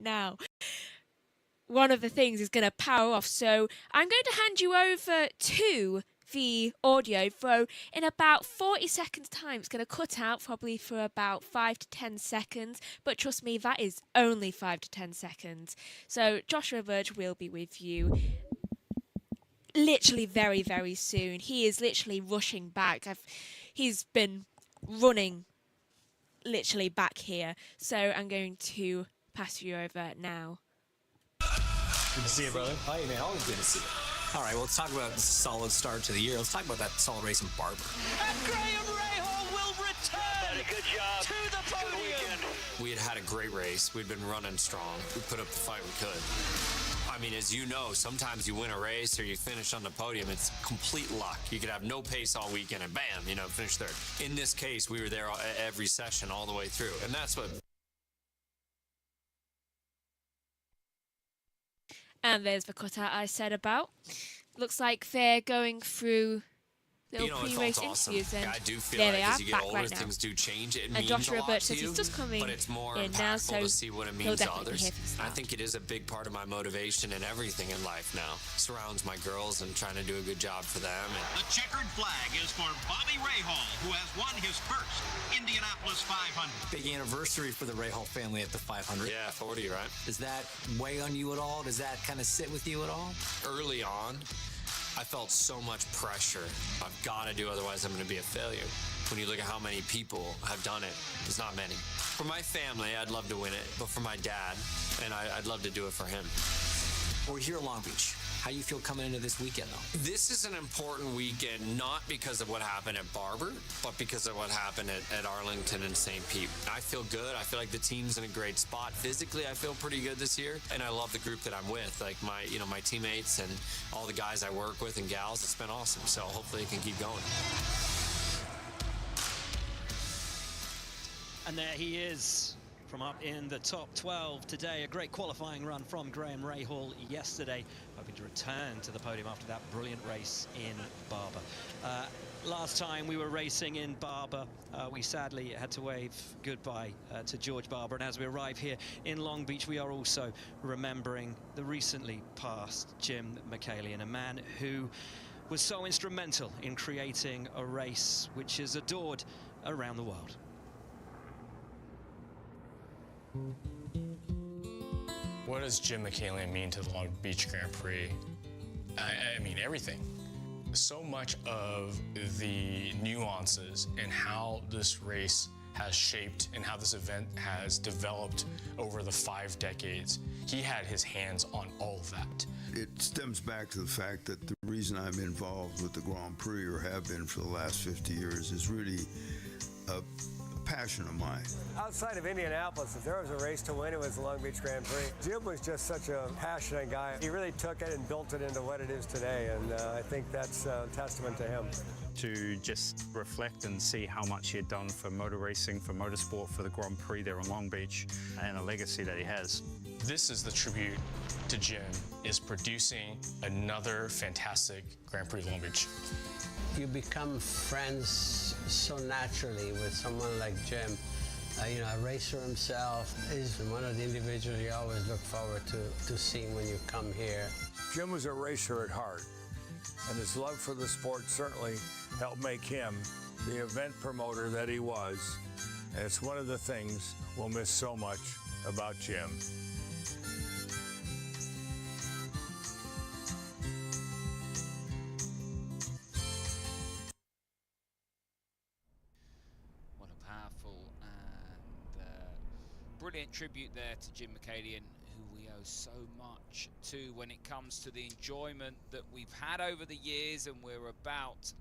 now. One of the things is going to power off. So I'm going to hand you over to the audio, though in about 40 seconds time it's going to cut out probably for about 5 to 10 seconds, but trust me, that is only 5 to 10 seconds. So Joshua Verge will be with you literally very, very soon. He is literally rushing back. He's been running literally back here, so I'm going to pass you over now. Good to see you, brother. Hi, man. Always good to see you. All right, well, let's talk about the solid start to the year. Let's talk about that solid race in Barber. And Graham Rahal will return good job. to the podium. We had a great race. We'd been running strong. We put up the fight we could. I mean, as you know, sometimes you win a race or you finish on the podium. It's complete luck. You could have no pace all weekend and bam, finish third. In this case, we were there every session all the way through. And that's what... And there's the cutout I said about. Looks like they're going through little pre-race awesome. interviews, and I do feel there like they are, as you get back older, right now. things do change. It And means Joshua a lot Birch to says you, he's just coming but it's more in now, impactful so to see what it he'll means to definitely be others. here for the start. I think it is a big part of my motivation and everything in life now. Surrounds my girls and trying to do a good job for them. The checkered flag is for Bobby Rahal, who has won his first Indianapolis 500. Big anniversary for the Rahal family at the 500. Yeah, 40, right? Does that weigh on you at all? Does that kind of sit with you at all? Early on, I felt so much pressure. I've got to do, otherwise I'm going to be a failure. When you look at how many people have done it, there's not many. For my family, I'd love to win it, but for my dad, and I'd love to do it for him. We're here at Long Beach. How you feel coming into this weekend, though? This is an important weekend, not because of what happened at Barber, but because of what happened at Arlington and St. Pete. I feel good. I feel like the team's in a great spot. Physically, I feel pretty good this year, and I love the group that I'm with. Like my teammates and all the guys I work with and gals. It's been awesome. So hopefully it can keep going. And there he is from up in the top 12 today. A great qualifying run from Graham Rahal yesterday, hoping to return to the podium after that brilliant race in Barber. Last time we were racing in Barber, we sadly had to wave goodbye to George Barber, and as we arrive here in Long Beach, we are also remembering the recently passed Jim McKalion, a man who was so instrumental in creating a race which is adored around the world. What does Jim McKalion mean to the Long Beach Grand Prix? I mean, everything. So much of the nuances and how this race has shaped and how this event has developed over the 5 decades, he had his hands on all of that. It stems back to the fact that the reason I'm involved with the Grand Prix, or have been for the last 50 years, is really a passion of mine. Outside of Indianapolis, if there was a race to win, it was the Long Beach Grand Prix. Jim was just such a passionate guy. He really took it and built it into what it is today, and I think that's a testament to him. To just reflect and see how much he had done for motor racing, for motorsport, for the Grand Prix there in Long Beach, and the legacy that he has. This is the tribute to Jim, is producing another fantastic Grand Prix Long Beach. You become friends so naturally with someone like Jim. A racer himself is one of the individuals you always look forward to seeing when you come here. Jim was a racer at heart, and his love for the sport certainly helped make him the event promoter that he was. And it's one of the things we'll miss so much about Jim. Brilliant tribute there to Jim McKalion, who we owe so much to when it comes to the enjoyment that we've had over the years and we're about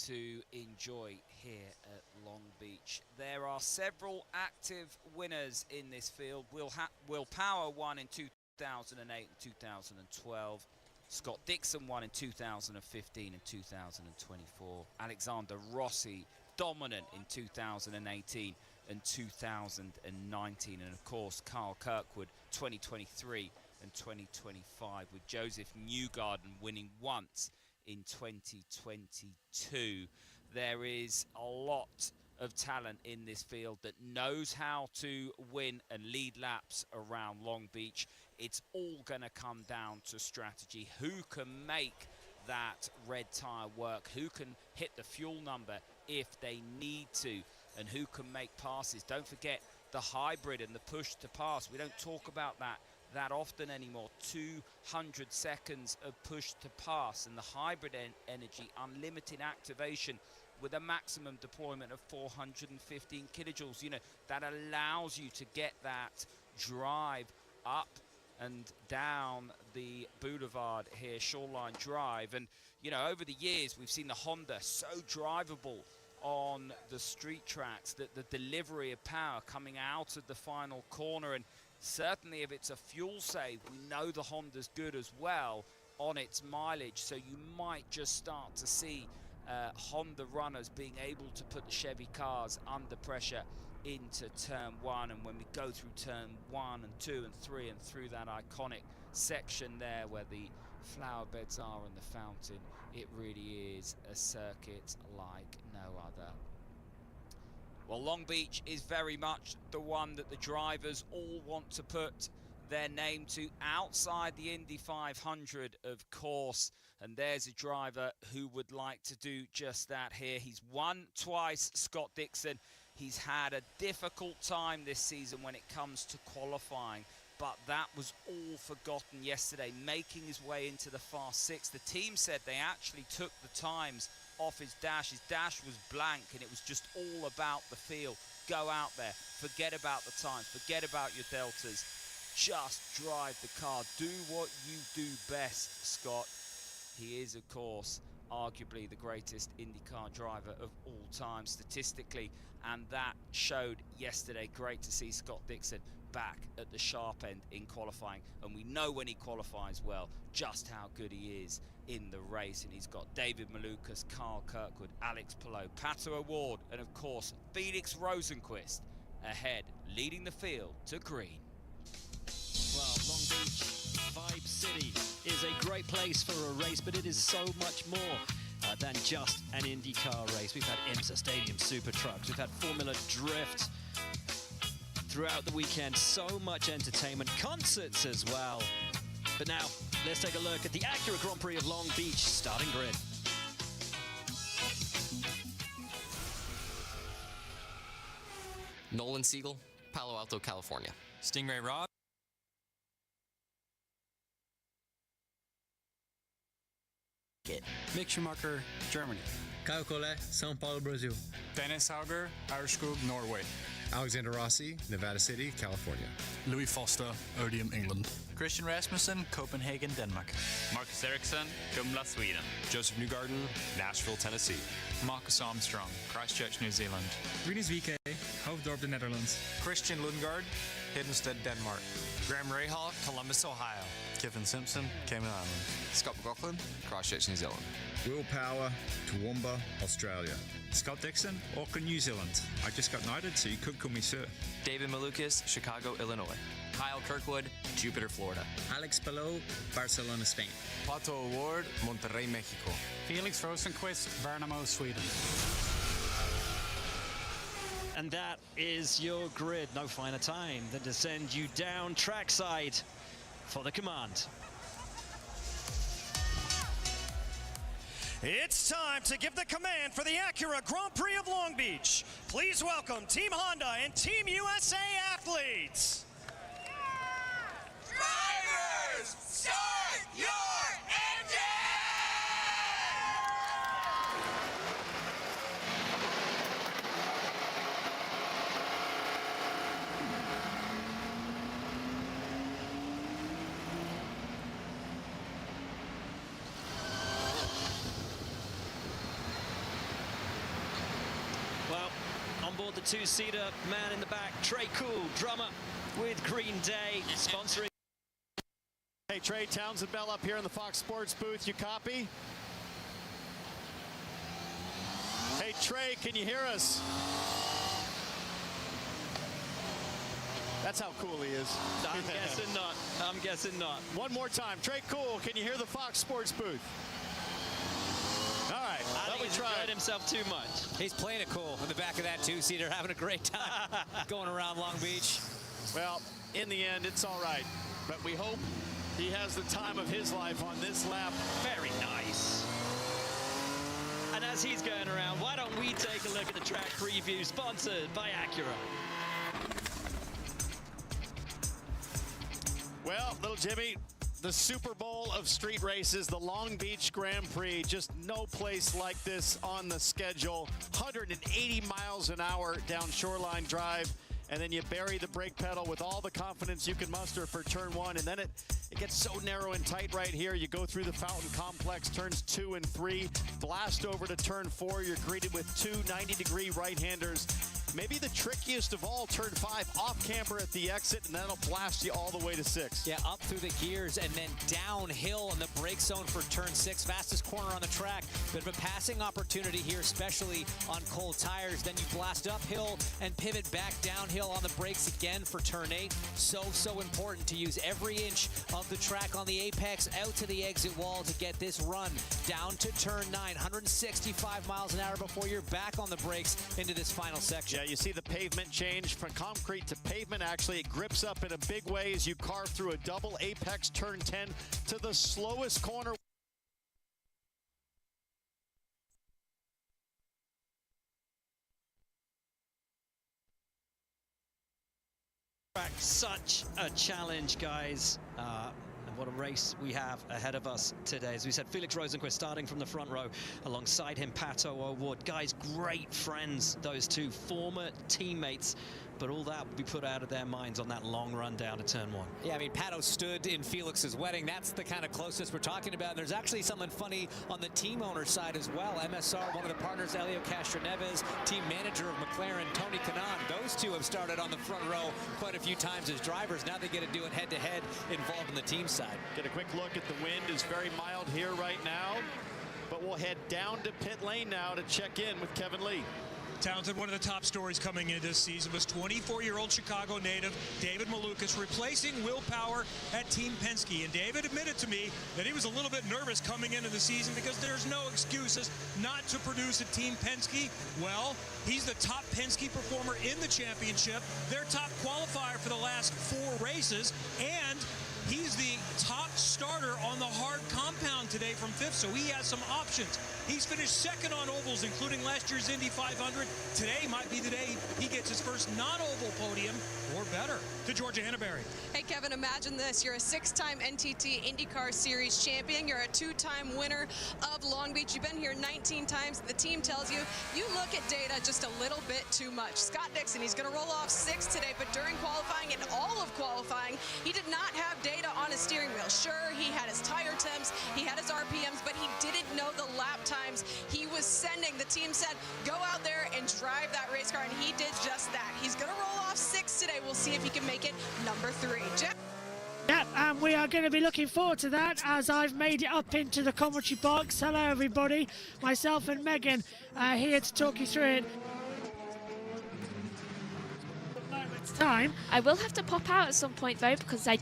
to enjoy here at Long Beach. There are several active winners in this field. Will Power won in 2008 and 2012. Scott Dixon won in 2015 and 2024. Alexander Rossi dominant in 2018 and 2019, and of course Carl Kirkwood 2023 and 2025, with Joseph Newgarden winning once in 2022. There is a lot of talent in this field that knows how to win and lead laps around Long Beach. It's all going to come down to strategy. Who can make that red tyre work? Who can hit the fuel number if they need to? And who can make passes? Don't forget the hybrid and the push to pass. We don't talk about that often anymore. 200 seconds of push to pass, and the hybrid energy, unlimited activation with a maximum deployment of 415 kilojoules. You know, that allows you to get that drive up and down the boulevard here, Shoreline Drive. And, you know, over the years, we've seen the Honda so drivable on the street tracks, that the delivery of power coming out of the final corner, and certainly if it's a fuel save, we know the Honda's good as well on its mileage. So you might just start to see Honda runners being able to put the Chevy cars under pressure into turn 1. And when we go through turn 1 and 2 and 3 and through that iconic section there where the flower beds are and the fountain, it really is a circuit like no other. Well, Long Beach is very much the one that the drivers all want to put their name to outside the Indy 500, of course. And there's a driver who would like to do just that here. He's won twice, Scott Dixon. He's had a difficult time this season when it comes to qualifying, but that was all forgotten yesterday, making his way into the Fast Six. The team said they actually took the times off his dash. His dash was blank, and it was just all about the feel. Go out there, forget about the time, forget about your deltas. Just drive the car. Do what you do best, Scott. He is, of course, arguably the greatest IndyCar driver of all time statistically, and that showed yesterday. Great to see Scott Dixon back at the sharp end in qualifying, and we know when he qualifies well just how good he is in the race. And he's got David Malukas, Carl Kirkwood, Alex Palou, Pato O'Ward, and of course Felix Rosenqvist ahead, leading the field to green. Well, Long Beach, Vibe City, is a great place for a race, but it is so much more than just an IndyCar race. We've had IMSA Stadium Super Trucks, we've had Formula Drift throughout the weekend, so much entertainment, concerts as well. But now, let's take a look at the Acura Grand Prix of Long Beach starting grid. Nolan Siegel, Palo Alto, California. Stingray Rob. Mick Schumacher, Germany. Caio Collet, São Paulo, Brazil. Dennis Hauger, Aurskog, Norway. Alexander Rossi, Nevada City, California. Louis Foster, Odium, England. Christian Rasmussen, Copenhagen, Denmark. Marcus Ericsson, Kumla, Sweden. Joseph Newgarden, Nashville, Tennessee. Marcus Armstrong, Christchurch, New Zealand. Rinus VK, Hoofddorp, the Netherlands. Christian Lundgaard, Hiddenstead, Denmark. Graham Rahal, Columbus, Ohio. Kevin Simpson, Cayman Islands. Scott McLaughlin, Christchurch, New Zealand. Will Power, Toowoomba, Australia. Scott Dixon, Auckland, New Zealand. I just got knighted, so you could call me sir. David Malukas, Chicago, Illinois. Kyle Kirkwood, Jupiter, Florida. Alex Palou, Barcelona, Spain. Pato O'Ward, Monterrey, Mexico. Felix Rosenqvist, Värnamo, Sweden. And that is your grid. No finer time than to send you down trackside for the command. It's time to give the command for the Acura Grand Prix of Long Beach. Please welcome Team Honda and Team USA athletes. Drivers, start your engine! Well, on board the two-seater, man in the back, Trey Cool, drummer with Green Day, sponsoring. Hey, Trey, Townsend Bell up here in the Fox Sports booth. You copy? Hey, Trey, can you hear us? That's how cool he is. I'm guessing not. I'm guessing not. One more time. Trey Cool, can you hear the Fox Sports booth? All right. I think enjoyed himself too much. He's playing it cool in the back of that two-seater, having a great time going around Long Beach. Well, in the end, it's all right. But we hope he has the time of his life on this lap. Very nice. And as he's going around, why don't we take a look at the track preview sponsored by Acura. Well, little Jimmy, the Super Bowl of street races, the Long Beach Grand Prix, just no place like this on the schedule. 180 miles an hour down Shoreline Drive, and then you bury the brake pedal with all the confidence you can muster for turn one, and then it gets so narrow and tight right here. You go through the Fountain Complex, turns 2 and 3, blast over to turn 4. You're greeted with two 90-degree right-handers. Maybe the trickiest of all, turn 5, off camber at the exit, and that'll blast you all the way to 6. Yeah, up through the gears and then downhill in the brake zone for turn 6. Fastest corner on the track. Bit of a passing opportunity here, especially on cold tires. Then you blast uphill and pivot back downhill on the brakes again for turn 8. So important to use every inch of the track on the apex out to the exit wall to get this run down to turn 9. 165 miles an hour before you're back on the brakes into this final section. Yeah, you see the pavement change from concrete to pavement. Actually, it grips up in a big way as you carve through a double apex turn 10 to the slowest corner. Such a challenge, guys. And what a race we have ahead of us today. As we said, Felix Rosenquist starting from the front row. Alongside him, Pato O'Ward. Guys, great friends, those two, former teammates. But all that will be put out of their minds on that long run down to turn 1. Yeah, I mean, Pato stood in Felix's wedding. That's the kind of closeness we're talking about. And there's actually something funny on the team owner side as well. MSR, one of the partners, Elio Castroneves, team manager of McLaren, Tony Kanaan. Those two have started on the front row quite a few times as drivers. Now they get to do it head-to-head involved in the team side. Get a quick look at the wind. Is very mild here right now. But we'll head down to pit lane now to check in with Kevin Lee. Talented, one of the top stories coming into this season was 24-year-old Chicago native David Malukas replacing Will Power at Team Penske. And David admitted to me that he was a little bit nervous coming into the season because there's no excuses not to produce at Team Penske. Well, he's the top Penske performer in the championship, their top qualifier for the last 4 races, and he's the top starter on the hard compound today from 5th, so he has some options. He's finished 2nd on ovals, including last year's Indy 500. Today might be the day he gets his first non-oval podium, or better. To Georgia Hannaberry. Hey, Kevin, imagine this. You're a 6-time NTT IndyCar Series champion. You're a 2-time winner of Long Beach. You've been here 19 times. The team tells you, you look at data just a little bit too much. Scott Dixon, he's going to roll off 6th today, but during qualifying and all of qualifying, he did not have data on his steering wheel. Sure, he had his tire temps, he had his RPMs, but he didn't know the lap times he was sending. The team said, go out there and drive that race car, and he did just that. He's going to roll off 6th today. We'll see if he can make it number 3. Jeff? Yep, and we are going to be looking forward to that as I've made it up into the commentary box. Hello, everybody. Myself and Megan here to talk you through it. Time. I will have to pop out at some point though, because I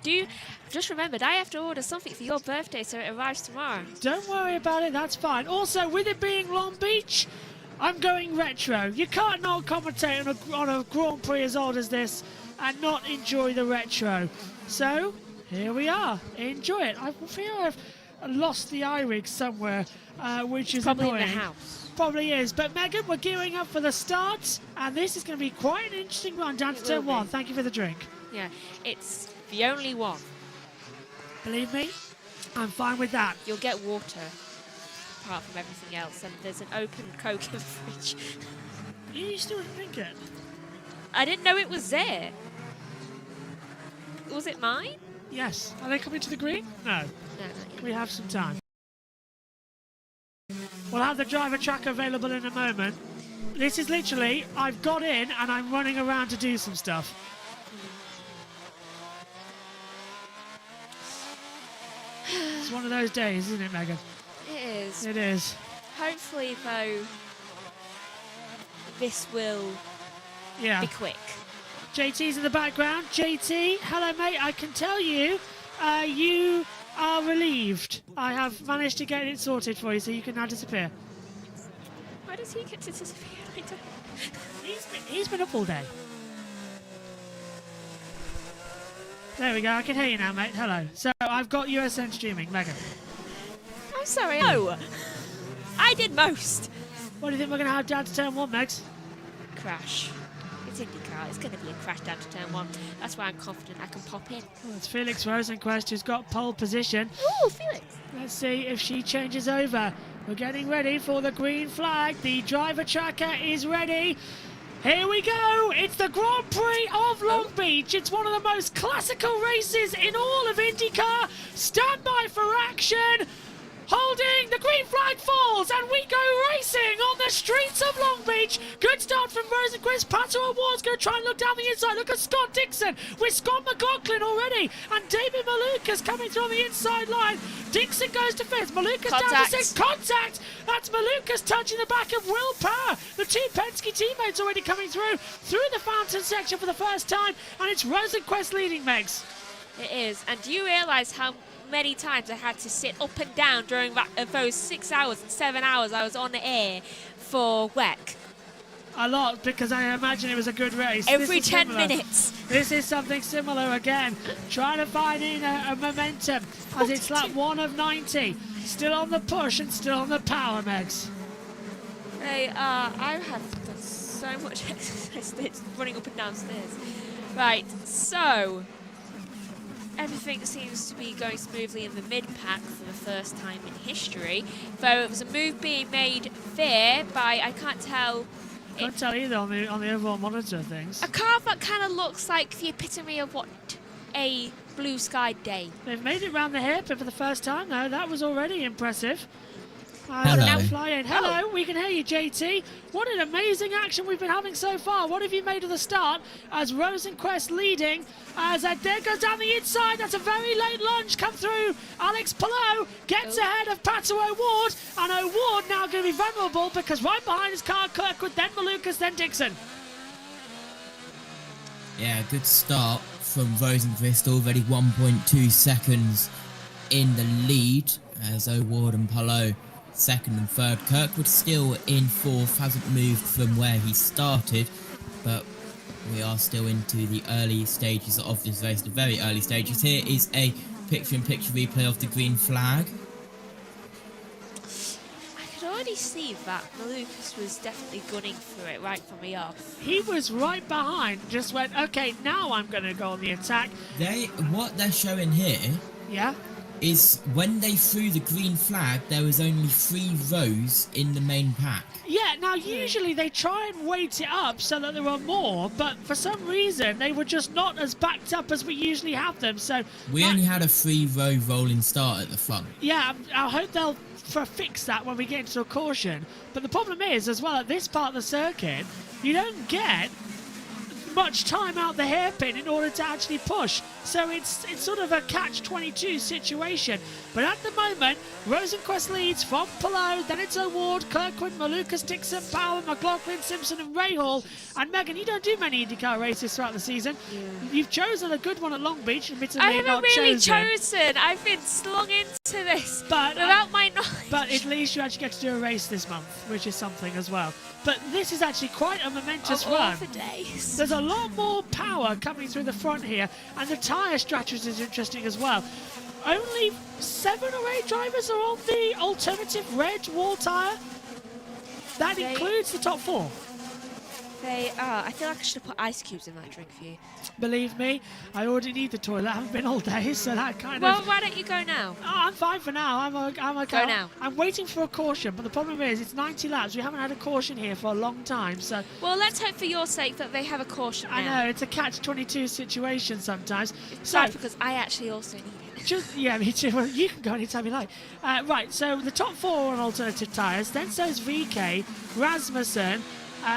just remembered I have to order something for your birthday, so it arrives tomorrow. Don't worry about it, that's fine. Also, with it being Long Beach, I'm going retro. You can't not commentate on a Grand Prix as old as this and not enjoy the retro. So here we are. Enjoy it. I feel I've lost the iRig somewhere, which is probably annoying. in the house. Probably is. But Megan, we're gearing up for the start, and this is going to be quite an interesting run down to turn 1. Thank you for the drink. Yeah, it's the only one. Believe me, I'm fine with that. You'll get water, apart from everything else, and there's an open Coke in the fridge. You still didn't drink it? I didn't know it was there. Was it mine? Yes. Are they coming to the green? No. No. We have some time. We'll have the driver tracker available in a moment. This is literally, I've got in and I'm running around to do some stuff. It's one of those days, isn't it, Megan? It is. It is. Hopefully, though, this will be quick. JT's in the background. JT, hello, mate. I can tell you, you are relieved. I have managed to get it sorted for you, so you can now disappear. How does he get to disappear? I don't... He's been up all day. There we go. I can hear you now, mate. Hello. So I've got USN streaming, Megan. I'm sorry. No, I did most. What do you think we're going to have down to turn 1, Megs? Crash. It's IndyCar. It's going to be a crash down to turn 1. That's why I'm confident I can pop in. Well, it's Felix Rosenquist who's got pole position. Ooh, Felix. Let's see if she changes over. We're getting ready for the green flag. The driver tracker is ready. Here we go. It's the Grand Prix of Long Beach. It's one of the most classical races in all of IndyCar. Stand by for action. Holding, the green flag falls, and we go racing on the streets of Long Beach. Good start from Rosenquist. Pato O'Ward's going to try and look down the inside. Look at Scott Dixon with Scott McLaughlin already, and David Malukas coming through on the inside line. Dixon goes to 5th. Malukas down to 6th. Contact! That's Malukas touching the back of Will Power. The 2 Penske teammates already coming through the fountain section for the first time, and it's Rosenquist leading, Megs. It is, and do you realise how many times I had to sit up and down during those 6 hours and 7 hours I was on the air for WEC? A lot, because I imagine it was a good race. Every 10 minutes. This is something similar again. Trying to find in a momentum as it's lap 1 of 90. Still on the push and still on the power, Megs. Hey, I have done so much exercise running up and down stairs. Right, so everything seems to be going smoothly in the mid-pack for the first time in history. Though it was a move being made there by, I can't tell. Can't tell either on the overall monitor of things. A car that kind of looks like the epitome of what a blue sky day. They've made it round the hairpin for the first time, though. That was already impressive. Hello. Now flying. Hello, we can hear you, JT. What an amazing action we've been having so far. What have you made of the start? As Rosenquist leading, as there goes down the inside. That's a very late lunge come through. Alex Palou gets ahead of Pato O'Ward, and O'Ward now going to be vulnerable because right behind his car, Kirkwood, then Malukas, then Dixon. Yeah, good start from Rosenquist, already 1.2 seconds in the lead as O'Ward and Palou second and third. Kirkwood still in 4th, hasn't moved from where he started, but we are still into the early stages of this race, the very early stages. Here is a picture-in-picture replay of the green flag. I could already see that Malukas was definitely gunning for it right from the off. He was right behind, just went, okay, now I'm going to go on the attack. What they're showing here, yeah, is when they threw the green flag, there was only 3 rows in the main pack. Yeah, now usually they try and weight it up so that there are more, but for some reason they were just not as backed up as we usually have them. So we only had a 3-row rolling start at the front. Yeah, I hope they'll fix that when we get into a caution. But the problem is, as well, at this part of the circuit, you don't get much time out the hairpin in order to actually push. So it's sort of a catch-22 situation. But at the moment, Rosenquist leads from Palou, then it's O'Ward, Kirkwood, Malukas, Dixon, Power, McLaughlin, Simpson and Rahal. And Megan, you don't do many IndyCar races throughout the season. Yeah. You've chosen a good one at Long Beach, admittedly I haven't not really chosen. I've been slung into this without my knowledge. But at least you actually get to do a race this month, which is something as well. But this is actually quite a momentous run. There's a lot more power coming through the front here, and the tyre strategy is interesting as well. Only 7 or 8 drivers are on the alternative red wall tyre. That includes the top 4. They are. I feel like I should have put ice cubes in that drink for you. Believe me, I already need the toilet. I haven't been all day, so that kind of... Well, why don't you go now? Oh, I'm fine for now. I'm okay. Go now. I'm waiting for a caution, but the problem is it's 90 laps. We haven't had a caution here for a long time, so... Well, let's hope for your sake that they have a caution now. I know, it's a catch-22 situation sometimes. Sorry, because I actually also need it. Yeah, me too. Well, you can go anytime you like. Right, so the top 4 are on alternative tyres. Then so's VK, Rasmussen.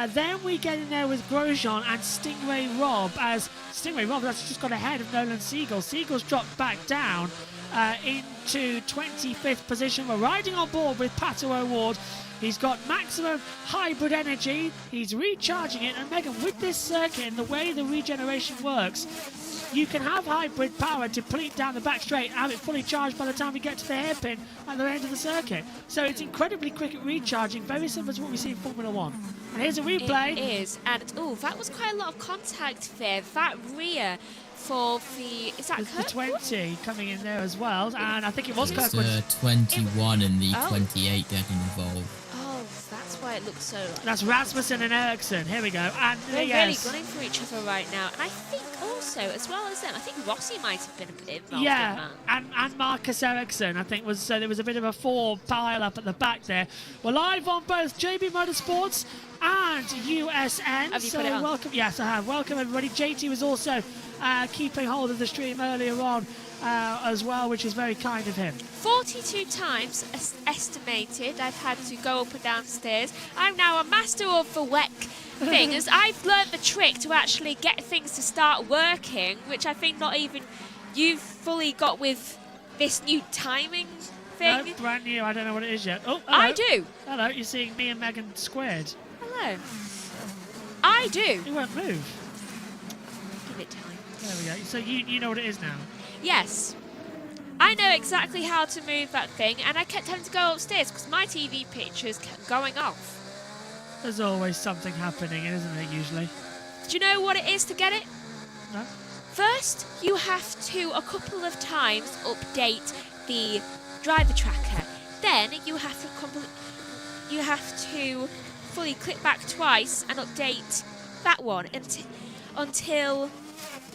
Then we get in there with Grosjean and Stingray Rob, as Stingray Rob has just got ahead of Nolan Siegel. Siegel's dropped back down into 25th position. We're riding on board with Pato O'Ward. He's got maximum hybrid energy. He's recharging it. And Megan, with this circuit and the way the regeneration works, you can have hybrid power deplete down the back straight and have it fully charged by the time we get to the hairpin at the end of the circuit. So it's incredibly quick at recharging, very similar to what we see in Formula 1. And here's a replay. It is, and that was quite a lot of contact there. That rear for the, is that the 20 coming in there as well, and I think it was It's Kirkwood. the 21 and the 28 getting involved. Oh, that's why it looks so like That's Rasmussen and Ericsson. Here we go. And they're yes. really gunning for each other right now. And I think also, as well as them, I think Rossi might have been a bit involved in that. And Marcus Ericsson, I think, was so there was a bit of a 4 pile up at the back there. We're live on both JB Motorsports and USN. Have you so put it on? welcome. Yes, I have. Welcome everybody. JT was also keeping hold of the stream earlier on as well, which is very kind of him. 42 times estimated I've had to go up and down stairs. I'm now a master of the WEC thing, as I've learned the trick to actually get things to start working, which I think not even you've fully got with this new timing thing. No, brand new. I don't know what it is yet. Oh, hello. I do. Hello, you're seeing me and Megan squared. Hello. I do. You won't move. Give it time. There we go. So you know what it is now. Yes. I know exactly how to move that thing, and I kept having to go upstairs because my TV pictures kept going off. There's always something happening, isn't there, usually? Do you know what it is to get it? No. First, you have to, a couple of times, update the driver tracker. Then you have to fully click back twice and update that one until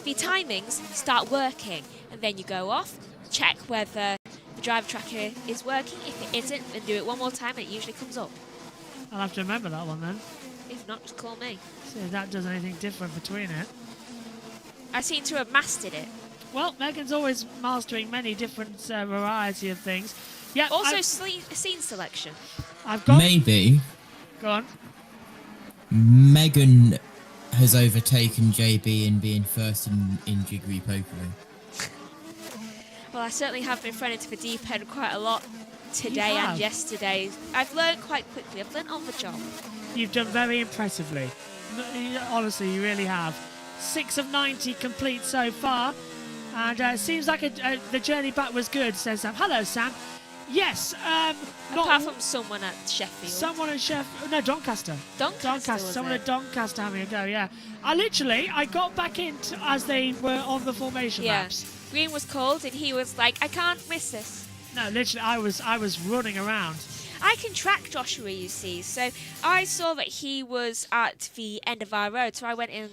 the timings start working. And then you go off, check whether the driver tracker is working. If it isn't, then do it one more time and it usually comes up. I'll have to remember that one then. If not, just call me. See if that does anything different between it. I seem to have mastered it. Well, Megan's always mastering many different variety of things. Yeah. Also, scene selection. I've got. Maybe. Go on. Megan has overtaken JB in being first in jiggery pokery. Well, I certainly have been thrown into the deep end quite a lot today and yesterday. I've learned quite quickly. I've learned on the job. You've done very impressively. Honestly, you really have. 6 of 90 complete so far. And it seems like the journey back was good, says Sam. Hello, Sam. Yes. Apart from someone at Sheffield. Someone at Sheffield. No, Doncaster. Doncaster. Someone at Doncaster having a go, yeah. I got back in as they were on the formation maps. Green was called and he was like, I can't miss this. No, literally, I was running around. I can track Joshua, you see. So I saw that he was at the end of our road, so I went in and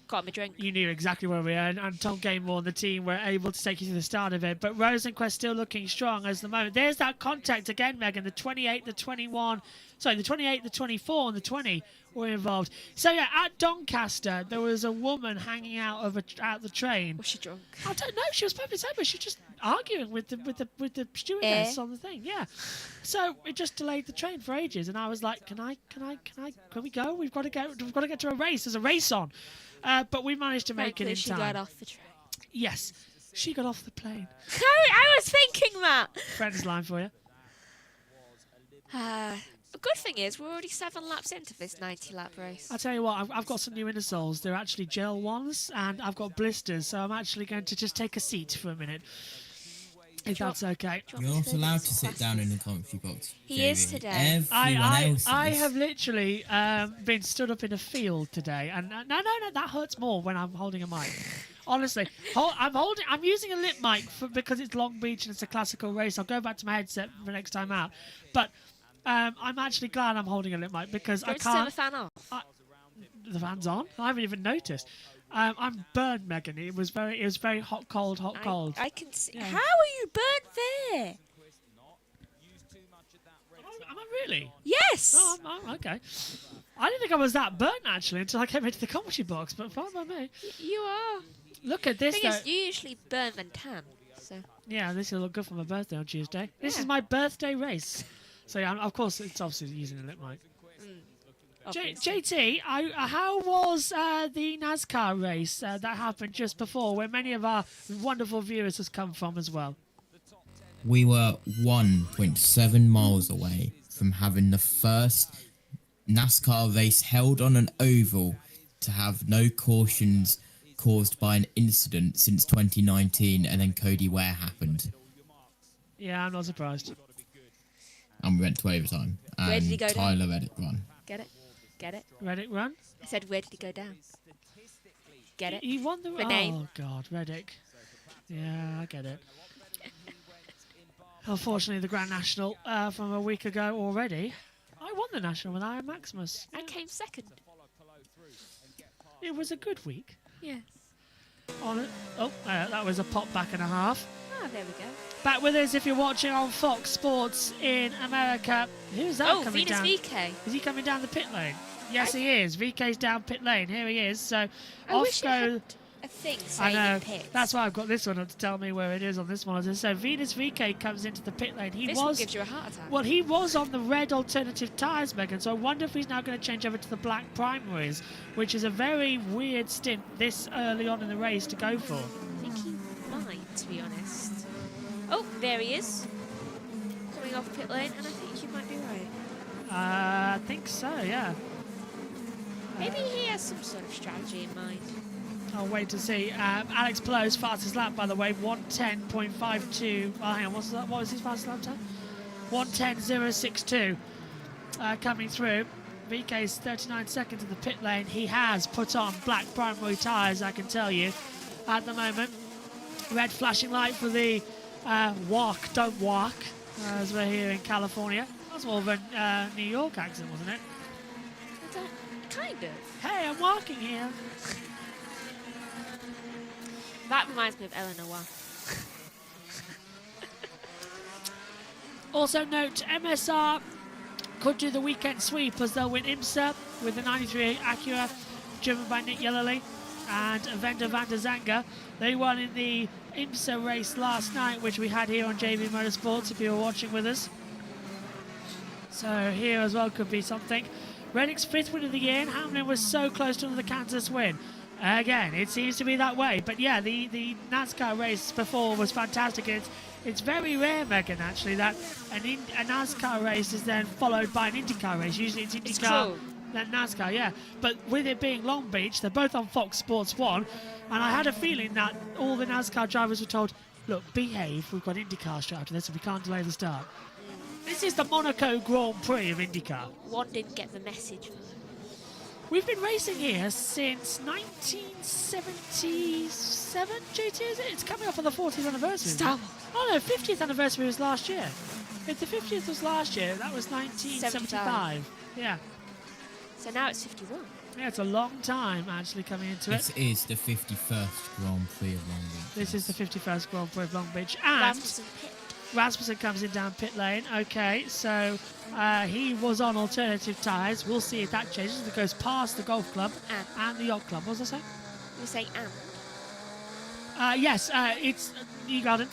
got him a drink. You knew exactly where we were, and Tom Gamemore and the team were able to take you to the start of it. But Rosenquist still looking strong as the moment. There's that contact again, Megan. The 28, the 21, sorry, the 28, the 24, and the 20 were involved. So yeah, at Doncaster, there was a woman hanging out of the train. Was she drunk? I don't know. She was perfectly sober. She was just arguing with the stewardess on the thing. Yeah. So it just delayed the train for ages, and I was like, can we go? We've got to get to a race. There's a race on. But we managed to make it in time. She got off the train. Yes, she got off the plane. I was thinking that. Friends line for you. The good thing is we're already 7 laps into this 90-lap race. I'll tell you what, I've got some new inner soles. They're actually gel ones, and I've got blisters, so I'm actually going to just take a seat for a minute. If that's okay. You're not allowed to sit down in the commentary box. He is today. I have literally been stood up in a field today, and no, that hurts more when I'm holding a mic. Honestly, I'm using a lip mic because it's Long Beach and it's a classical race. I'll go back to my headset for next time out. But I'm actually glad I'm holding a lip mic because I can't. The fan off. The fan's on. I haven't even noticed. I'm burned, Megan. It was very hot, cold. I can see. Yeah. How are you burnt there? Am I really? Yes. Oh, okay. I didn't think I was that burnt actually until I came into the commentary box, but fine by me. You are. Look at this. The thing is, you usually burn and tan. So. Yeah, this will look good for my birthday on Tuesday. This is my birthday race. So yeah, of course, it's obviously using a lip mic. JT, how was the NASCAR race that happened just before, where many of our wonderful viewers has come from as well? We were 1.7 miles away from having the first NASCAR race held on an oval to have no cautions caused by an incident since 2019, and then Cody Ware happened. Yeah, I'm not surprised. And we went to overtime. And Where did he go Tyler down? Reddick won. Get it? Get it? Reddick run? I said, where did he go down? Get it? He won the name. Oh, God, Reddick. Yeah, I get it. Unfortunately, the Grand National from a week ago already. I won the National with Iron Maximus. I came second. It was a good week. Yes. That was a pop back and a half. Ah, there we go. Back with us if you're watching on Fox Sports in America. Who's that coming Venus down? VK. Is he coming down the pit lane? Yes, he is. VK's down pit lane. Here he is. So I off wish it go. had a thing saying I know. pits. That's why I've got this one up to tell me where it is on this one. So Venus VK comes into the pit lane. This one gives you a heart attack. Well, he was on the red alternative tyres, Megan. So I wonder if he's now going to change over to the black primaries, which is a very weird stint this early on in the race to go for. I think he might, to be honest. Oh, there he is. Coming off pit lane, and I think you might be right. I think so, yeah. Maybe he has some sort of strategy in mind. I'll wait to see. Alex Plough's fastest lap, by the way, 1:10.52. Oh, hang on, what was his fastest lap time? 1:10.062 coming through. VK's 39 seconds in the pit lane. He has put on black primary tyres, I can tell you, at the moment. Red flashing light for the walk, don't walk, as we're here in California. That's more of a New York accent, wasn't it? Kind of. Hey, I'm walking here. That reminds me of Eleanor. Also note, MSR could do the weekend sweep as they'll win IMSA with the 93 Acura driven by Nick Yellerly and Venda van der Zange. They won in the IMSA race last night, which we had here on JV Motorsports if you were watching with us. So here as well could be something. Reddick's 5th win of the year, and Hamlin was so close to another Kansas win. Again, it seems to be that way. But yeah, the NASCAR race before was fantastic. It's very rare, Megan, actually, that a NASCAR race is then followed by an IndyCar race. Usually it's IndyCar, then NASCAR, yeah. But with it being Long Beach, they're both on Fox Sports 1. And I had a feeling that all the NASCAR drivers were told, look, behave, we've got IndyCar straight after this, and we can't delay the start. This is the Monaco Grand Prix of IndyCar. One didn't get the message. We've been racing here since 1977, JT, is it? It's coming up on the 40th anniversary. Stop. Oh no, 50th anniversary was last year. If the 50th was last year, that was 1975. Yeah. So now it's 51. Yeah, it's a long time actually coming into it. This is the 51st Grand Prix of Long Beach. This is the 51st Grand Prix of Long Beach. And Rasmussen comes in down pit lane. Okay, so he was on alternative tyres. We'll see if that changes. It goes past the golf club and the yacht club. What was I saying? You say and? Yes, it's New Garden.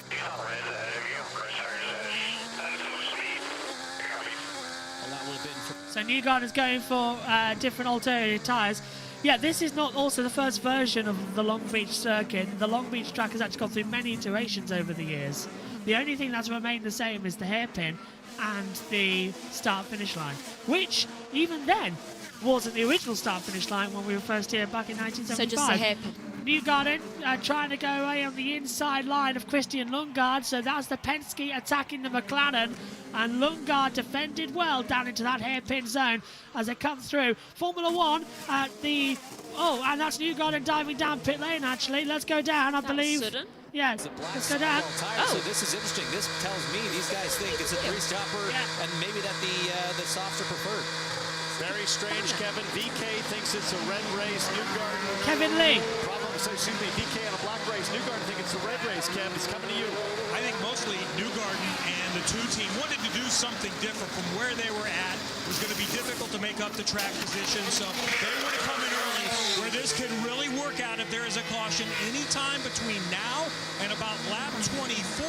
So New Garden's going for different alternative tyres. Yeah, this is not also the first version of the Long Beach circuit. The Long Beach track has actually gone through many iterations over the years. The only thing that's remained the same is the hairpin and the start-finish line, which even then wasn't the original start-finish line when we were first here back in 1975. So just a hairpin. New Garden trying to go away on the inside line of Christian Lundgaard, so that's the Penske attacking the McLaren, and Lundgaard defended well down into that hairpin zone as they come through. Formula One at the... Oh, and that's New Garden diving down pit lane, actually. Let's go down, I believe. Sudden. Yeah, let's go down. So this is interesting. This tells me these guys think it's a three-stopper, and maybe that the softs are preferred. Very strange, Kevin. VK thinks it's a red race. New Garden. Kevin Lee. Excuse me, VK on a black race. New Garden think it's a red race, Kev. It's coming to you. I think mostly New Garden and the two team wanted to do something different from where they were at. It was going to be difficult to make up the track position, so they want to come in early where this can really work out if there is a caution anytime between now and about lap 24.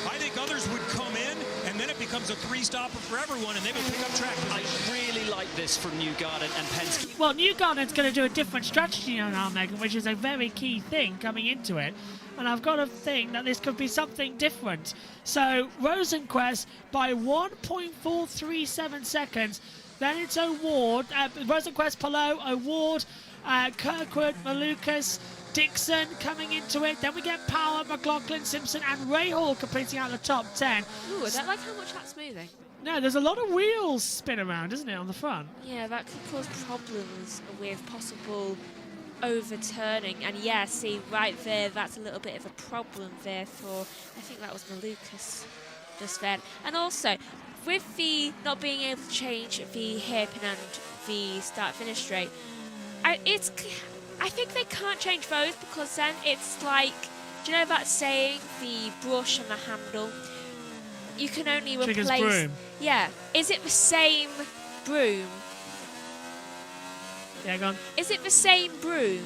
I think others would come in, and then it becomes a three-stopper for everyone, and they will pick up track position. I really like this from New Garden and Penske. Well, New Garden's going to do a different strategy now, Megan, which is a very key thing coming into it. And I've got a thing that this could be something different. So, Rosenquist by 1.437 seconds. Then it's O'Ward, Rosenquist, Palou, O'Ward, Kirkwood, Malukas, Dixon coming into it. Then we get Power, McLaughlin, Simpson, and Ray Hall completing out the top 10. Ooh, I don't like how much that's moving. No, there's a lot of wheels spin around, isn't it, on the front? Yeah, that could cause problems with possible overturning. And yeah, see, right there, that's a little bit of a problem there for, I think that was Malukas just then. And also, with the not being able to change the hairpin and the start-finish straight, I think they can't change those because then it's like, do you know that saying, the brush and the handle? You can only Triggers replace... broom. Yeah. Is it the same broom? Yeah, go on. Is it the same broom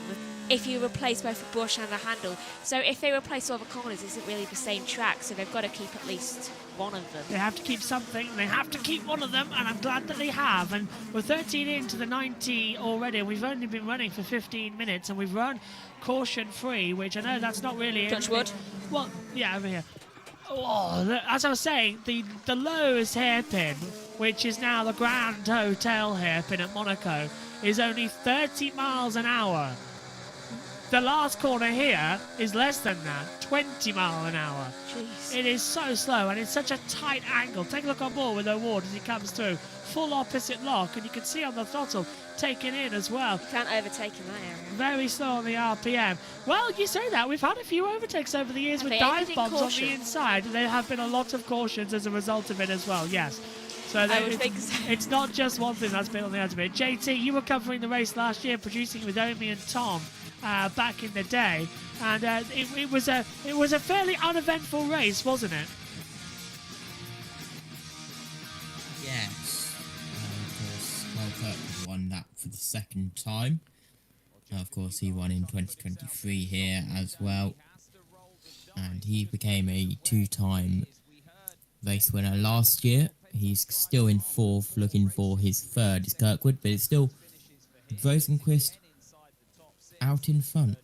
if you replace both the brush and the handle? So if they replace all the corners, is it really the same track? So they've got to keep at least one of them. They have to keep something. They have to keep one of them, and I'm glad that they have. And we're 13 into the 90 already. We've only been running for 15 minutes, and we've run caution-free, which I know that's not really... Touch wood. Well, yeah, over here. Oh, as I was saying, the lowest hairpin, which is now the Grand Hotel hairpin at Monaco, is only 30 miles an hour. The last corner here is less than that, 20 miles an hour. Jeez. It is so slow, and it's such a tight angle. Take a look on board with O'Ward as he comes through. Full opposite lock, and you can see on the throttle taken in as well. You can't overtake in that area. Very slow on the RPM. Well, you say that. We've had a few overtakes over the years with dive bombs on the inside. There have been a lot of cautions as a result of it as well, yes. So I would think so. It's not just one thing that's been on the edge of it. JT, you were covering the race last year, producing with Omi and Tom back in the day, and it was a fairly uneventful race, wasn't it? Yes. Of course, Carl Kirk won that for the second time. Of course, he won in 2023 here as well, and he became a two-time race winner last year. He's still in fourth, looking for his third is Kirkwood, but it's still Rosenquist out in front.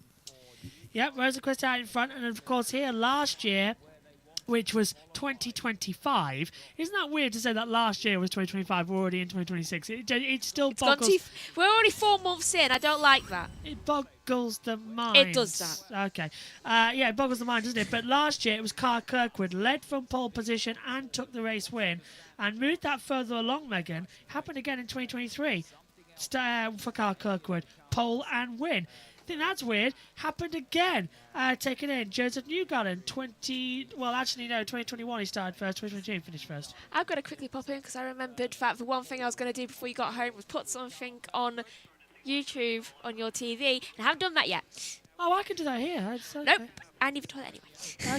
Yep, Rosenquist out in front, and of course here last year, which was 2025. Isn't that weird to say that last year was 2025, we're already in 2026? It still boggles... We're already 4 months in, I don't like that. It boggles the mind. It does that. Okay. Yeah, it boggles the mind, doesn't it? But last year it was Carl Kirkwood, led from pole position and took the race win, and moved that further along, Megan. Happened again in 2023 for Carl Kirkwood, pole and win. I think that's weird. Happened again. Taken in Joseph Newgarden, 2021 he started first, 2022 finished first. I've got to quickly pop in because I remembered that the one thing I was going to do before you got home was put something on YouTube on your TV, and I haven't done that yet. Oh, I can do that here. Okay. Nope. I need the toilet anyway.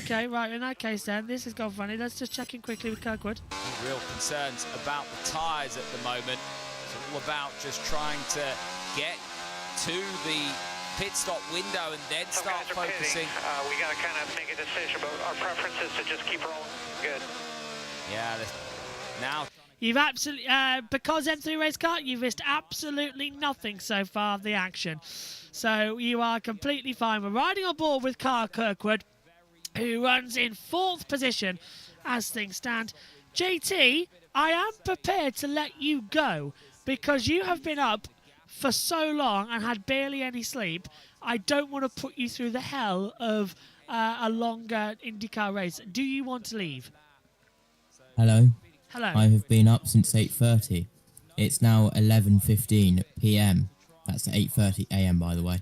Okay, right. In that case, then, this has gone funny. Let's just check in quickly with Kirkwood. Real concerns about the tyres at the moment. It's all about just trying to get to the pit stop window and then start focusing. We got to kind of make a decision, but our preference is to just keep rolling. Good. Yeah, now... You've absolutely, because M3 Race Car, you've missed absolutely nothing so far of the action. So you are completely fine. We're riding on board with Carl Kirkwood, who runs in 4th position as things stand. JT, I am prepared to let you go because you have been up for so long and had barely any sleep. I don't want to put you through the hell of a longer IndyCar race. Do you want to leave? Hello. Hello. I have been up since 8:30. It's now 11:15 p.m. That's 8:30 a.m. by the way.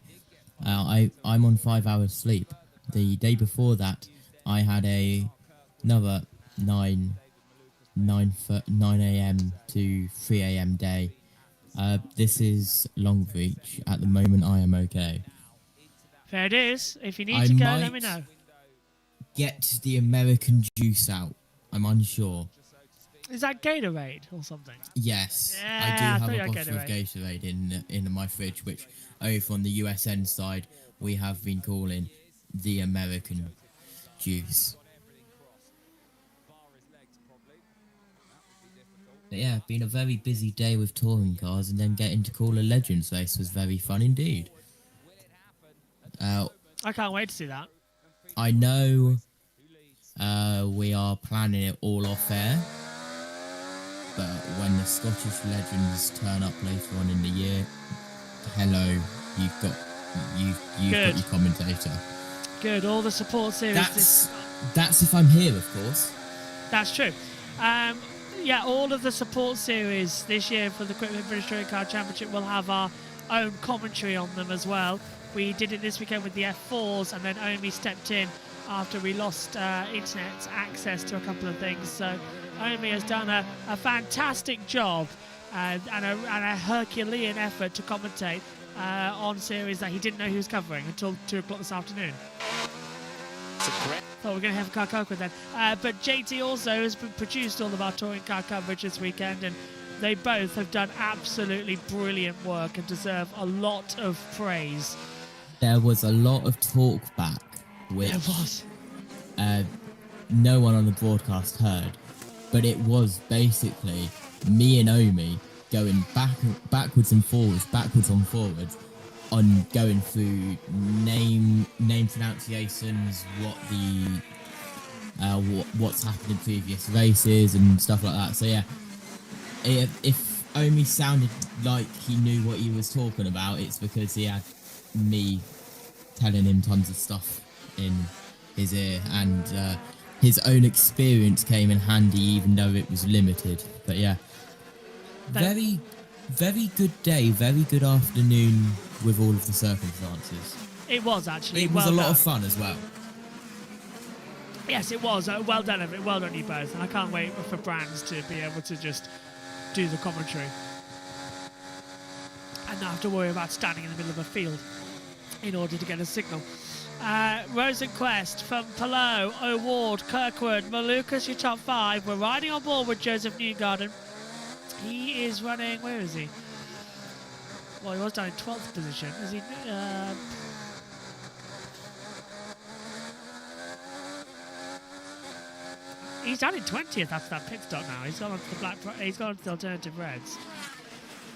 I'm on 5 hours sleep. The day before that, I had another 9 a.m. to 3 a.m. day. This is Longreach. At the moment, I am okay. Fair it is. If you need to go, let me know. Get the American juice out. I'm unsure. Is that Gatorade or something? Yes. Yeah, I do have a bottle Gatorade. of Gatorade in my fridge, which over on the USN side, we have been calling the American juice. But yeah, been a very busy day with touring cars, and then getting to call a Legends race was very fun indeed. I can't wait to see that. I know we are planning it all off air, but when the Scottish Legends turn up later on in the year, hello, you've got your commentator. Good. All the support series. That's if I'm here, of course. That's true. Yeah, all of the support series this year for the British Touring Car Championship will have our own commentary on them as well. We did it this weekend with the F4s, and then Omi stepped in after we lost internet access to a couple of things. So Omi has done a fantastic job and a Herculean effort to commentate on series that he didn't know he was covering until 2 o'clock this afternoon. Thought we were going to have a car coke then. But JT also has produced all of our touring car coverage this weekend, and they both have done absolutely brilliant work and deserve a lot of praise. There was a lot of talk back, which no one on the broadcast heard, but it was basically me and Omi going backwards and forwards on going through name pronunciations, what's happened in previous races and stuff like that. So yeah, if Omi sounded like he knew what he was talking about, it's because he had me telling him tons of stuff in his ear, and his own experience came in handy, even though it was limited. But yeah, very good day, very good afternoon with all of the circumstances. It was actually. It was a lot of fun as well. Yes, it was. Well done, everyone. Well done, you both. And I can't wait for Brands to be able to just do the commentary and not have to worry about standing in the middle of a field in order to get a signal. Rosenquist from Palou, O'Ward, Kirkwood, Malukas, your top 5. We're riding on board with Joseph Newgarden. He is running, where is he? Well, he was down in 12th position. Is he? He's down in 20th after that pit stop now. He's gone on to the he's gone on to the alternative reds.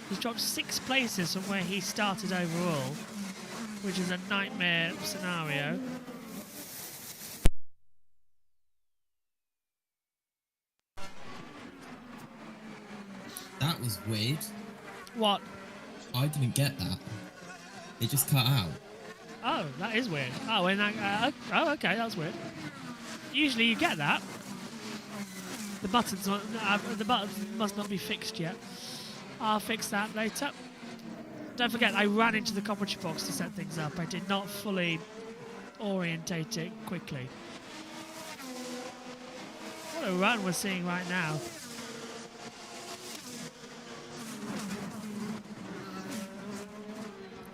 He's dropped 6 places from where he started overall, which is a nightmare scenario. That was weird. What? I didn't get that. It just cut out. Oh, that is weird. Oh, and okay, that's weird. Usually you get that. The buttons must not be fixed yet. I'll fix that later. Don't forget, I ran into the commentary box to set things up. I did not fully orientate it quickly. What a run we're seeing right now.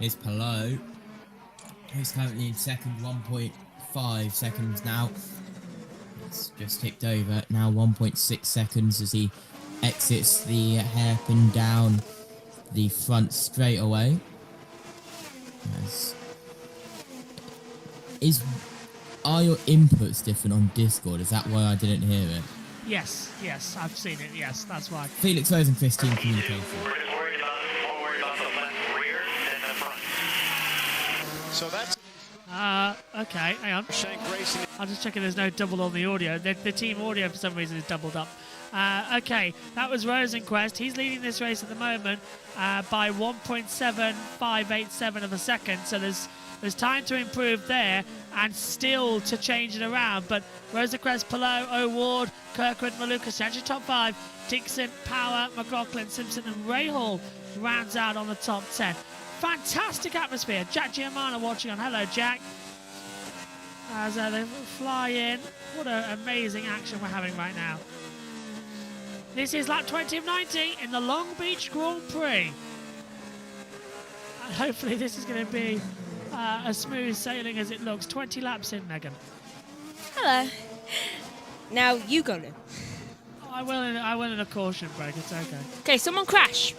Here's Palou, who's currently in second, 1.5 seconds now. It's just ticked over, now 1.6 seconds as he exits the hairpin down the front straightaway. Are your inputs different on Discord? Is that why I didn't hear it? Yes, I've seen it, yes, that's why. Felix Rosenquist, team communication. So that's... okay, hang on. I'm just checking there's no double on the audio. The team audio for some reason is doubled up. Okay, that was Rosenquist. He's leading this race at the moment by 1.7587 of a second. So there's time to improve there and still to change it around. But Rosenquist, Palou, O'Ward, Kirkwood, Malukas, actually top 5. Dixon, Power, McLaughlin, Simpson and Rahal rounds out on the top 10. Fantastic atmosphere. Jack Giamano watching on. Hello, Jack. As they fly in. What an amazing action we're having right now. This is lap 20 of 90 in the Long Beach Grand Prix. And hopefully this is going to be as smooth sailing as it looks. 20 laps in, Megan. Hello. Now you go then. I will in a caution break. It's okay. Okay, someone crash.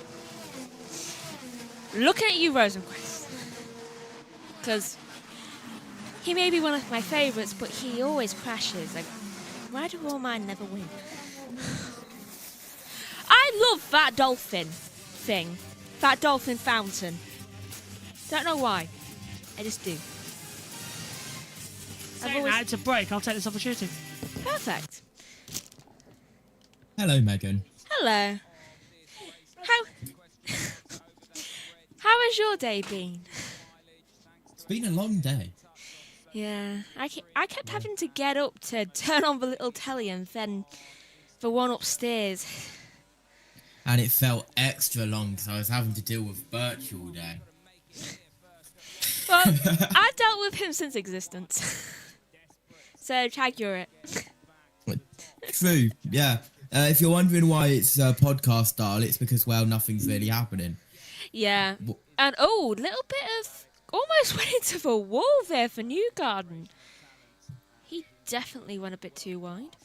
Looking at you, Rosenquist. Because he may be one of my favourites, but he always crashes. Like, why do all mine never win? I love that dolphin thing. That dolphin fountain. Don't know why. I just do. Now it's a break. I'll take this opportunity. Perfect. Hello, Megan. Hello. How has your day been? been a long day. Yeah, I kept having to get up to turn on the little telly and then the one upstairs. And it felt extra long because I was having to deal with Birch all day. Well, I've dealt with him since existence. So, tag you're it. True, yeah. If you're wondering why it's podcast style, it's because, well, nothing's really happening. Yeah. And, little bit of... Almost went into the wall there for Newgarden. He definitely went a bit too wide.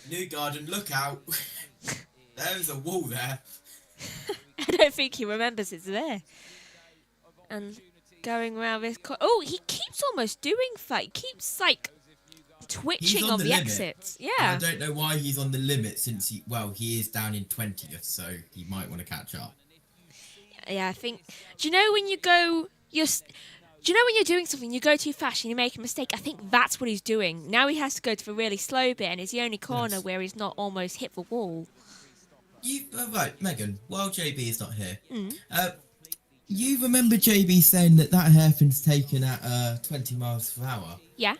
Newgarden, look out. There's a wall there. I don't think he remembers it's there. And going around this... he keeps almost doing that. He keeps, twitching on the exits. Yeah. And I don't know why he's on the limit since he is down in 20th, so he might want to catch up. Yeah, I think... Do you know when you go... Do you know when you're doing something, you go too fast and you make a mistake? I think that's what he's doing. Now he has to go to the really slow bit, and it's the only corner where he's not almost hit the wall. Right, Megan, while JB is not here, you remember JB saying that hairpin's taken at 20 miles per hour? Yeah.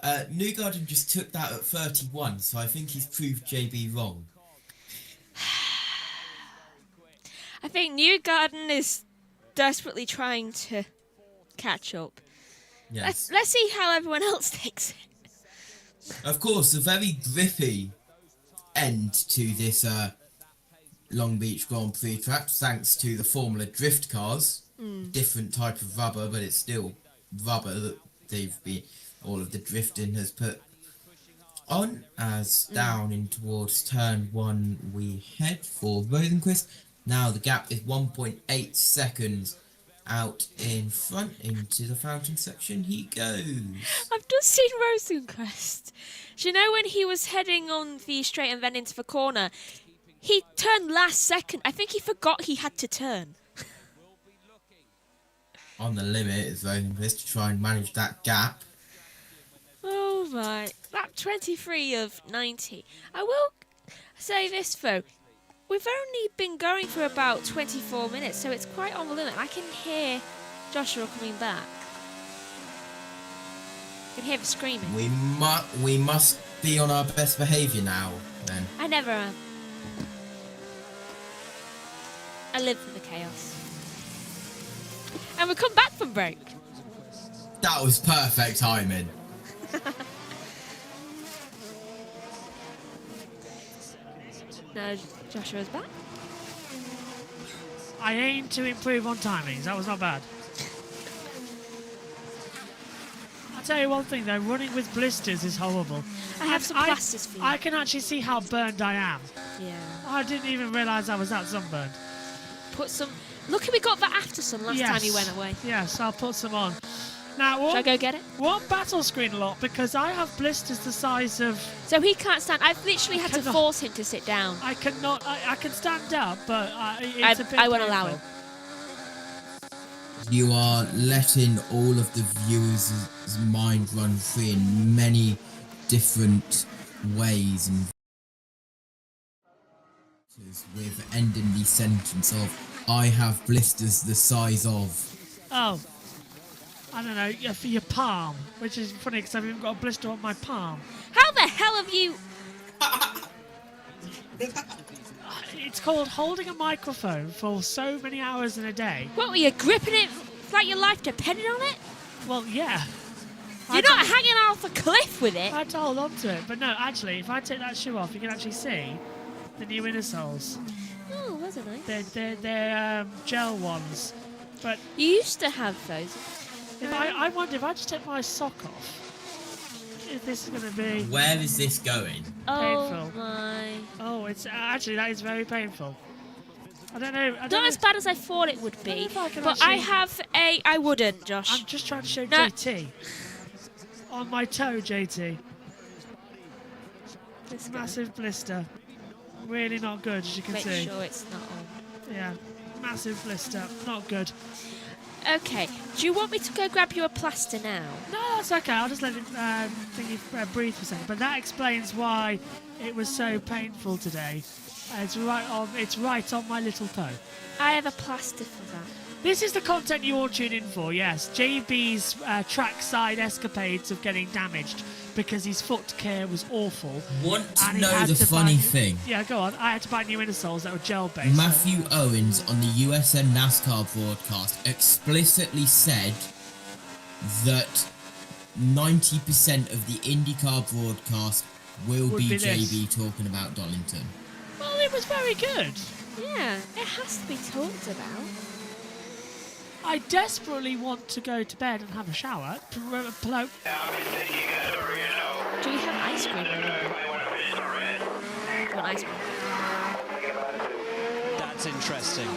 Newgarden just took that at 31, so I think he's proved JB wrong. I think Newgarden is desperately trying to catch up. Yes. Let's see how everyone else takes it. Of course, a very grippy end to this Long Beach Grand Prix track, thanks to the Formula Drift cars. Different type of rubber, but it's still rubber that all of the drifting has put on. As down in towards turn 1 we head for Rosenquist. Now the gap is 1.8 seconds out in front into the fountain section he goes. I've just seen Rosenquist. Do you know when he was heading on the straight and then into the corner, he turned last second. I think he forgot he had to turn. On the limit is Rosenquist to try and manage that gap. Oh my. Lap 23 of 90. I will say this though. We've only been going for about 24 minutes, so it's quite on the limit. I can hear Joshua coming back. I can hear the screaming. We must be on our best behaviour now, then. I never am. I live in the chaos. And we come back from break. That was perfect timing. No, Joshua's back. I aim to improve on timings. That was not bad. I'll tell you one thing though, running with blisters is horrible. I have some plasters for you. I can actually see how burned I am. Yeah. I didn't even realise I was that sunburned. Put some... Look, we got the after sun last time you went away. Yes, I'll put some on. Now, should I go get it? What battle screen a lot because I have blisters the size of... So he can't stand. I've literally had to force him to sit down. I cannot. I can stand up, but it's a bit I won't allow him. You are letting all of the viewers' mind run free in many different ways, and with ending the sentence of "I have blisters the size of." Oh. I don't know, for your palm, which is funny because I've even got a blister on my palm. How the hell have you... It's called holding a microphone for so many hours in a day. What, were you gripping it like your life depended on it? Well, yeah. You're not hanging off a cliff with it. I had to hold on to it, but no, actually, if I take that shoe off, you can actually see the new inner soles. Oh, those are nice. They're gel ones. But you used to have those. I wonder if I just take my sock off, if this is going to be... Where is this going? Painful. Oh, my... Oh, it's actually, that is very painful. I don't know. Not as bad as I thought it would be, but I have a... I wouldn't, Josh. I'm just trying to show JT. On my toe, JT. This massive blister. Really not good, as you can see. Make sure it's not on. Yeah, massive blister. Not good. Okay, do you want me to go grab you a plaster now? No, that's okay. I'll just let it breathe for a second. But that explains why it was so painful today. It's right on my little toe. I have a plaster for that. This is the content you all tune in for, yes. JB's trackside escapades of getting damaged because his foot care was awful. Want to know the funny thing? Yeah, go on. I had to buy new insoles that were gel-based. Matthew Owens on the USN NASCAR broadcast explicitly said that 90% of the IndyCar broadcast will be JB talking about Darlington. Well, it was very good. Yeah, it has to be talked about. I desperately want to go to bed and have a shower. Do we have ice cream? Do you want ice cream? That's interesting.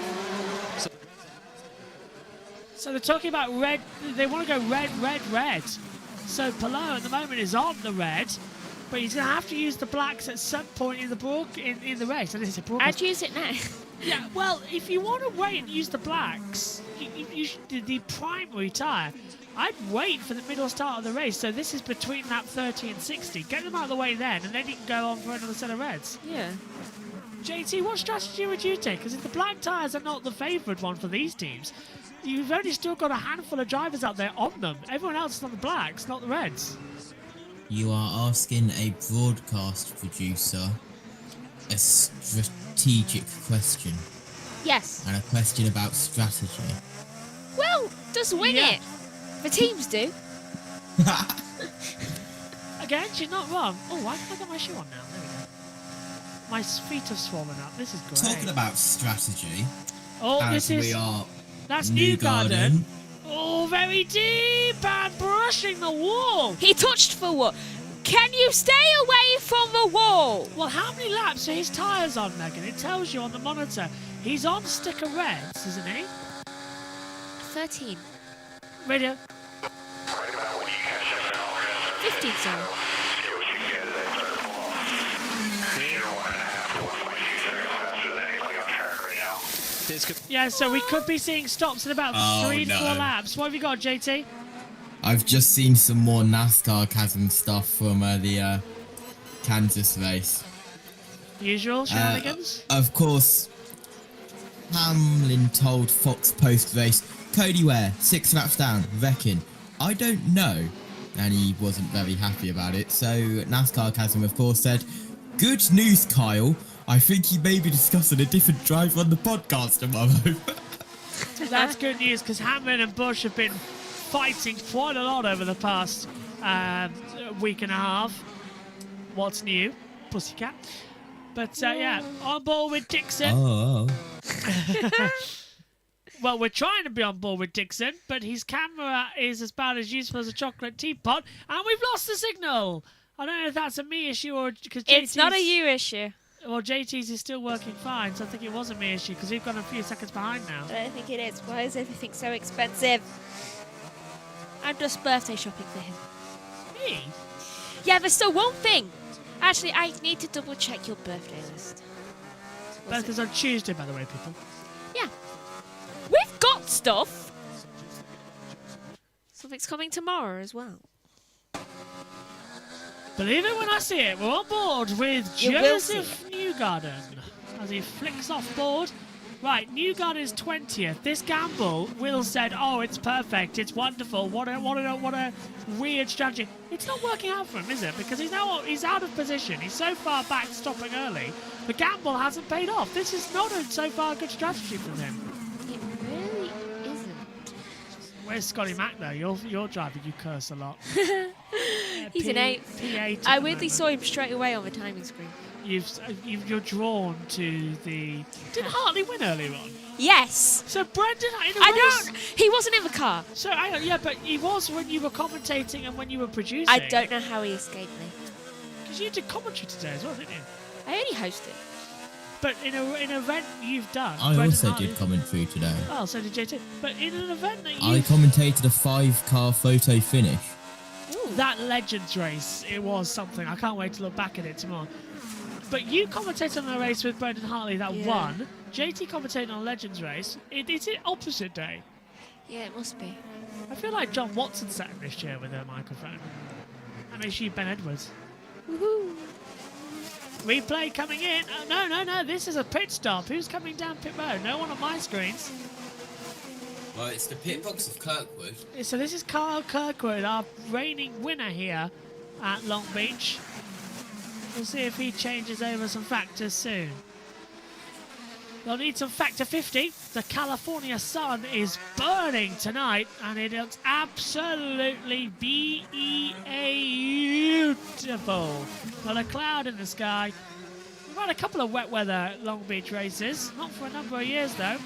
So they're talking about red. They want to go red, red, red. So Palou at the moment is on the red, but he's going to have to use the blacks at some point in the race. I'd use it now. Yeah, well, if you want to wait and use the blacks, you should do the primary tyre. I'd wait for the middle start of the race, so this is between lap 30 and 60. Get them out of the way then, and then you can go on for another set of reds. Yeah. JT, what strategy would you take? Because if the black tyres are not the favoured one for these teams, you've only still got a handful of drivers out there on them. Everyone else is on the blacks, not the reds. You are asking a broadcast producer a strategic question. Yes. And a question about strategy. Well, just wing it. The teams do. Again, she's not wrong. Oh, why have I got my shoe on now? There we go. My feet have swollen up. This is great. Talking about strategy. Oh, that's New Garden. Oh, very deep and brushing the wall. He touched the wall. Can you stay away from the wall? Well, how many laps are his tyres on, Megan? It tells you on the monitor. He's on sticker reds, isn't he? 13. Radio. 15, sorry. Yeah, so we could be seeing stops in about 3 to 4 laps. What have you got, JT? I've just seen some more NASCAR chasm stuff from the Kansas race. Usual shenanigans? Of course, Hamlin told Fox post-race, Cody Ware, 6 laps down, wrecking. I don't know. And he wasn't very happy about it. So NASCAR chasm, of course, said, good news, Kyle. I think he may be discussing a different driver on the podcast tomorrow. That's good news, because Hamlin and Busch have been fighting quite a lot over the past week and a half. What's new? Pussycat. But yeah, on board with Dixon. Oh. Well, we're trying to be on board with Dixon, but his camera is about as useful as a chocolate teapot, and we've lost the signal. I don't know if that's a me issue or because it's not a you issue. Well, JT's is still working fine, so I think it was a me issue because we've gone a few seconds behind now. I don't think it is. Why is everything so expensive? I'm just birthday shopping for him. Me? Yeah, there's still one thing. Actually, I need to double check your birthday list. Birthday's on Tuesday, by the way, people. Yeah. We've got stuff. Something's coming tomorrow as well. Believe it when I see it. We're on board with Joseph Newgarden as he flicks off board. Right, Newgarden's 20th. This gamble, Will said, oh, it's perfect. It's wonderful. What a weird strategy. It's not working out for him, is it? Because he's out of position. He's so far back stopping early. The gamble hasn't paid off. This is not so far a good strategy from him. It really isn't. Where's Scotty Mac, though? Your driver, you curse a lot. He's an 8. P8 I weirdly saw him straight away on the timing screen. You're drawn to the... Did Hartley win earlier on? Yes. So Brendan... He wasn't in the car. So, yeah, but he was when you were commentating and when you were producing. I don't know how he escaped me. Because you did commentary today as well, didn't you? I only hosted. But in an event you've done... I also did commentary today. Oh, so did JT. But in an event that I commentated a 5-car photo finish. Ooh. That Legends race, it was something. I can't wait to look back at it tomorrow. But you commentated on a race with Brendan Hartley that won. JT commentated on a Legends race. Is it opposite day? Yeah, it must be. I feel like John Watson sat in this chair with a microphone. And maybe Ben Edwards. Woohoo! Replay coming in. Oh, no. This is a pit stop. Who's coming down pit road? No one on my screens. Well, it's the pit box of Kirkwood. So this is Kyle Kirkwood, our reigning winner here at Long Beach. We'll see if he changes over some factors soon. They'll need some factor 50. The California sun is burning tonight, and it looks absolutely beautiful. Not a cloud in the sky. We've had a couple of wet weather Long Beach races, not for a number of years though.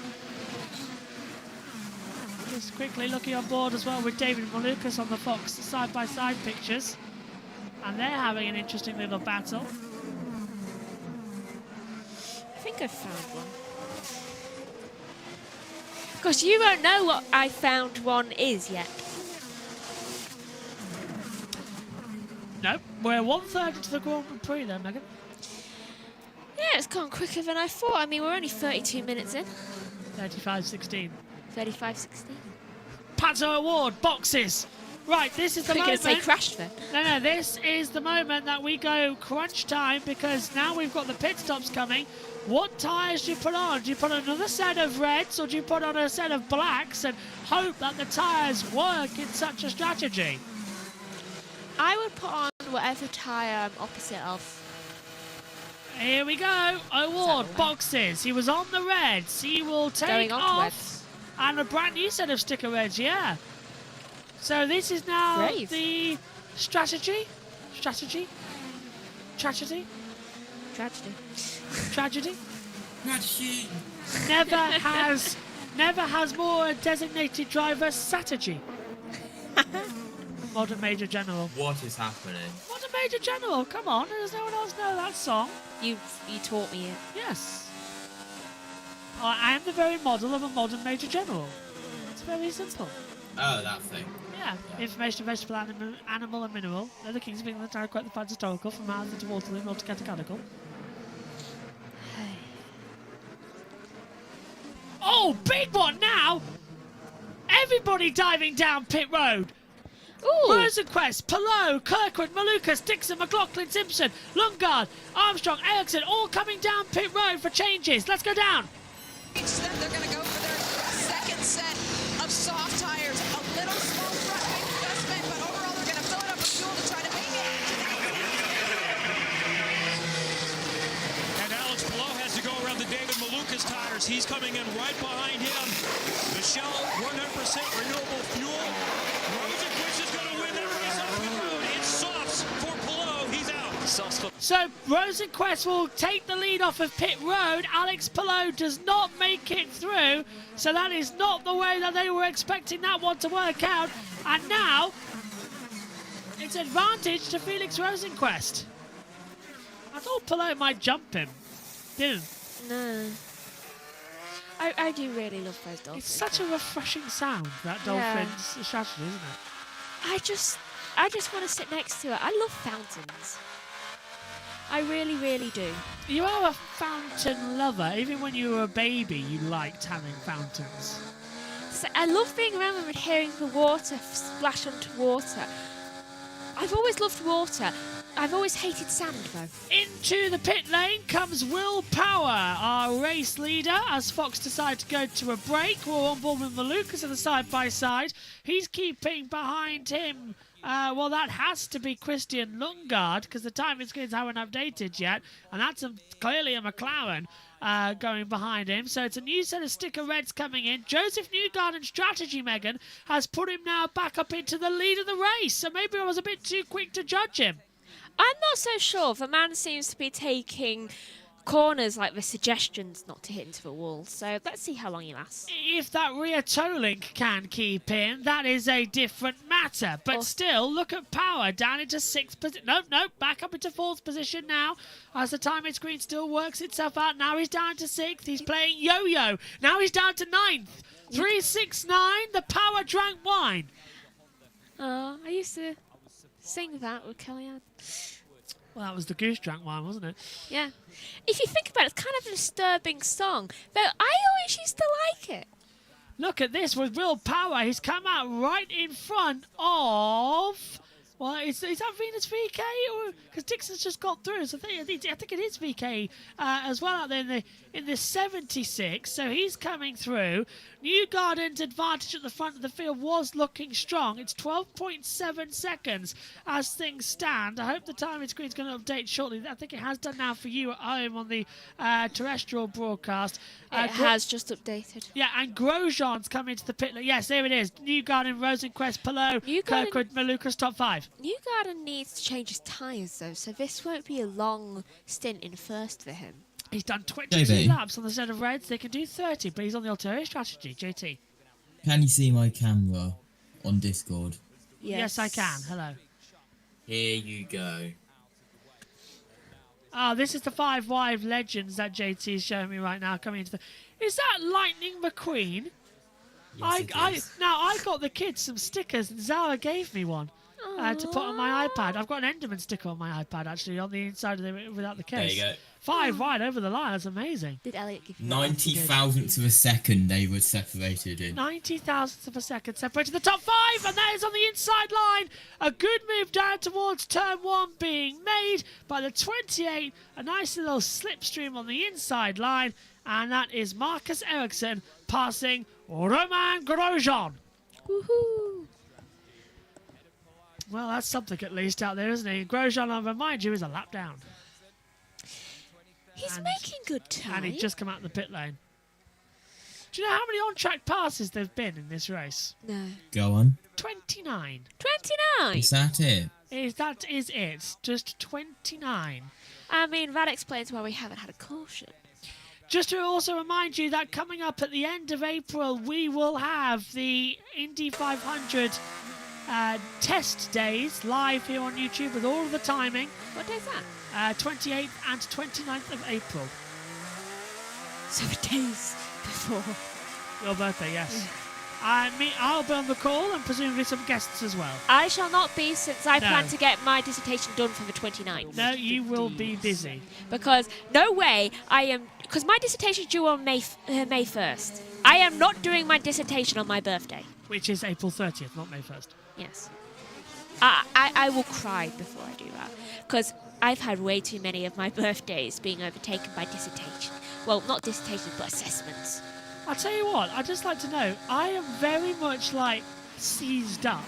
Just quickly looking on board as well with David Malukas on the Fox side-by-side pictures. And they're having an interesting little battle. I think I found one. Because you won't know what I found one is yet. Nope, we're 1/3 into the Grand Prix then, Megan. Yeah, it's gone quicker than I thought. I mean, we're only 32 minutes in. 35-16. 35-16. Pato Award, boxes. Right, this is the moment. Say crashed then. No, this is the moment that we go crunch time, because now we've got the pit stops coming. What tyres do you put on? Do you put on another set of reds, or do you put on a set of blacks and hope that the tyres work in such a strategy? I would put on whatever tyre I'm opposite of. Here we go. Award, boxes. He was on the reds. He will take off. And a brand new set of sticker reds, yeah. So this is now the strategy. Tragedy. Never has more designated driver strategy. Modern Major General. What is happening? Modern Major General, come on, does no one else know that song? You taught me it. Yes. I am the very model of a modern Major General. It's very simple. Oh, that thing. Yeah. Information, vegetable, animal and mineral. They're the kings of England, to quote the Fans Historical, from Mount to Waterloo, not to catechetical. Oh, big one now! Everybody diving down pit road. Ooh. Rosenquist, Palou, Kirkwood, Malukas, Dixon, McLaughlin, Simpson, Lundgaard, Armstrong, Ericsson, all coming down pit road for changes. Let's go down. Each set, they're going to go for their second set of soft tires. A little small front wing adjustment, but overall they're going to fill it up with fuel to try to make it. And Alex Palou has to go around the David Malukas tires. He's coming in right behind him. The Shell 100% renewable fuel. Rosenquist is going to win that race on pit road. It's softs for Palou. He's out. So Rosenquist will take the lead off of pit road. Alex Palou does not make it through. So that is not the way that they were expecting that one to work out. And now it's advantage to Felix Rosenquist. I thought Palou might jump him. Didn't. No. I do really love those dolphins. It's such a refreshing sound, that dolphin's strategy, isn't it? I just want to sit next to it. I love fountains. I really, really do. You are a fountain lover. Even when you were a baby, you liked having fountains. So I love being around them and hearing the water splash onto water. I've always loved water. I've always hated sand, though. Into the pit lane comes Will Power, our race leader, as Fox decides to go to a break. We're on board with Malukas at the side-by-side. He's keeping behind him. Well, that has to be Christian Lundgaard, because the timing screens haven't updated yet. And that's clearly a McLaren going behind him. So it's a new set of sticker reds coming in. Joseph Newgarden's strategy, Megan, has put him now back up into the lead of the race. So maybe I was a bit too quick to judge him. I'm not so sure. The man seems to be taking corners like the suggestions not to hit into the wall. So let's see how long he lasts. If that rear toe link can keep in, that is a different matter. But still, look at Power down into 6th position. Nope, back up into 4th position now. As the timing screen still works itself out. Now he's down to 6th. He's playing yo-yo. Now he's down to 9th. 369. The Power drank wine. Oh, I used to sing that with Kellyanne. Well, that was the Goose Drank Wine, wasn't it? Yeah. If you think about it, it's kind of a disturbing song. Though I always used to like it. Look at this with Will Power. He's come out right in front of... Well, is that Venus VK? Because Dixon's just got through. So I think it is VK as well out there in the 76. So he's coming through. Newgarden's advantage at the front of the field was looking strong. It's 12.7 seconds as things stand. I hope the timing screen's going to update shortly. I think it has done now for you at home on the terrestrial broadcast. It has just updated. Yeah, and Grosjean's come into the pit lane. Yes, there it is. Newgarden, Rosenquist, Palou, Kirkwood, Malukas, top 5. Newgarden needs to change his tyres, though, so this won't be a long stint in first for him. He's done 22 laps on the set of reds. They can do 30, but he's on the ulterior strategy. JT. Can you see my camera on Discord? Yes, I can. Hello. Here you go. Oh, this is the 5 Wive Legends that JT is showing me right now coming into the... Is that Lightning McQueen? Yes, Now, I got the kids some stickers and Zara gave me one to put on my iPad. I've got an Enderman sticker on my iPad, actually, on the inside of it without the case. There you go. 5 wide over the line. That's amazing. Did Elliot give you 90 thousandths of a second they were separated in. 90 thousandths of a second separated the top 5, and that is on the inside line. A good move down towards turn 1 being made by the 28. A nice little slipstream on the inside line, and that is Marcus Ericsson passing Romain Grosjean. Woohoo! Well, that's something at least out there, isn't he? Grosjean, I'll remind you, is a lap down. He's making good time. And he'd just come out of the pit lane. Do you know how many on-track passes there have been in this race? No. Go on. 29. 29? Is that it? That is it. Just 29. I mean, that explains why we haven't had a caution. Just to also remind you that coming up at the end of April, we will have the Indy 500 test days live here on YouTube with all of the timing. What day is that? 28th and 29th of April. 7 days before your birthday, yes. I'll be on the call and presumably some guests as well. I shall not be, since I plan to get my dissertation done for the 29th. No, you will be busy. Because no way because my dissertation is due on May 1st. I am not doing my dissertation on my birthday. Which is April 30th, not May 1st. Yes. I will cry before I do that. Because I've had way too many of my birthdays being overtaken by dissertation. Well, not dissertations, but assessments. I'll tell you what, I'd just like to know, I am very much seized up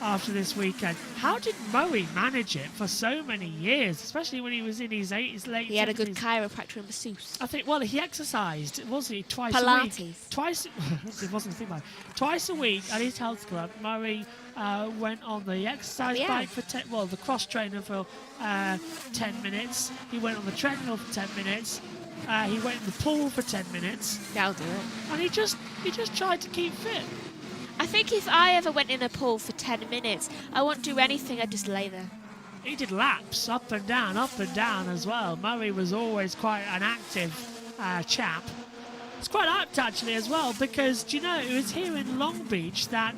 after this weekend. How did Moe manage it for so many years, especially when he was in his late 70s? He had a good chiropractor and masseuse. I think, well, he exercised, wasn't he, twice Pilates. a week? It wasn't a thing about it. Twice a week at his health club, Murray went on the exercise bike for the cross trainer for 10 minutes. He went on the treadmill for 10 minutes. He went in the pool for 10 minutes. That'll do it. And he just tried to keep fit. I think if I ever went in a pool for 10 minutes, I won't do anything, I'd just lay there. He did laps up and down as well. Murray was always quite an active chap. It's quite apt actually as well, because do you know, it was here in Long Beach that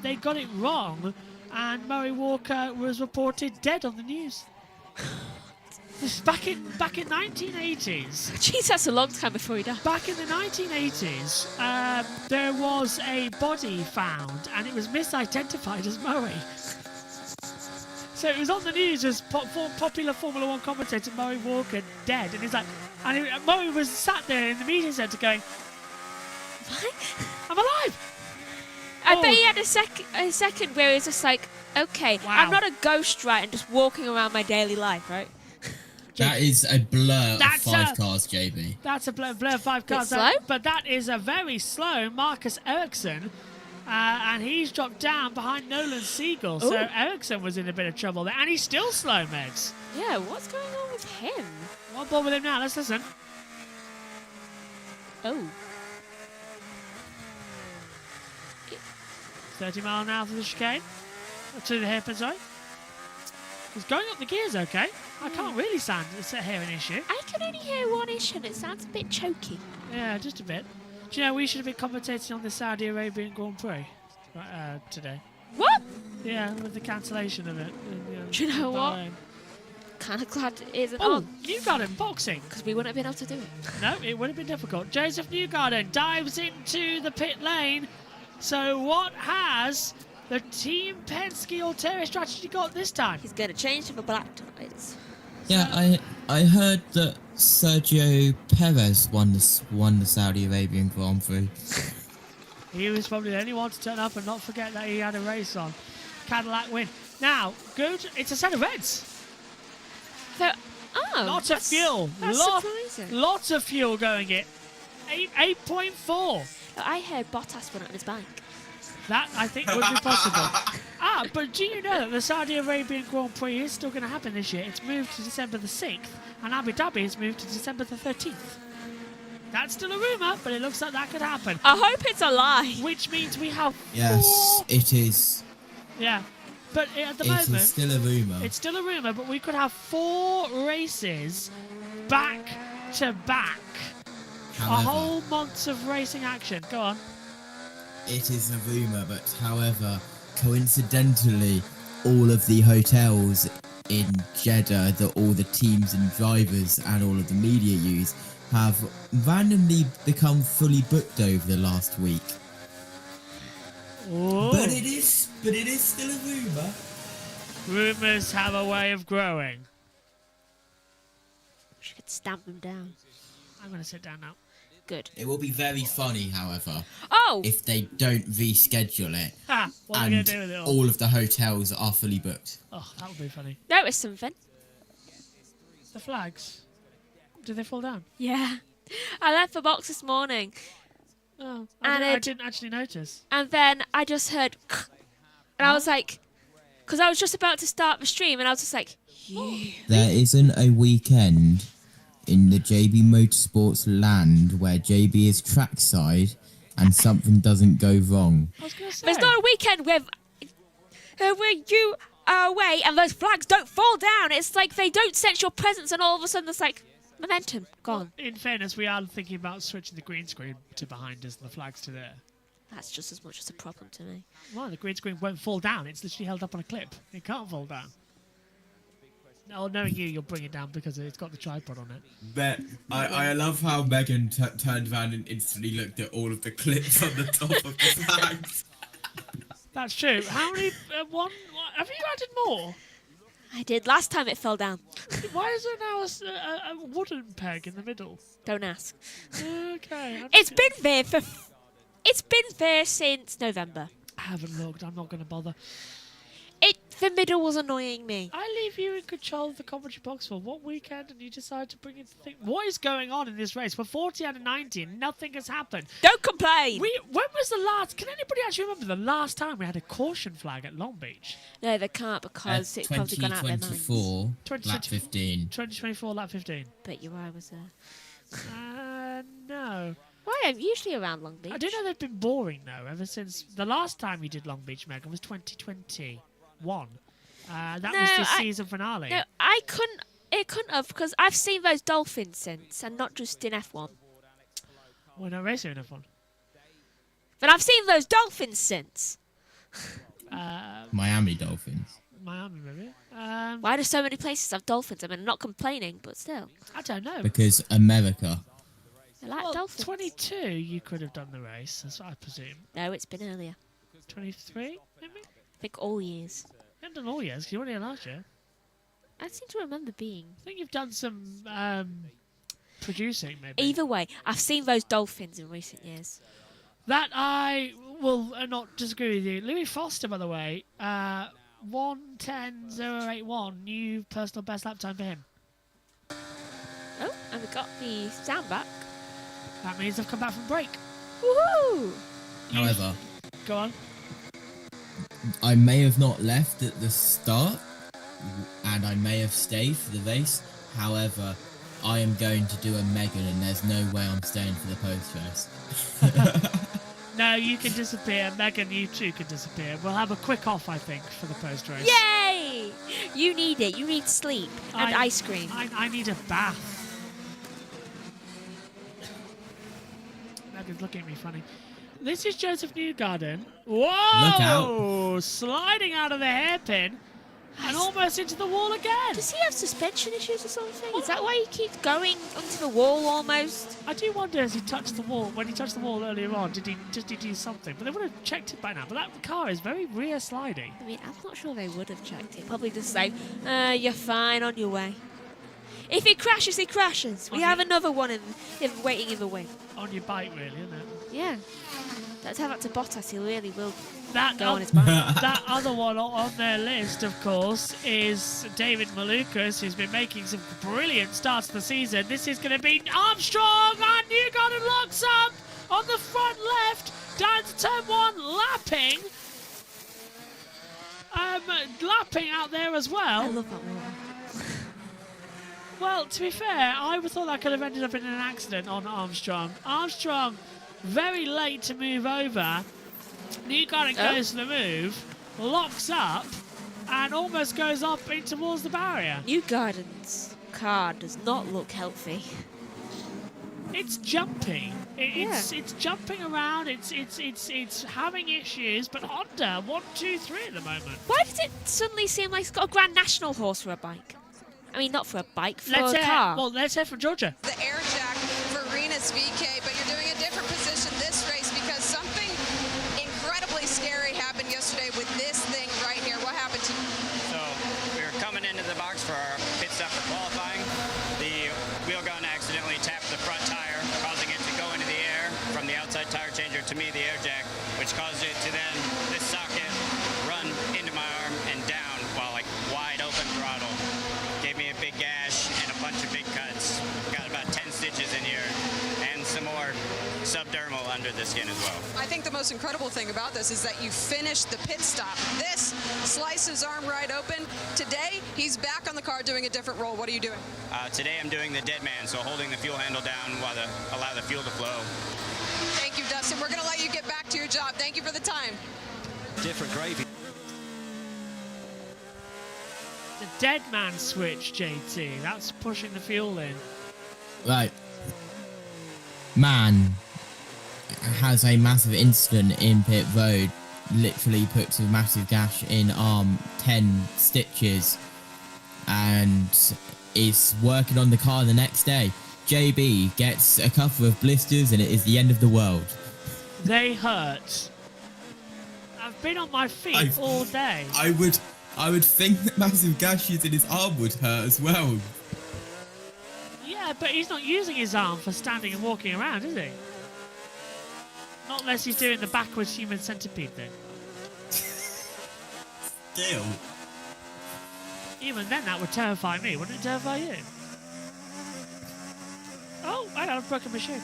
they got it wrong and Murray Walker was reported dead on the news. This back in 1980s. Jeez, that's a long time before he died. Back in the 1980s, there was a body found, and it was misidentified as Murray. So it was on the news as popular Formula 1 commentator Murray Walker dead, and he's like, Murray was sat there in the media centre going, "I'm alive." I bet he had a second where he was just like, "Okay, wow. I'm not a ghost, right? And just walking around my daily life, right?" That is a blur of 5 cars, JB. That's a blur of 5 cars. Slow? But that is a very slow Marcus Ericsson. And he's dropped down behind Nolan Siegel. So Ericsson was in a bit of trouble there. And he's still slow, Megs. Yeah, what's going on with him? One ball with him now. Let's listen. Oh. 30 mile an hour through the chicane. To the hairpin, sorry. He's going up the gears, okay. I can't really hear an issue. I can only hear one issue and it sounds a bit choky. Yeah, just a bit. Do you know, we should have been commentating on the Saudi Arabian Grand Prix today. What? Yeah, with the cancellation of it. Do you know what? Kind of glad it isn't on. Newgarden boxing. Because we wouldn't have been able to do it. No, it would have been difficult. Joseph Newgarden dives into the pit lane. So what has the Team Penske ulterior strategy got this time? He's going to change to the black tyres. Yeah, I heard that Sergio Perez won the Saudi Arabian Grand Prix. He was probably the only one to turn up and not forget that he had a race on. Cadillac win. Now, good. It's a set of reds. So, lots of fuel. That's surprising. Lots of fuel going in. 8.4. I heard Bottas went on his bike. That, I think, would be possible. But do you know that the Saudi Arabian Grand Prix is still going to happen this year? It's moved to December the 6th, and Abu Dhabi has moved to December the 13th. That's still a rumour, but it looks like that could happen. I hope it's a lie. Which means we have Yes, it is. Yeah, but at the moment... It is still a rumour. It's still a rumour, but we could have 4 races back to back. However, a whole month of racing action. Go on. It is a rumour, but however, coincidentally, all of the hotels in Jeddah that all the teams and drivers and all of the media use have randomly become fully booked over the last week. Ooh. But it is still a rumour. Rumours have a way of growing. We should stamp them down. I'm going to sit down now. Good. It will be very funny, however, Oh! if they don't reschedule it What are we going to do with it all? all of the hotels are fully booked. Oh, that would be funny. Notice something. The flags. Did they fall down? Yeah. I left the box this morning. Oh, And I it- didn't actually notice. And then I just heard... And I was like... Because I was just about to start the stream, and I was just like... Yeah. There isn't a weekend in the JB Motorsports land where JB is trackside and something doesn't go wrong. I was going to say. There's not a weekend where you are away and those flags don't fall down. It's like they don't sense your presence, and all of a sudden there's like momentum gone. In fairness, we are thinking about switching the green screen to behind us and the flags to there. That's just as much as a problem to me. Well, the green screen won't fall down. It's literally held up on a clip. It can't fall down. No, knowing you'll bring it down because it's got the tripod on it. But I love how Megan turned around and instantly looked at all of the clips on the top of the flags. That's true. How many? Have you added more? I did. Last time it fell down. Why is there now a wooden peg in the middle? Don't ask. Okay. It's been there for... It's been there since November. I haven't looked. I'm not going to bother. The middle was annoying me. I leave you in control of the commentary box for what weekend, and you decide to bring in the thing. What is going on in this race? We're 40 out of 90, and nothing has happened. Don't complain. When was the last? Can anybody actually remember the last time we had a caution flag at Long Beach? No, they can't because it's probably gone out of their minds. 2024, lap 15. 2024, lap 15. Bet you I was there. No. Why? I'm usually around Long Beach. I do know they've been boring though. Ever since the last time we did Long Beach, Megan, was 2021. That was the season finale. No, it couldn't have, because I've seen those dolphins since, and not just in F1. We're not racing in F1. But I've seen those dolphins since. Miami Dolphins. Miami, maybe. Why do so many places have dolphins? I mean, I'm not complaining, but still. I don't know. Because America. I like dolphins. 22, you could have done the race, that's what I presume. No, it's been earlier. 23, maybe? I think all years. You haven't done all years, because you weren't here last year. I seem to remember being. I think you've done some producing, maybe. Either way, I've seen those dolphins in recent years. That I will not disagree with you. Louis Foster, by the way, 1:10.081, new personal best lap time for him. Oh, and we got the sound back. That means I've come back from break. Woohoo! However, go on. I may have not left at the start, and I may have stayed for the race. However, I am going to do a Megan, and there's no way I'm staying for the post-race. No, you can disappear. Megan, you too can disappear. We'll have a quick off, I think, for the post-race. Yay! You need it. You need sleep and ice cream. I need a bath. Megan's looking at me funny. This is Joseph Newgarden. Whoa! Look out. Sliding out of the hairpin and almost into the wall again. Does he have suspension issues or something? Is that why he keeps going onto the wall almost? I do wonder, as he touched the wall, when he touched the wall earlier on, did he do something? But they would have checked it by now. But that car is very rear sliding. I mean, I'm not sure they would have checked it. Probably just say, you're fine, on your way. If he crashes, he crashes. We have another one waiting in the wing. On your bike, really, isn't it? Yeah. Let's have that to Bottas. He really will That go on his bike. That other one on their list, of course, is David Malukas, who's been making some brilliant starts to the season. This is going to be Armstrong, and Newgarden locks up on the front left, down to turn 1, lapping. Lapping out there as well. I love that one. Well, to be fair, I thought that could have ended up in an accident on Armstrong. Armstrong, very late to move over. Newgarden goes to the move, locks up, and almost goes up in towards the barrier. Newgarden's car does not look healthy. It's jumping. It's jumping around. It's having issues. But Honda 1, 2, 3 at the moment. Why does it suddenly seem like it's got a Grand National horse for a bike? I mean, not for a bike, for a car. Well, let's hear from Georgia. The air jack for Rinus VK, but you're doing a different position this race because something incredibly scary happened yesterday with this thing right here. What happened to you? So we were coming into the box for our pit stop for qualifying. The wheel gun accidentally tapped the front tire, causing it to go into the air from the outside tire changer to me, the air jack, which caused it to then, this socket, run into my arm and down while like wide open throttle. Gave me a big gash and a bunch of big cuts. Got about 10 stitches in here and some more subdermal under the skin as well. I think the most incredible thing about this is that you finished the pit stop. This sliced his arm right open. Today, he's back on the car doing a different role. What are you doing? Today I'm doing the dead man, so holding the fuel handle down while allow the fuel to flow. Thank you, Dustin. We're going to let you get back to your job. Thank you for the time. Different gravy. The dead man switch, JT. That's pushing the fuel in. Right. Man has a massive incident in pit road. Literally puts a massive gash in arm, 10 stitches, and is working on the car the next day. JB gets a couple of blisters and it is the end of the world. They hurt. I've been on my feet all day. I would think that massive gashes in his arm would hurt as well. Yeah, but he's not using his arm for standing and walking around, is he? Not unless he's doing the backwards human centipede thing. Still. Even then, that would terrify me. Wouldn't it terrify you? Oh, hang on, I've broken my shoe.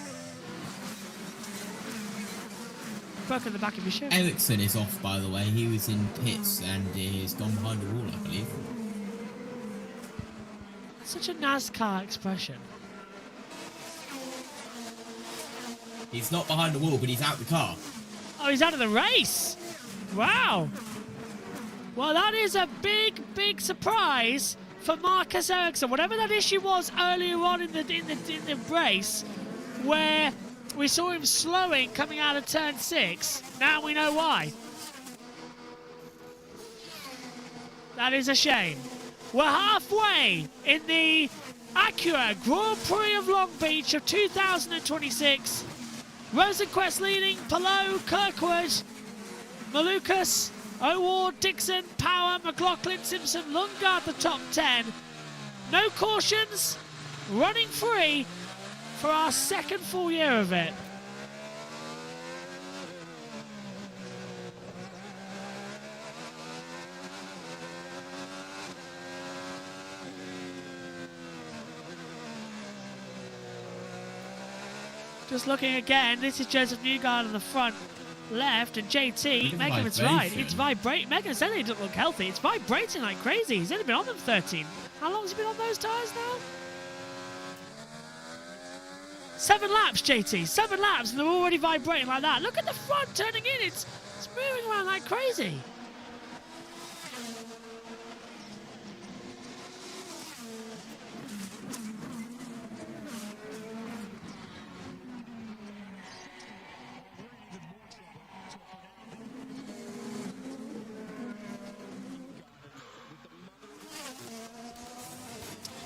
Broken the back of my shoe. Ericsson is off, by the way. He was in pits and he's gone behind the wall, I believe. Such a NASCAR expression. He's not behind the wall, but he's out the car. Oh, he's out of the race. Wow. Well, that is a big, big surprise for Marcus Ericsson. Whatever that issue was earlier on in the race, where we saw him slowing coming out of turn 6. Now we know why. That is a shame. We're halfway in the Acura Grand Prix of Long Beach of 2026. Rosenquist leading, Palou, Kirkwood, Malukas, O'Ward, Dixon, Power, McLaughlin, Simpson, Lundgaard the top 10. No cautions, running free for our second full year of it. Just looking again, this is Joseph Newgarden on the front left, and JT, Megan, it's right. It's vibrating. Megan said he doesn't look healthy. It's vibrating like crazy. He's only been on them 13. How long has he been on those tyres now? 7 laps, JT. 7 laps, and they're already vibrating like that. Look at the front turning in. It's moving around like crazy.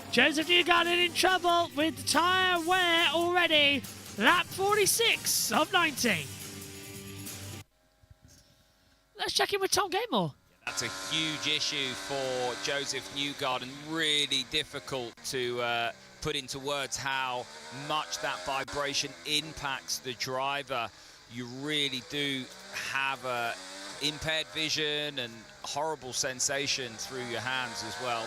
Joseph Newgarden in trouble with tyre wear already. Lap 46 of 90. Let's check in with Tom Gatemore. That's a huge issue for Joseph Newgarden. Really difficult to put into words how much that vibration impacts the driver. you really do have a impaired vision and horrible sensation through your hands as well.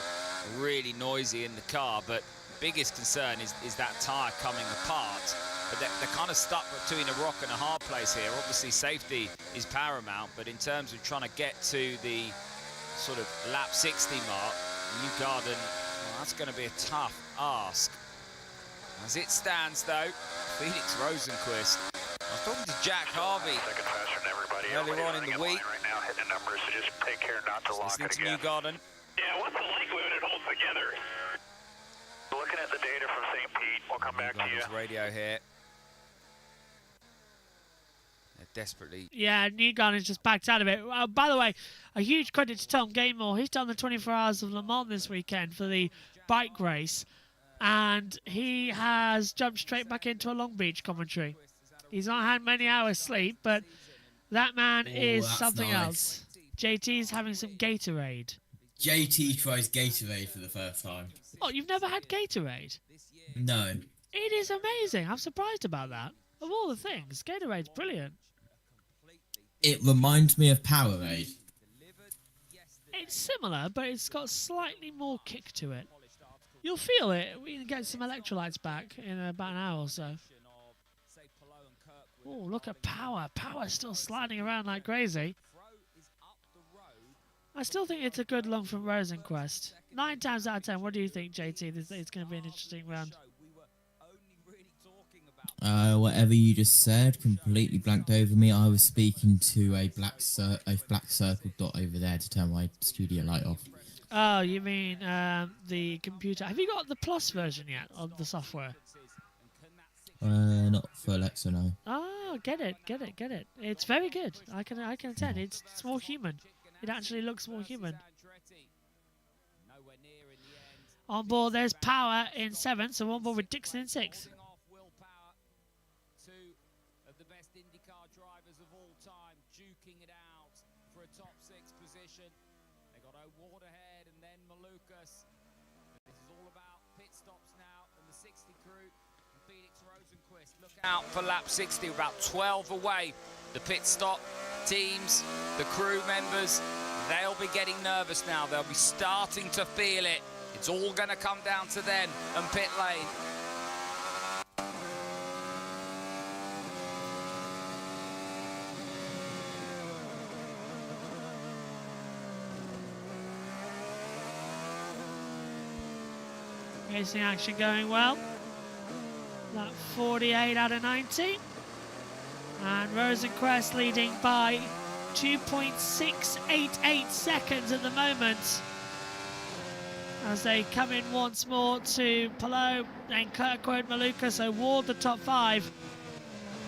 Really noisy in the car, but biggest concern is that tyre coming apart. But they're kind of stuck between a rock and a hard place here. Obviously safety is paramount, but in terms of trying to get to the sort of lap 60 mark, Newgarden, well, that's going to be a tough ask. As it stands though, Felix Rosenqvist. I was talking to Jack Harvey earlier on in the week. Right now, hitting the numbers, so just take care not to lock it again. Newgarden. Yeah, what's the likelihood it holds together? Looking at the data from St. Pete, we'll come back to you. Radio here. They're desperately. Yeah, Newgarden's just backed out of it. By the way, a huge credit to Tom Gatemore. He's done the 24 Hours of Le Mans this weekend for the bike race, and he has jumped straight back into a Long Beach commentary. He's not had many hours sleep, but that man is something else. JT's having some Gatorade. JT tries Gatorade for the first time. Oh, you've never had Gatorade? No. It is amazing. I'm surprised about that. Of all the things, Gatorade's brilliant. It reminds me of Powerade. It's similar, but it's got slightly more kick to it. You'll feel it. We can get some electrolytes back in about an hour or so. Oh, look at Power. Power's still sliding around like crazy. I still think it's a good long from Rosenqvist. 9 times out of 10, what do you think, JT? It's going to be an interesting round. Whatever you just said completely blanked over me. I was speaking to a black circle dot over there to turn my studio light off. Oh, you mean the computer. Have you got the Plus version yet of the software? Not for Alexa, no. Oh, get it. It's very good. I can attend. It's more human. It actually looks more human. On board, there's Power in 7th, so on board with Dixon in 6th. Two of the best IndyCar drivers of all time duking it out for a top 6 position. They got O'Ward ahead and then Malukas. This is all about pit stops now and the 60 crew. And Felix Rosenqvist look out for lap 60, about 12 away. The pit stop teams, the crew members, they'll be getting nervous now. They'll be starting to feel it. It's all going to come down to them and pit lane. Racing action going well. That 48 out of 90. And Rosenqvist leading by 2.688 seconds at the moment. As they come in once more to Palou, then Kirkwood, Malukas, O'Ward the top 5.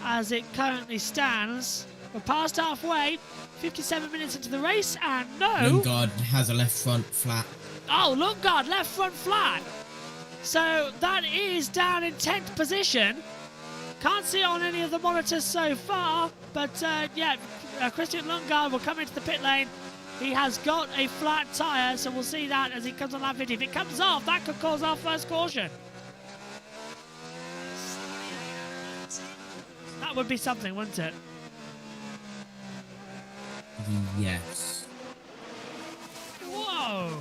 As it currently stands, we're past halfway, 57 minutes into the race, and no... Lundgaard has a left front flat. Oh, Lundgaard, left front flat. So that is down in 10th position. Can't see it on any of the monitors so far, but yeah, Christian Lundgaard will come into the pit lane. He has got a flat tyre, so we'll see that as he comes on lap 50. If it comes off, that could cause our first caution. That would be something, wouldn't it? Yes. Whoa!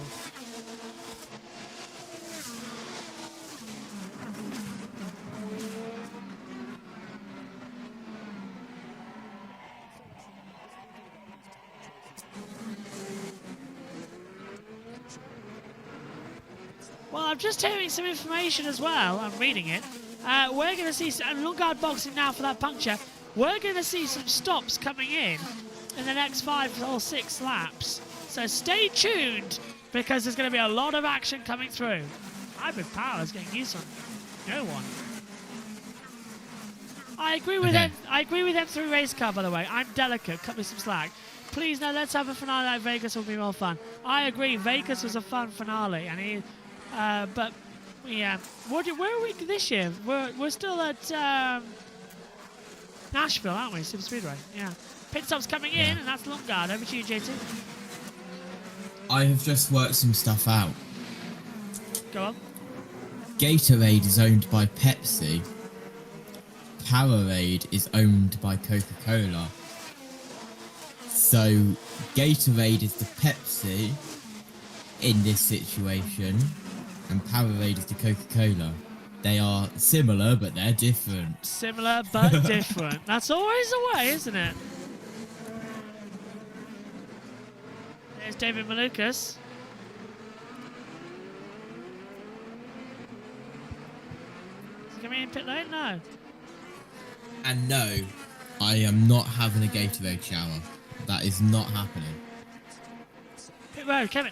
Well, I'm just hearing some information as well. I'm reading it. We're going to see Lundgaard boxing now for that puncture. We're going to see some stops coming in the next 5 or 6 laps. So stay tuned because there's going to be a lot of action coming through. Hybrid Power is getting used on no one. I agree with them. I agree with them through race car, by the way. I'm delicate. Cut me some slack. Please, no, let's have a finale like Vegas. Will be more fun. I agree. Vegas was a fun finale, and but yeah, where are we this year? We're still at Nashville, aren't we? Super Speedway. Yeah. Pit stop's coming in, and that's Lundgaard. Over to you, JT. I have just worked some stuff out. Go on. Gatorade is owned by Pepsi. Powerade is owned by Coca-Cola. So Gatorade is the Pepsi in this situation, and Powerade is the Coca-Cola. They are similar, but they're different. Similar, but different. That's always the way, isn't it? There's David Malukas. Is he coming in pit lane? No. And no, I am not having a Gatorade shower. That is not happening. Pit road, Kevin.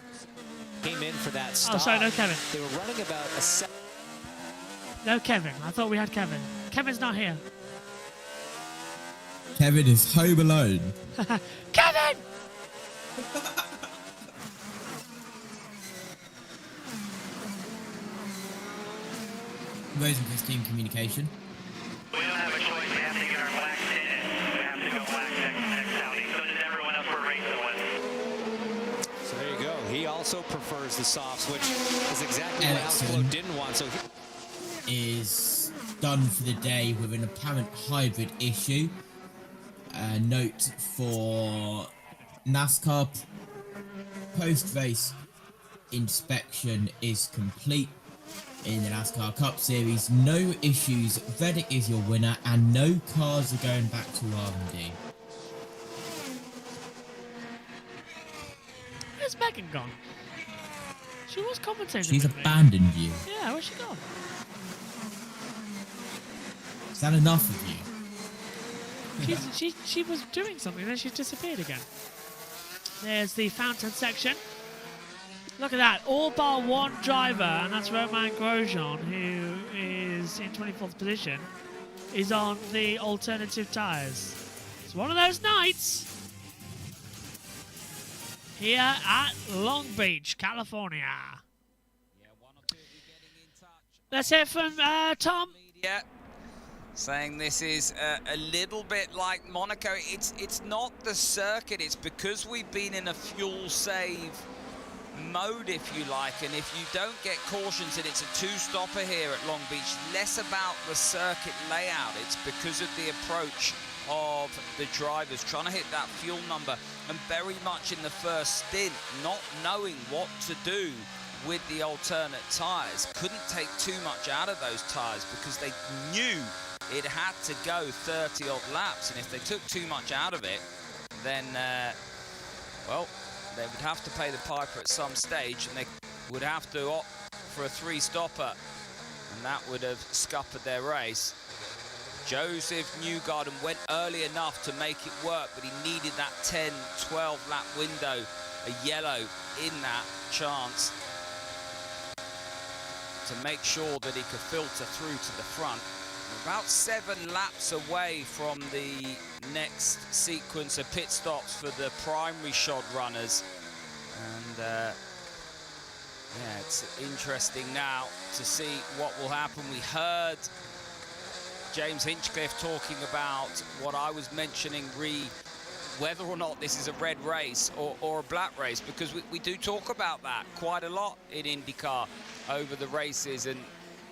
Came in for that stop. Oh, sorry, no Kevin. They were running about a No Kevin. I thought we had Kevin. Kevin's not here. Kevin is home alone. Kevin! Rose and Christine communication. We don't have a choice. We have to get our black tinted. We have to go black next outing. So does everyone else we're racing with. So there you go. He also prefers the softs, which is exactly what Alex Ericsson Flo didn't want. So is done for the day with an apparent hybrid issue. A note for NASCAR: post-race inspection is complete in the NASCAR Cup Series. No issues. Reddick is your winner, and no cars are going back to R&D. Where's Megan gone? She was commentating. She's with me. abandoned you. Yeah, where's she gone? Is that enough of you? She was doing something, then she disappeared again. There's the fountain section. Look at that, all bar one driver, and that's Romain Grosjean, who is in 24th position, is on the alternative tyres. It's one of those nights here at Long Beach, California. Let's hear from Tom. Yeah. Saying this is a little bit like Monaco. It's not the circuit, it's because we've been in a fuel save mode, if you like, and if you don't get cautions and it's a two-stopper here at Long Beach, less about the circuit layout, it's because of the approach of the drivers trying to hit that fuel number, and very much in the first stint not knowing what to do with the alternate tyres. Couldn't take too much out of those tyres because they knew it had to go 30 odd laps, and if they took too much out of it, then well, they would have to pay the piper at some stage, and they would have to opt for a three-stopper, and that would have scuppered their race. Joseph Newgarden went early enough to make it work, but he needed that 10-12 lap window, a yellow in that chance, to make sure that he could filter through to the front. We're about 7 laps away from the next sequence of pit stops for the primary shod runners, and yeah, it's interesting now to see what will happen. We heard James Hinchcliffe talking about what I was mentioning, whether or not this is a red race or a black race, because we do talk about that quite a lot in IndyCar over the races, and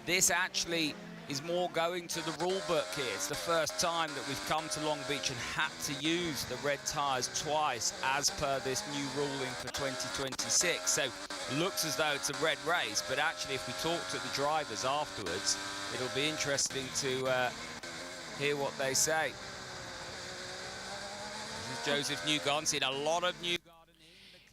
this actually is more going to the rule book here. It's the first time that we've come to Long Beach and had to use the red tyres twice as per this new ruling for 2026. So it looks as though it's a red race, but actually if we talk to the drivers afterwards, it'll be interesting to hear what they say. This is Joseph Newgarden, seen a lot of Newgarden.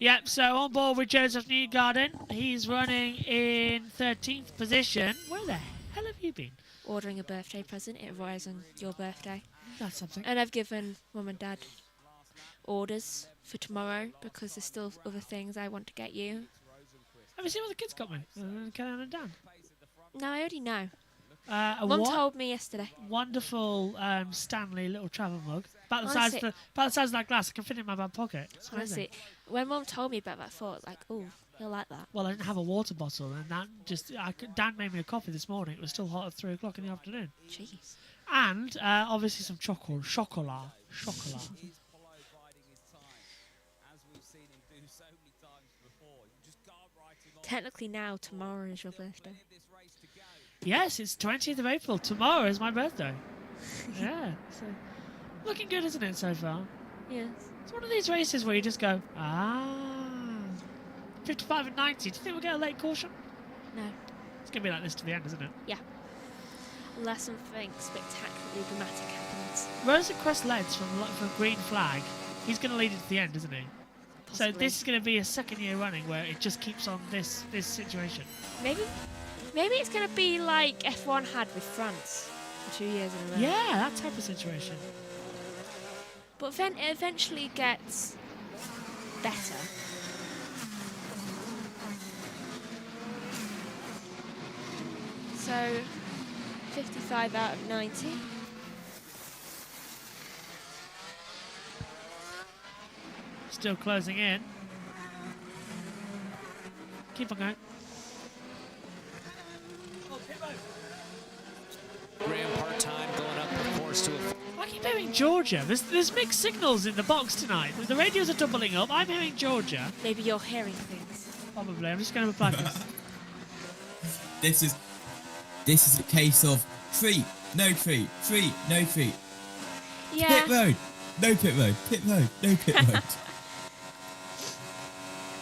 Yep, so on board with Joseph Newgarden. He's running in 13th position. Where the hell have you been? Ordering a birthday present. It arrives on your birthday. That's something. And I've given Mum and Dad orders for tomorrow because there's still other things I want to get you. Have you seen what the kids got me? Ken and Dan? No, I already know. Mum told me yesterday. Wonderful Stanley little travel mug. About the size of that glass. I can fit it in my back pocket. Honestly, when Mum told me about that, I thought, like, oh, he'll like that. Well, I didn't have a water bottle, and that Dan made me a coffee this morning. It was still hot at 3 o'clock in the afternoon. Jeez. And obviously some chocolate. Technically now, tomorrow is your birthday. Yes, it's 20th of April. Tomorrow is my birthday. Yeah. So, looking good, isn't it, so far? Yes. It's one of these races where you just go, 55 and 90. Do you think we'll get a late caution? No. It's going to be like this to the end, isn't it? Yeah. Unless something spectacularly dramatic happens. Rosenquist leads from green flag. He's going to lead it to the end, isn't he? Possibly. So this is going to be a second year running where it just keeps on this situation. Maybe it's going to be like F1 had with France for 2 years in a row. Yeah, that type of situation. But then it eventually gets better. So, 55 out of 90. Still closing in. Keep on going. Graham part-time going up the course to a... I keep hearing Georgia. There's mixed signals in the box tonight. The radios are doubling up. I'm hearing Georgia. Maybe you're hearing things. Probably. I'm just going to reply to this. This is a case of treat, no treat, treat, no treat. Yeah. Pit road, no pit road, pit road, no pit road.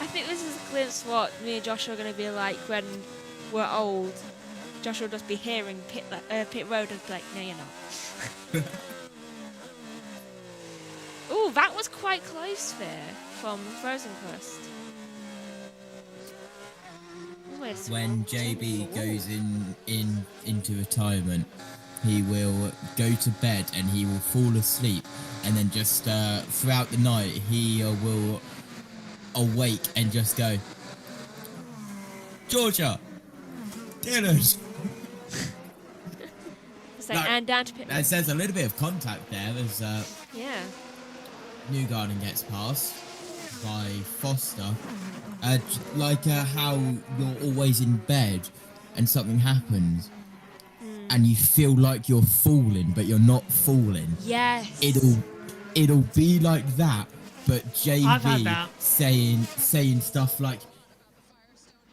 I think this is a glimpse of what me and Josh are going to be like when we're old. Josh will just be hearing pit road and be like, no, you're not. Ooh, that was quite close there from Rosenquist. When JB goes into retirement, he will go to bed and he will fall asleep, and then just throughout the night he will awake and just go, Georgia, Dylan. So, and down to pit road. There's a little bit of contact there as yeah. Newgarden gets past by Foster. Like how you're always in bed and something happens and you feel like you're falling, but you're not falling. Yes. It'll be like that, but I've had JV that. saying stuff like,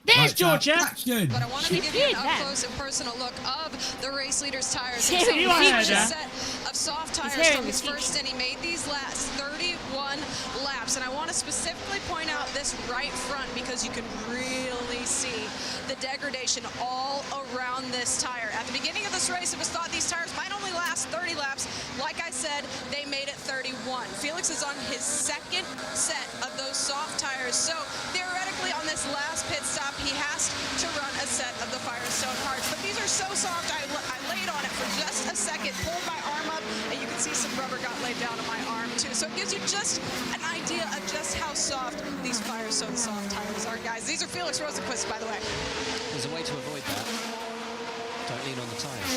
there's Georgia. But I wanted to give you an up-close and personal look of the race leader's tires. He's You a heard set that. of soft tires from his first stint. He made these last 31 laps. And I want to specifically point out this right front because you can really see the degradation all around this tire. At the beginning of this race, it was thought these tires might only last 30 laps. Like I said, they made it 31. Felix is on his second set of those soft tires. So theoretically, on this last pit stop, he has to run a set of the Firestone hards. But these are so soft, I laid on it for just a second, pulled my arm up, and you can see some rubber got laid down on my arm too. So it gives you just an idea of just how soft these Firestone soft tires are, guys. These are Felix Rosenquist, by the way. There's a way to avoid that. Don't lean on the tyres.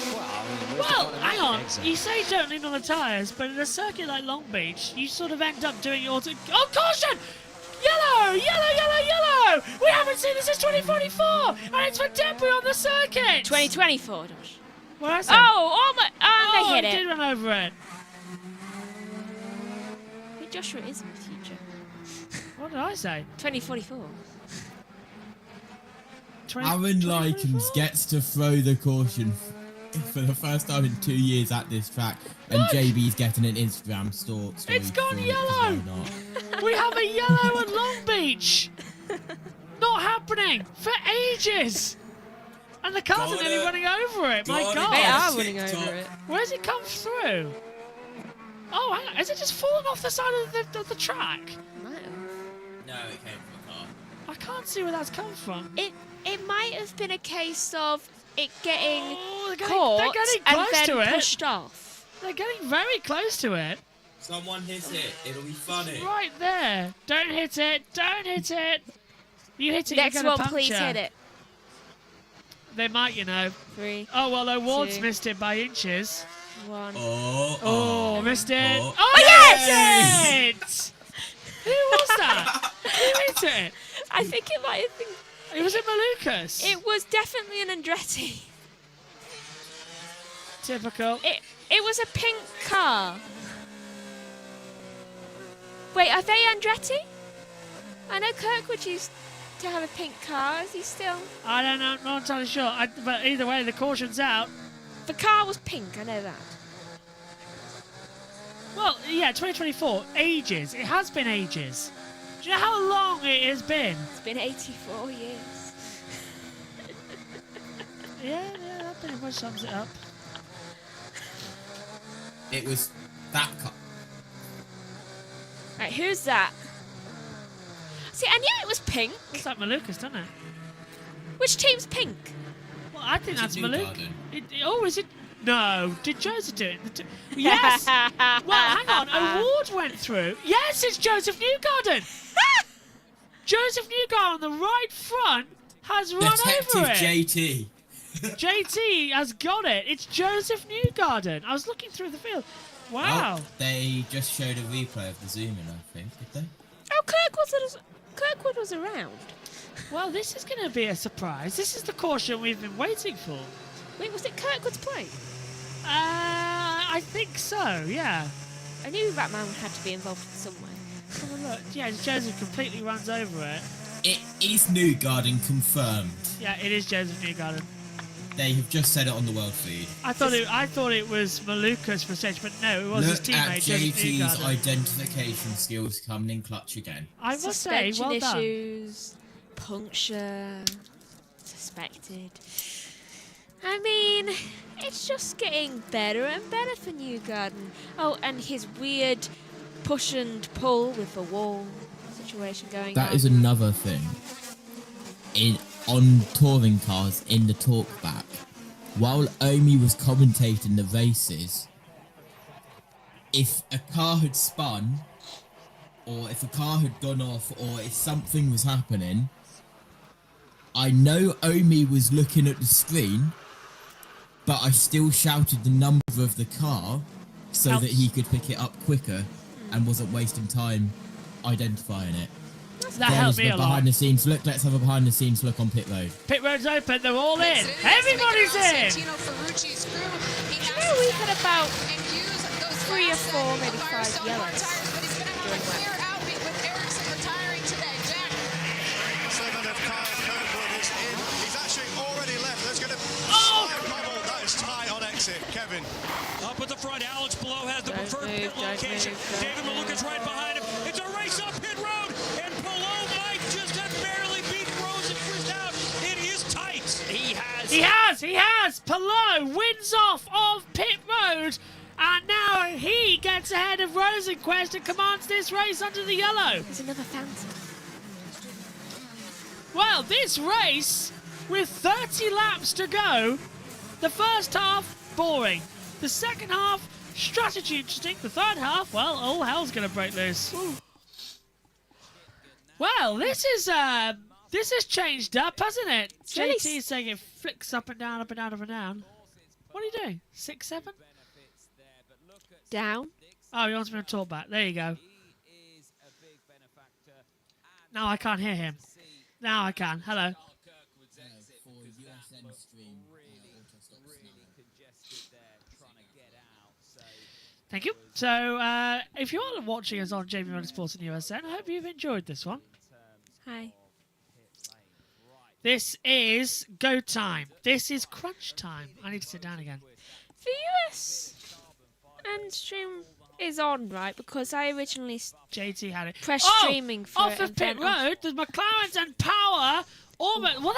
Well, hang on. You say don't lean on the tyres, but in a circuit like Long Beach, you sort of end up doing your... Oh, caution! Yellow! Yellow, yellow, yellow! We haven't seen this since 2044! And it's for debris on the circuit! 2024, Josh. What did I say? Oh, they hit it. it. Did run over it. I think Joshua is in the future. What did I say? 2044. Aaron Likens gets to throw the caution for the first time in 2 years at this track, and JB's getting an Instagram story. It's gone for it, yellow! why not? We have a yellow at Long Beach! Not happening for ages! And the cars are nearly running over it, my God! They are running over it. Where's it come through? Oh, hang on. Has it just fallen off the side of the track? Might have. No, it came from a car. I can't see where that's come from. It might have been a case of it getting they're caught getting and close then to it. pushed off. They're getting very close to it. Someone hit it. It'll be funny. It's right there. Don't hit it. Don't hit it. You hit it, Next you're going to one, puncture. please hit it. They might, you know. 3. Oh, well, Awards 2, missed it by inches. 1. Oh, missed it. Oh, Oh, yes! Who was that? Who hit it? I think it might have been... It was Malukas. It was definitely an Andretti. Typical. It was a pink car. Wait, are they Andretti? I know Kirkwood used to have a pink car. Is he still? I don't know. Not entirely sure. But either way, the caution's out. The car was pink. I know that. Well, yeah, 2024, ages. It has been ages. Do you know how long it has been? It's been 84 years. Yeah, that pretty much sums it up. It was that car. Right, who's that? See, I knew it was pink. Looks like Malukas, doesn't it? Which team's pink? Well, I think that's Maluk. Garden. Oh, is it? No. Did Joseph do it? Yes. Well, hang on. Award went through. Yes, it's Joseph Newgarden. Joseph Newgarden on the right front has run Detective over it. JT. JT has got it. It's Joseph Newgarden. I was looking through the field. Wow. Oh, they just showed a replay of the zoom in, I think, did they? Oh, Kirkwood was around. Well, this is going to be a surprise. This is the caution we've been waiting for. Wait, was it Kirkwood's plate? I think so, yeah. I knew that man had to be involved in some way. Have a look. Yeah, Joseph completely runs over it. It is Newgarden confirmed. Yeah, it is Joseph Newgarden. They have just said it on the world feed. I thought it was Malukas for a stage, but no, it was his Look at teammate, Joseph JT's Newgarden. identification skills coming in clutch again. I must say, well done. issues, puncture, suspected. I mean, it's just getting better and better for Newgarden. Oh, and his weird push and pull with the wall situation going on. That is another thing. On touring cars in the talkback, while Omi was commentating the races, if a car had spun, or if a car had gone off, or if something was happening, I know Omi was looking at the screen, but I still shouted the number of the car so that he could pick it up quicker and wasn't wasting time identifying it. That helped me a lot. Behind the scenes look. Let's have a behind the scenes look on pit road. Pit road's open. They're all in. Everybody's in. You know, we've had about 3 or 4, maybe 5 yellows. Kevin. Up at the front, Alex below has the preferred pit location. David Malukas right behind him. It's a race up pit road, and below might just have barely beat Rosenquist out. It is tight. He has. Palou wins off of pit road, and now he gets ahead of Rosenquist and commands this race under the yellow. There's another fountain. Well, this race, with 30 laps to go, the first half, boring. The second half, strategy interesting. The third half, well, all hell's going to break loose. Ooh. Well, this has changed up, hasn't it? JT's saying it flicks up and down, up and down, up and down. What are you doing? 6, 7? Down. Oh, he wants me to talk back. There you go. Now I can't hear him. Now I can. Hello. Thank you. So, if you're watching us on JV Motorsports in USN, I hope you've enjoyed this one. Hi. This is go time. This is crunch time. I need to sit down again. The US and stream is on, right? Because I originally JT had it. Pressed streaming for off it. of pit road, the McLarens and Power almost. Well,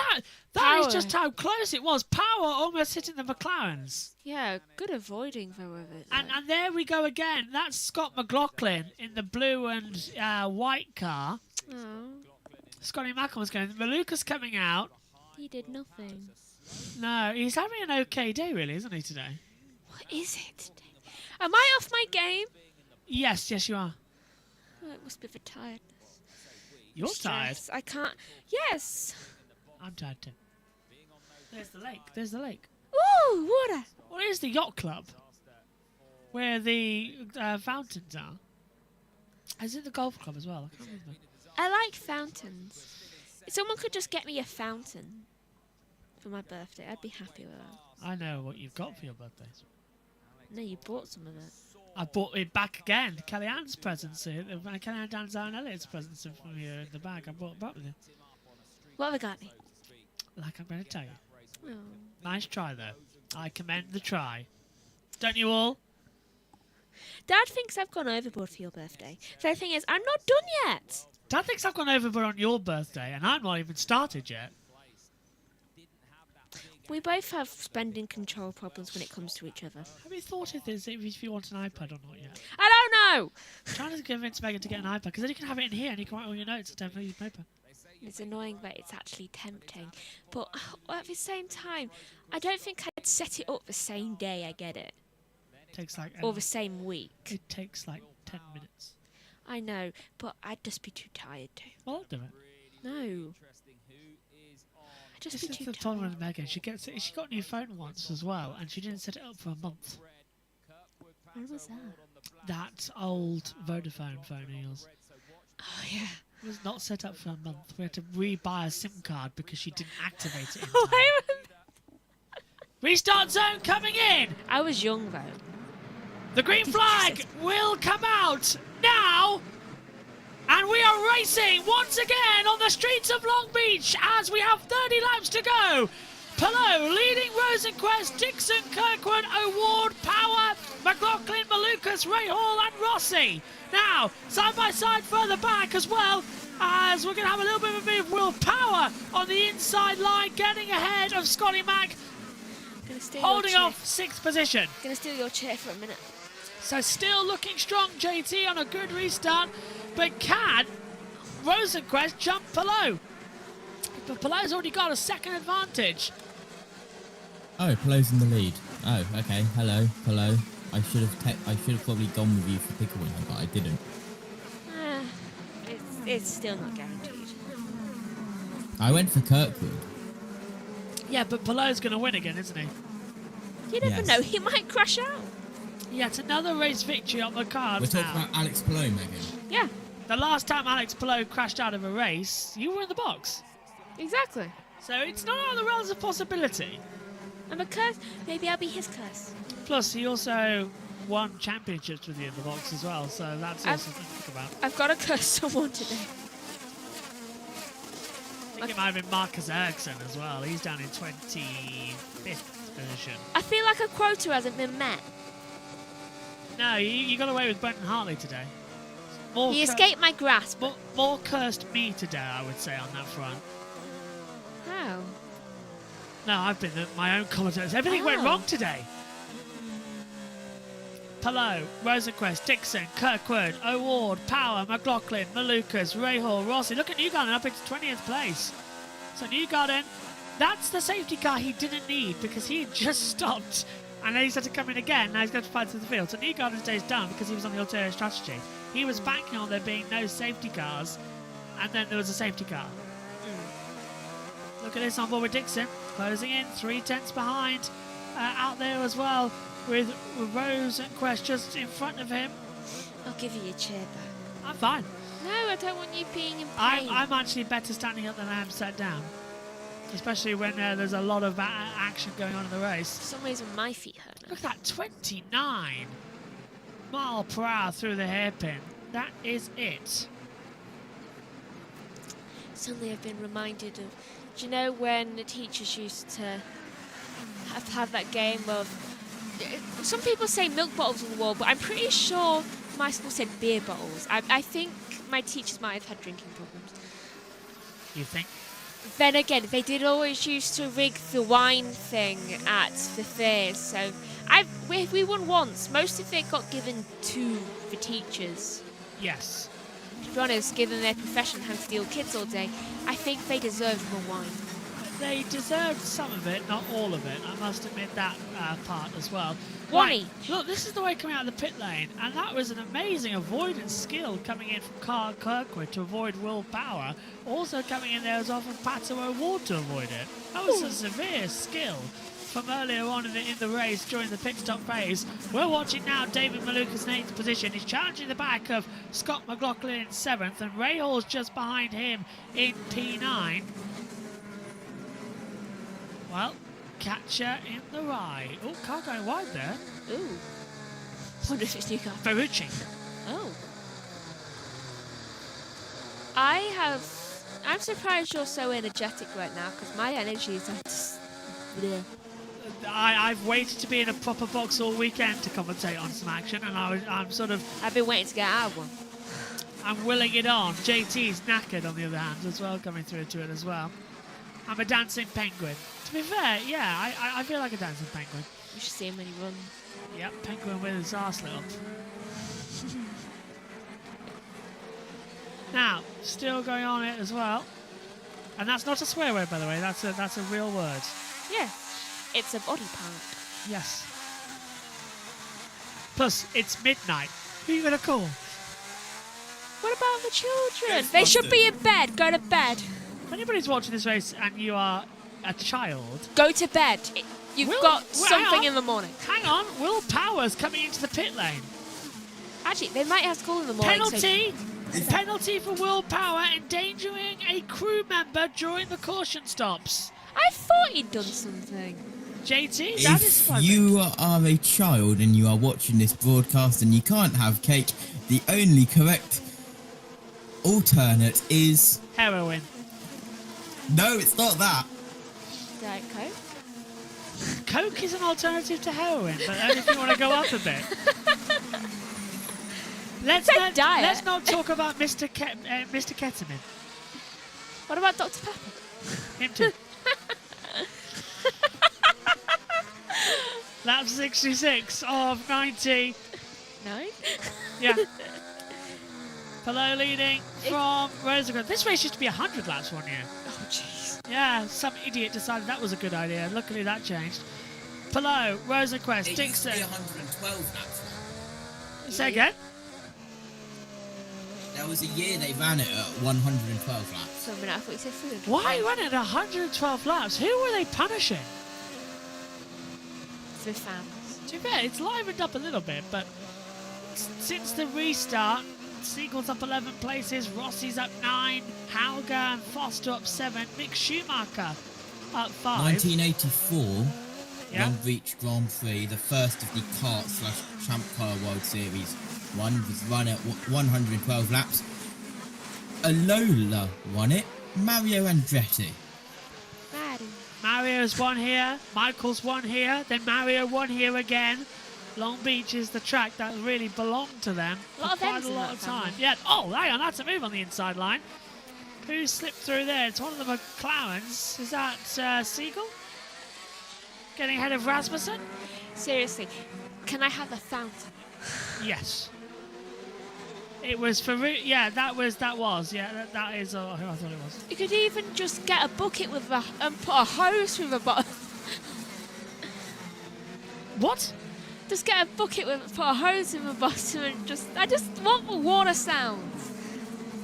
that is just how close it was. Power almost hitting the McLarens. Yeah, good avoiding though of it. And there we go again. That's Scott McLaughlin in the blue and white car. Oh. Scotty Mackelman's going. Malukas coming out. He did nothing. No, he's having an okay day, really, isn't he, today? What is it today? Am I off my game? Yes, you are. Oh, it must be the tiredness. You're tired? I can't. Yes. I'm tired too. There's the lake. There's the lake. Ooh, water. What is the yacht club? Where the fountains are. Is it the golf club as well? I can't remember. I like fountains. If someone could just get me a fountain for my birthday, I'd be happy with that. I know what you've got for your birthday. No, you bought some of it. I bought it back again. Kellyanne's presents here. Kellyanne Danzone Elliott's presents from here in the bag. I bought it back with you. What have I got me? Like I'm going to tell you. Oh. Nice try, though. I commend the try. Don't you all? Dad thinks I've gone overboard for your birthday. So the thing is, I'm not done yet. Dad thinks I've gone overboard on your birthday, and I'm not even started yet. We both have spending control problems when it comes to each other. Have you thought of this, if you want an iPad or not yet? I don't know! I'm trying to convince Megan to get an iPad, because then you can have it in here and you can write all your notes and don't use paper. It's annoying, but it's actually tempting. But at the same time, I don't think I'd set it up the same day I get it. Takes like or the same week. It takes like 10 minutes. I know, but I'd just be too tired to. Well, I'll do it. No. I'd just be too This is the problem with Megan. She got a new phone once as well, and she didn't set it up for a month. When was that? That old Vodafone phone of yours. Oh, yeah. It was not set up for a month. We had to re-buy a SIM card because she didn't activate it in Oh, time. Restart zone coming in! I was young, though. The green flag will come out now! And we are racing once again on the streets of Long Beach as we have 30 laps to go. Palou leading Rosenquist, Dixon, Kirkwood, O'Ward, Power, McLaughlin, Malukas, Ray Hall and Rossi. Now, side by side further back as well, as we're going to have a little bit of a move. Will Power on the inside line, getting ahead of Scotty Mack, holding off 6th position. Gonna steal your chair for a minute. So still looking strong, JT, on a good restart. But can Rosenquist jump Palou? But Palou's already got a second advantage. Oh, Palou's in the lead. Oh, okay. Hello, Palou. I should have probably gone with you for pickle winner, but I didn't. It's still not guaranteed. I went for Kirkwood. Yeah, but Palou's going to win again, isn't he? You never know. He might crash out. Yeah, it's another race victory on the cards. We're talking about Alex Palou, Megan. Yeah. The last time Alex Palou crashed out of a race, you were in the box. Exactly. So it's not out of the realms of possibility. And because maybe I'll be his curse. Plus, he also won championships with you in the box as well, so that's also something to think about. I've got to curse someone today. I think it might have been Marcus Ericsson as well. He's down in 25th position. I feel like a quota hasn't been met. No, you got away with Brendan Hartley today. He escaped my grasp. More cursed me today, I would say, on that front. How? No, I've been my own commentators. Everything went wrong today. Palou, Rosenquist, Dixon, Kirkwood, O'Ward, Power, McLaughlin, Malukas, Rahal, Rossi. Look at Newgarden up into 20th place. So Newgarden, that's the safety car he didn't need because he had just stopped. And then he's had to come in again. Now he's going to fight through the field. So Newgarden's day's done because he was on the ulterior strategy. He was banking on there being no safety cars. And then there was a safety car. Look at this on board with Dixon. Closing in, 3/10 behind. Out there as well with Rosenquist just in front of him. I'll give you your chair back. I'm fine. No, I don't want you being in pain. I'm actually better standing up than I am sat down. Especially when there's a lot of action going on in the race. For some reason, my feet hurt now. Look at that, 29 mile per hour through the hairpin. That is it. Suddenly I've been reminded of, do you know when the teachers used to have that game of, some people say milk bottles on the wall, but I'm pretty sure my school said beer bottles. I think my teachers might have had drinking problems. You think? Then again, they did always used to rig the wine thing at the fairs, so we won once. Most of it got given to the teachers. Yes. To be honest, given their profession having to deal with kids all day, I think they deserved more wine. They deserved some of it, not all of it. I must admit that part as well. One Right, each. look, this is the way coming out of the pit lane, and that was an amazing avoidance skill coming in from Carl Kirkwood to avoid Will Power. Also coming in there was off of Pato O'Ward to avoid it. That was a severe skill from earlier on in the race during the pit stop phase. We're watching now David Malukas in 8th position. He's challenging the back of Scott McLaughlin in 7th, and Ray Hall's just behind him in P9. Well, catcher in the ride. Oh, car going wide there. Ooh. I wonder if it's new car. Ferrucci. Oh. I'm surprised you're so energetic right now, because my energy is just bleh. I've waited to be in a proper box all weekend to commentate on some action, and I'm sort of... I've been waiting to get out of one. I'm willing it on. JT's knackered, on the other hand, as well, coming through to it as well. I'm a dancing penguin. To be fair, yeah, I feel like a dancing penguin. You should see him when he runs. Yep, penguin with his arse lit up. Now, still going on it as well. And that's not a swear word, by the way. That's a real word. Yeah, it's a body part. Yes. Plus, it's midnight. Who are you going to call? What about the children? They should be in bed. Go to bed. If anybody's watching this race and you are a child... Go to bed. You've got something in the morning. Hang on. Will Power's coming into the pit lane. Actually, they might have school in the morning. Penalty! Penalty for Will Power, endangering a crew member during the caution stops. I thought he'd done something. JT, that is If funny. you are a child and you are watching this broadcast and you can't have cake, the only correct alternate is... heroin. No, it's not that. Diet Coke? Coke is an alternative to heroin, but only if you want to go up a bit. Let's not talk about Mr. Ketamine. What about Dr. Pepper? Him too. Lap 66 of 90. 9? Yeah. Palou leading from Rosenquist. This race used to be 100 laps one year. Oh, jeez. Yeah, some idiot decided that was a good idea. Luckily that changed. Palou, Rosenquist, Dixon. It used to be 112 laps. Say again? There was a year they ran it at 112 laps. So I'm going to have to say food. Why run it at 112 laps? Who were they punishing? The fans. To be fair, it's livened up a little bit, but since the restart, Siegel's up 11 places, Rossi's up 9, Hauger and Foster up 7, Mick Schumacher up 5. 1984 Yeah. Long Beach Grand Prix, the first of the kart/Champ Car World Series. One was run at 112 laps. Alola won it. Mario Andretti. Mario's won here, Michael's won here, then Mario won here again. Long Beach is the track that really belonged to them for quite a lot of time. Yeah. Oh, hang on, that's a move on the inside line. Who slipped through there? It's one of the McLarens. Is that Siegel? Getting ahead of Rasmussen? Seriously, can I have a fountain? Yes. It was for that is who I thought it was. You could even just get a bucket with and put a hose through the bottom. What? Just get a bucket with put a hose in the bottom and I just want the water sounds.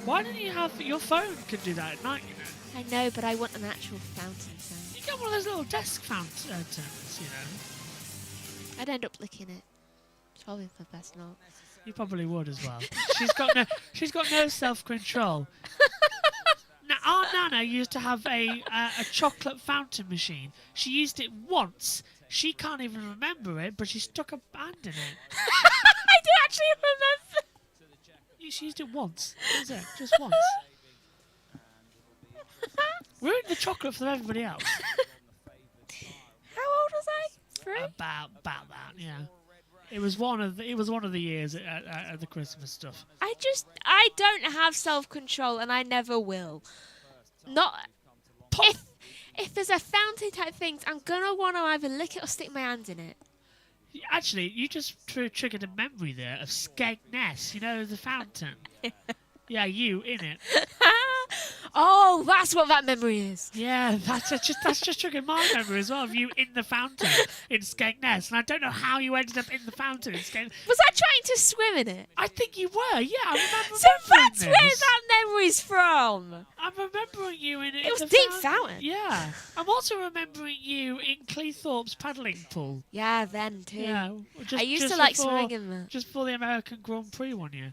Why don't you have your phone could do that at night, you know? I know, but I want an actual fountain sound. You get one of those little desk fountains, you know. I'd end up licking it. It's probably the best not. You probably would as well. She's got no self-control. Now, our Nana used to have a chocolate fountain machine. She used it once. She can't even remember it, but she stuck a hand in it. I do actually remember. She used it once. That was it, just once. Ruined the chocolate for everybody else. How old was I? 3? About that, yeah. It was one of the years at the Christmas stuff. I don't have self-control, and I never will. Not if there's a fountain type thing, I'm gonna want to either lick it or stick my hand in it. Actually, you just triggered a memory there of Skegness. You know, the fountain. Yeah, you in it. Oh, that's what that memory is. Yeah, that's just triggered my memory as well of you in the fountain in Skegness. And I don't know how you ended up in the fountain in Skegness. Was I trying to swim in it? I think you were, yeah. I remember so that's this. where that memory's from. I'm remembering you in it. It was deep fountain. Yeah. I'm also remembering you in Cleethorpes paddling pool. Yeah, then too. Yeah, I used to like swimming in there. Just before the American Grand Prix one year.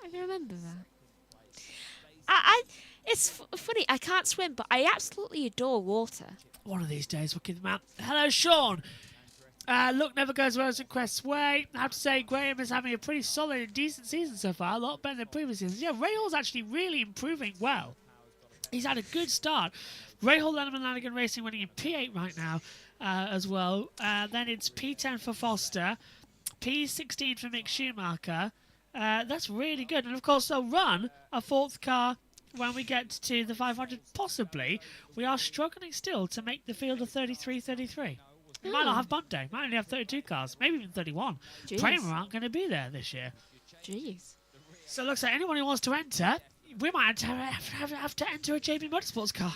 I remember that. It's funny, I can't swim, but I absolutely adore water. One of these days we'll give them out. Hello, Sean. Luck never goes Rosenquist's way. I have to say, Graham is having a pretty solid and decent season so far. A lot better than previous seasons. Yeah, Rahul's actually really improving well. He's had a good start. Rahul Lennon Lanigan Racing winning in P8 right now. as well. Then it's P10 for Foster, P16 for Mick Schumacher. That's really good. And of course, they'll run a 4th car when we get to the 500, possibly. We are struggling still to make the field of 33. We might not have Bond Day. Might only have 32 cars, maybe even 31. Prima aren't going to be there this year. Jeez. So it looks like anyone who wants to enter, we might have to enter a JB Motorsports car.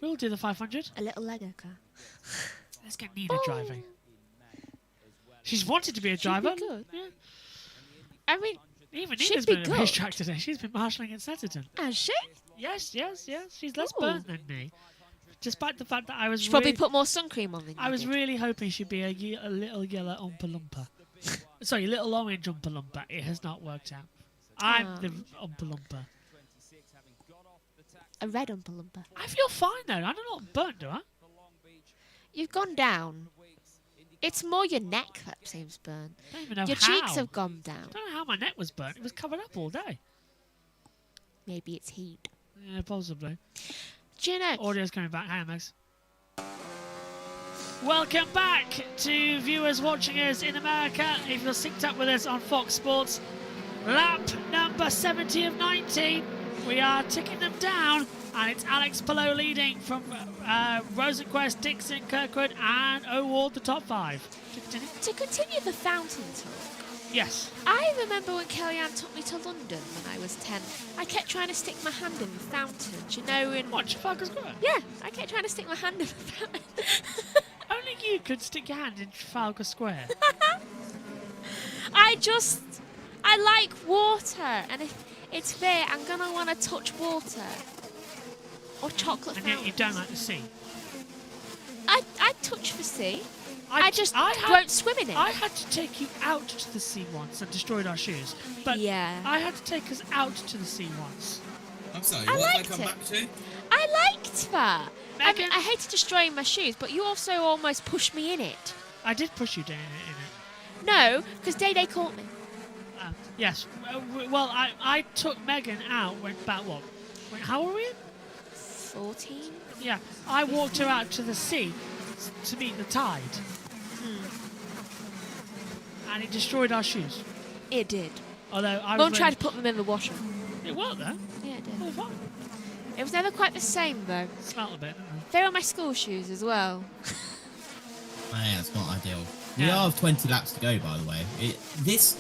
We'll do the 500. A little Lego car. Let's get Nina driving. She's wanted to be a driver. She'd be good. Yeah. I mean, even she'd Nina's be been at a good. racetrack today. She's been marshalling at Setterton. Has she? Yes. She's less Ooh. burnt than me. Despite the fact that I was She probably put more sun cream on than I you was did. really hoping she'd be a little yellow Oompa Loompa. Sorry, little orange Oompa Loompa. It has not worked out. I'm the Oompa Loompa. A red Oompa Loompa. I feel fine though. I don't know, burnt, do I? You've gone down. It's more your neck that seems burnt. I don't even know Your how. cheeks have gone down. I don't know how my neck was burnt. It was covered up all day. Maybe it's heat. Yeah, possibly. Do you know? Audio's coming back. Hang on, Max. Welcome back to viewers watching us in America. If you're synced up with us on Fox Sports, lap number 70 of 90. We are ticking them down, and it's Alex Palou leading from Rosenquist, Dixon, Kirkwood, and O'Ward, the top 5. To continue the fountain talk. Yes. I remember when Kellyanne took me to London when I was 10. I kept trying to stick my hand in the fountain. Do you know in... What, Trafalgar Square? Yeah, I kept trying to stick my hand in the fountain. Only you could stick your hand in Trafalgar Square. I like water, and if it's fair, I'm going to want to touch water. Or chocolate And fountain. yet you don't like the sea. I touch the sea. I won't swim in it. I had to take you out to the sea once and destroyed our shoes. But yeah. I had to take us out to the sea once. I'm sorry, I what have I liked come it. back to? I liked that. I Megan? hated destroying my shoes, but you also almost pushed me in it. I did push you down in it. No, because Day caught me. Yes. Well, I took Megan out when about what? How old were we? 14. Yeah. I walked her out to the sea to meet the tide. And it destroyed our shoes. It did. Although I Mum tried to put them in the washer. It worked though. Yeah, it did. Oh, fine. It was never quite the same though. Smelled a bit, didn't it? They were my school shoes as well. Yeah, it's not ideal. We Yeah. have 20 laps to go, by the way. This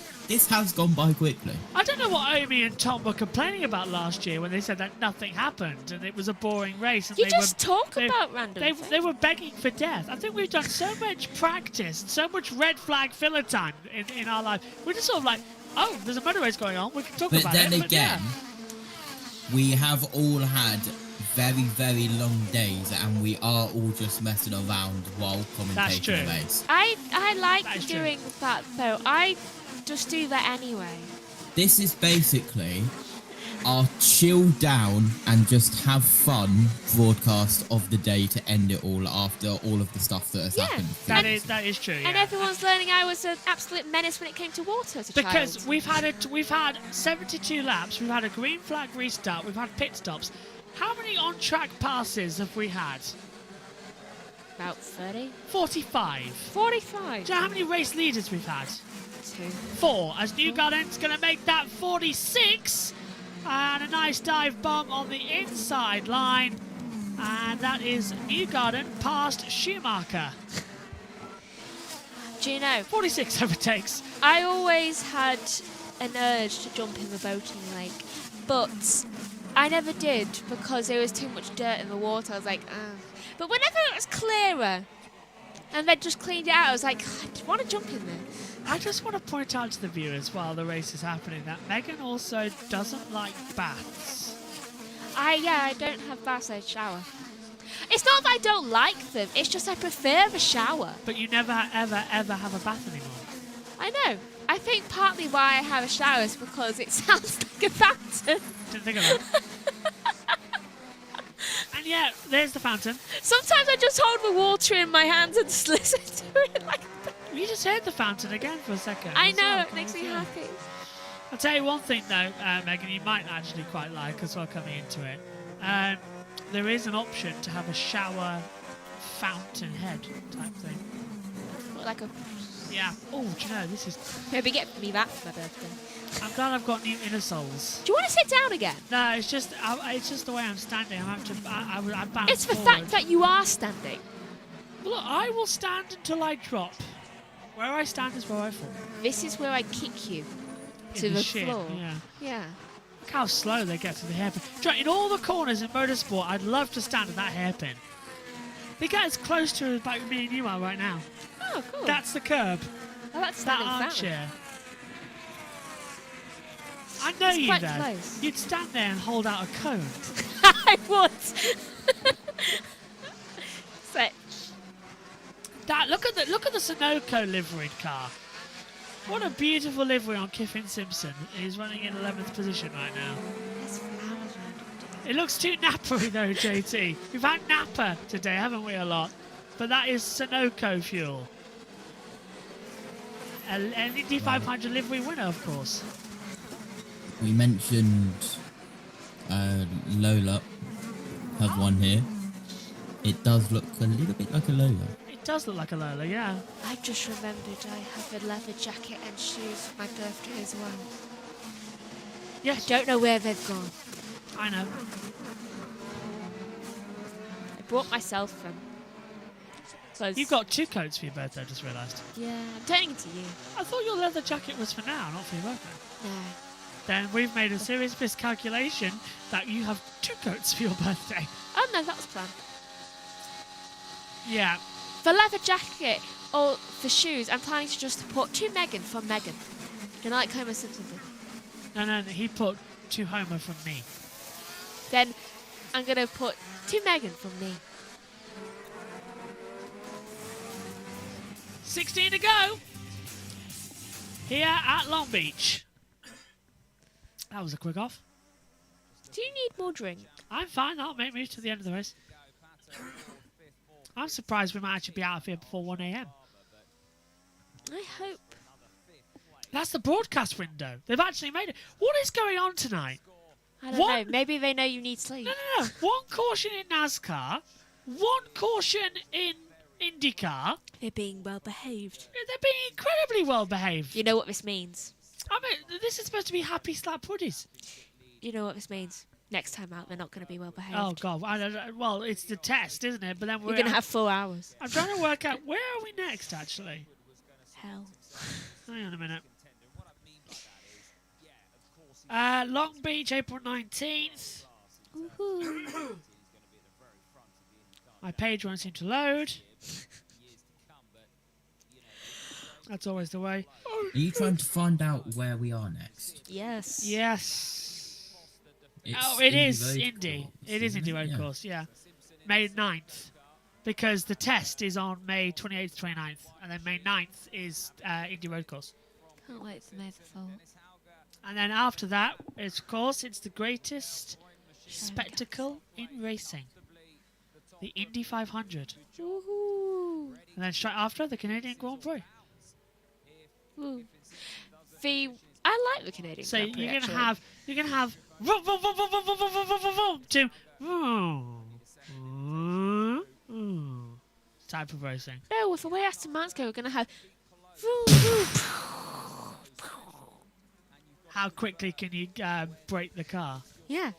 has gone by quickly. I don't know what Amy and Tom were complaining about last year when they said that nothing happened and it was a boring race. And You just talk about random things. They were begging for death. I think we've done so much practice, so much red flag filler time in our life. We're just sort of like, oh, there's a motor race going on. We can talk But about then it. again, we have all had very, very long days, and we are all just messing around while That's commentating true. the race. I like That is true. doing that though. I just do that anyway. This is basically our chill down and just have fun broadcast of the day to end it all after all of the stuff that has happened. That is true. And Yeah. everyone's learning I was an absolute menace when it came to water as a Because child. we've had 72 laps. We've had a green flag restart. We've had pit stops. How many on-track passes have we had? About 30? 45. 45. Do you know how many race leaders we've had? 2. 4. As Newgarden's going to make that 46. And a nice dive bomb on the inside line. And that is Newgarden past Schumacher. Do you know? 46 overtakes. I always had an urge to jump in the boating lake, but I never did because there was too much dirt in the water. I was like, ah. But whenever it was clearer and they just cleaned it out, I was like, I want to jump in there. I just want to point out to the viewers while the race is happening that Megan also doesn't like baths. I don't have baths, I shower. It's not that I don't like them, it's just I prefer the shower. But you never, ever, ever have a bath anymore. I know. I think partly why I have a shower is because it sounds like a fountain. Didn't think of that. And yeah, there's the fountain. Sometimes I just hold the water in my hands and just listen to it like You just heard the fountain again for a second. I as know, well. it makes me happy. I'll tell you one thing though, Megan, you might actually quite like as well coming into it. There is an option to have a shower fountainhead type thing. Like a... Yeah. Oh, do you know, this is... Maybe get me that for my birthday. I'm glad I've got new inner soles. Do you want to sit down again? No, it's just the way I'm standing. I'm having to... I bounce It's the forward. fact that you are standing. Look, I will stand until I drop. Where I stand is where I fall. This is where I kick you. To In the shit, floor. Yeah. Yeah. Look how slow they get to the hairpin. Do you know, in all the corners in motorsport, I'd love to stand at that hairpin. They get as close to like me and you are right now. Oh, cool. That's the curb. Oh, that's that standing armchair. I know It's you quite though. close. You'd stand there and hold out a cone. I would. So, That look at the Sunoco liveried car. What a beautiful livery on Kiffin Simpson. He's running in 11th position right now. there's flowers around. It looks too nappery though, JT. We've had napper today, haven't we, a lot? But that is Sunoco fuel. An Indy 500 livery winner, of course. We mentioned Lola. Have one here. It does look a little bit like a Lola. It does look like a Lola, yeah. I just remembered I have a leather jacket and shoes for my birthday as well. Yes. I don't know where they've gone. I know. I brought myself them. You've got 2 coats for your birthday, I just realised. Yeah, I'm turning it to you. I thought your leather jacket was for now, not for your birthday. No. Then we've made a serious miscalculation that you have 2 coats for your birthday. Oh no, that was planned. Yeah. For leather jacket or for shoes, I'm planning to just put 2 Megan from Megan. You know, like Homer Simpson did. No, he put 2 Homer from me. Then I'm going to put 2 Megan from me. 16 to go. Here at Long Beach. That was a quick off. Do you need more drink? I'm fine. That'll make me to the end of the race. I'm surprised we might actually be out of here before 1 a.m. I hope. That's the broadcast window. They've actually made it. What is going on tonight? I don't know. Maybe they know you need sleep. No. 1 caution in NASCAR. 1 caution in IndyCar. They're being well behaved. They're being incredibly well behaved. You know what this means? I mean, this is supposed to be happy slap puddies. You know what this means? Next time out, they're not going to be well behaved. Oh, God. Well, it's the test, isn't it? But then You're going to have 4 hours. I'm trying to work out, where are we next, actually? Hell. Hang on a minute. Long Beach, April 19th. Woohoo. My page won't seem to load. That's always the way. Are you trying to find out where we are next? Yes. Yes. It's it Indy is Road Indy. Course, It is isn't Indy it? Road Yeah. Course, yeah. May 9th. Because the test is on May 28th, 29th. And then May 9th is Indy Road Course. Can't wait for May the 4th. And then after that, of course, it's the greatest spectacle in racing. The Indy 500. Woohoo. And then straight after, the Canadian Grand Prix. Woo. I like the Canadian So Grand Prix, you're gonna actually. have vroom, vroom, vroom, vroom, vroom, vroom, vroom, vroom, vroom, vroom, to type of racing. No, with the way Aston Martin's go, we're going to have... Vroom, vroom. How quickly can you brake the car? Yeah.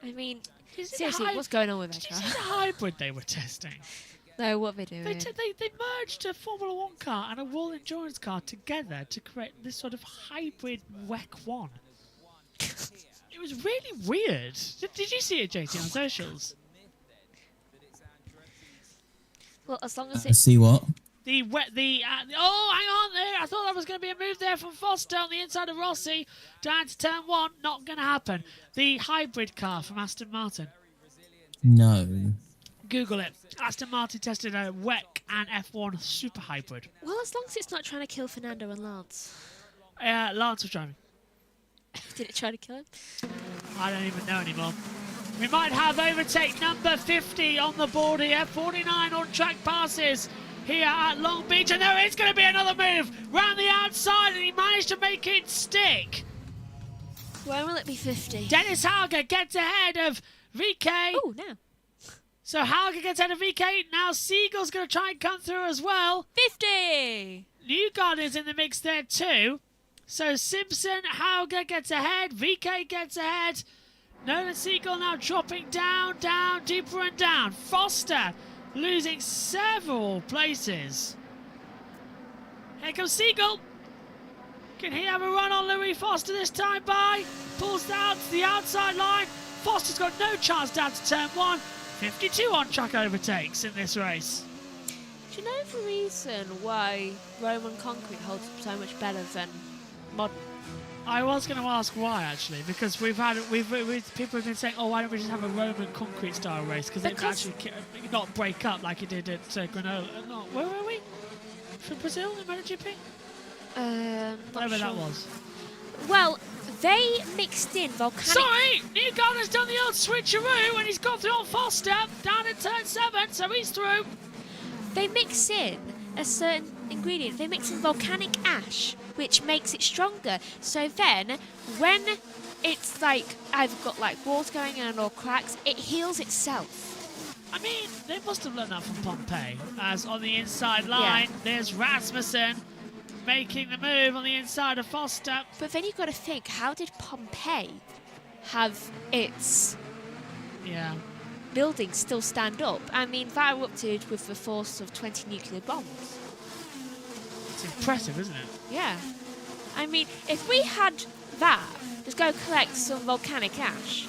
I mean, Is it seriously, what's going on with that Did you car? see the hybrid they were testing? No, what are they doing? They merged a Formula 1 car and a World Endurance car together to create this sort of hybrid WEC 1. It was really weird. Did you see it, JT, on socials? Well, as long as I see what? Oh, hang on there. I thought that was going to be a move there from Foster on the inside of Rossi. Down to turn 1. Not going to happen. The hybrid car from Aston Martin. No. Google it. Aston Martin tested a WEC and F1 super hybrid. Well, as long as it's not trying to kill Fernando and Lance. Lance was driving. Did it try to kill him? I don't even know anymore. We might have overtake number 50 on the board here. 49 on track passes here at Long Beach. And there is going to be another move round the outside, and he managed to make it stick. When will it be 50? Dennis Hauger gets ahead of VK. Oh, no. So Hauger gets ahead of VK. Now Siegel's going to try and come through as well. 50! Newgarden's in the mix there too. So Simpson, Hauger gets ahead. VK gets ahead. Nolan Siegel now dropping down, deeper and down. Foster losing several places. Here comes Siegel. Can he have a run on Louis Foster this time by? Pulls down to the outside line. Foster's got no chance down to turn 1. 52 on track overtakes in this race. Do you know the reason why Roman concrete holds up so much better than modern? I was going to ask why actually, because people have been saying, oh, why don't we just have a Roman concrete style race? Because it actually not break up like it did at Granola. No, where were we? From Brazil in MotoGP? Whatever that was. Well, they mixed in volcanic... Sorry! Newgarden's done the old switcheroo and he's got through on Foster down in turn 7, so he's through. They mix in a certain ingredient. They mix in volcanic ash, which makes it stronger. So then, when it's like either got like water going in or cracks, it heals itself. I mean, they must have learned that from Pompeii. As on the inside line, there's Rasmussen making the move on the inside of Foster. But then you've got to think, how did Pompeii have its buildings still stand up? I mean, that erupted with the force of 20 nuclear bombs. It's impressive, isn't it? Yeah. I mean, if we had that, just go collect some volcanic ash.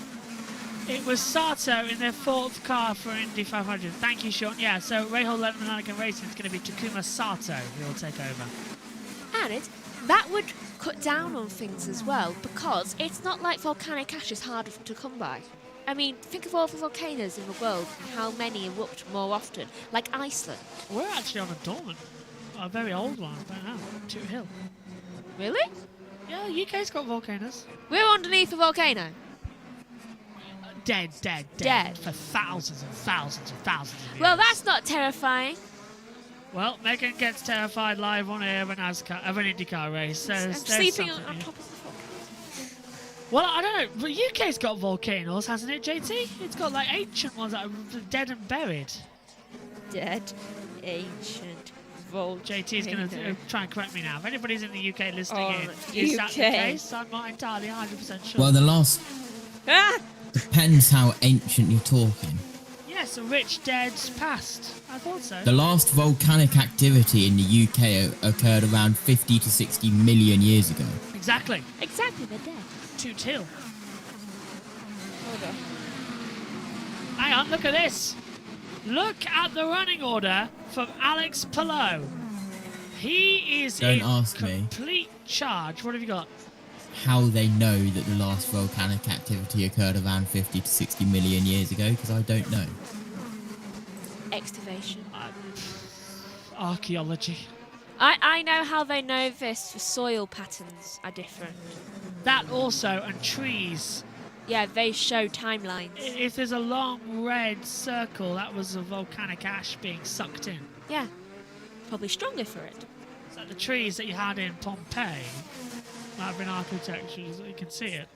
It was Sato in their 4th car for Indy 500. Thank you, Sean. Yeah, so Rahal Levin Racing is going to be Takuma Sato who will take over. And that would cut down on things as well, because it's not like volcanic ash is harder to come by. I mean, think of all the volcanoes in the world and how many erupt more often, like Iceland. We're actually on a dormant, a very old one, but now, Toot Hill. Really? Yeah, the UK's got volcanoes. We're underneath a volcano. Dead for thousands and thousands and thousands of years. Well, that's not terrifying. Well, Megan gets terrified live on air of an IndyCar race. So I'm sleeping on top of the volcano. Well, I don't know. But UK's got volcanoes, hasn't it, JT? It's got like ancient ones that are dead and buried. Dead, ancient volcano. JT's going to try and correct me now. If anybody's in the UK listening is that the case? I'm not entirely 100% sure. Well, the last... Depends how ancient you're talking. Yes, a rich dead past. I thought so. The last volcanic activity in the UK occurred around 50 to 60 million years ago. Exactly. Exactly, they're dead. Toot Hill. Hold on. Hang on, look at this. Look at the running order from Alex Palou. He is in complete charge. What have you got? How they know that the last volcanic activity occurred around 50 to 60 million years ago, because I don't know. Excavation. Archaeology. I know how they know this. The soil patterns are different. That also, and trees. Yeah, they show timelines. If there's a long red circle, that was a volcanic ash being sucked in. Yeah, probably stronger for it. So the trees that you had in Pompeii might have been architecture, so you can see it.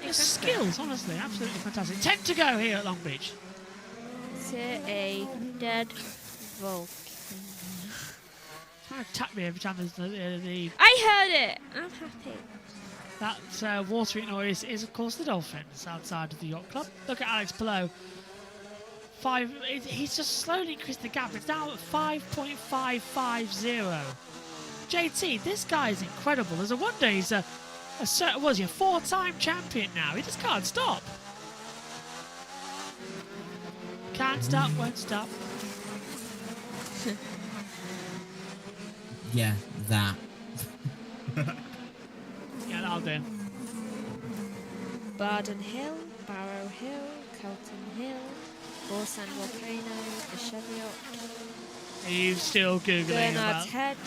The skills, honestly, absolutely fantastic. 10 to go here at Long Beach. To a dead volcano. It's trying to tap me every time there's the... I heard it! I'm happy. That watery noise is, of course, the dolphins outside of the yacht club. Look at Alex Palou. He's just slowly increased the gap. It's now at 5.550. JT, this guy is incredible. There's a wonder he's a 4-time champion now. He just can't stop. Can't stop, won't stop. Yeah, that. Yeah, that'll do. Barden Hill, Barrow Hill, Kelton Hill, Borsan Volcano, the Cheviot. Are you still Googling Bernard's about... Head,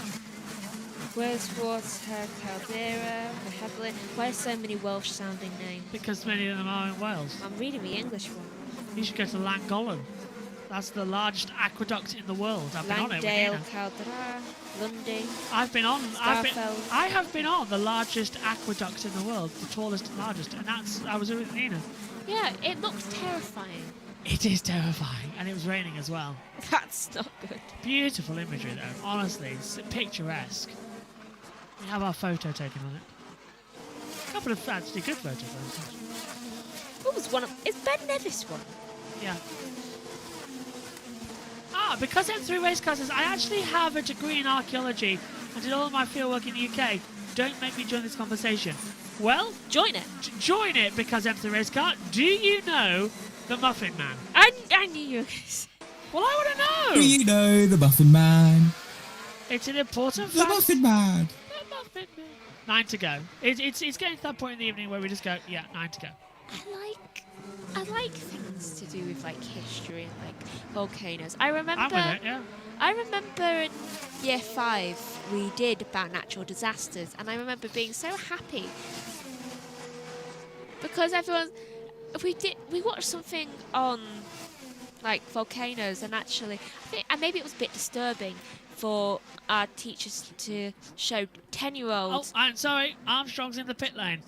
Where's Water Caldera, the Headland. Why are so many Welsh sounding names? Because many of them are in Wales. I'm reading the English one. You should go to Llangollen. That's the largest aqueduct in the world. I've been on it with Langdale, Nina. Caldera, Lundy. I have been on the largest aqueduct in the world, the tallest and largest, and I was with Nina. Yeah, it looks terrifying. It is terrifying, and it was raining as well. That's not good. Beautiful imagery, though. Honestly, it's picturesque. We have our photo taken on it. A couple of actually good photos. What was one of... Is Ben Nevis one? Yeah. Because M3 Racecasters, I actually have a degree in archaeology and did all of my fieldwork in the UK. Don't make me join this conversation. Well, join it. Join it, because M3 Racecar, do you know the Muffin Man? I knew you were going to say. Well, I want to know. Do you know the Muffin Man? It's an important The fact. Muffin Man. The Muffin Man. 9 to go. It's getting to that point in the evening where we just go, yeah, 9 to go. I like things to do with like history and like volcanoes. I remember. I'm with it, yeah. I remember in year 5 we did about natural disasters, and I remember being so happy because we watched something on like volcanoes, and actually and maybe it was a bit disturbing for our teachers to show 10-year-olds. Oh, I'm sorry. Armstrong's in the pit lane.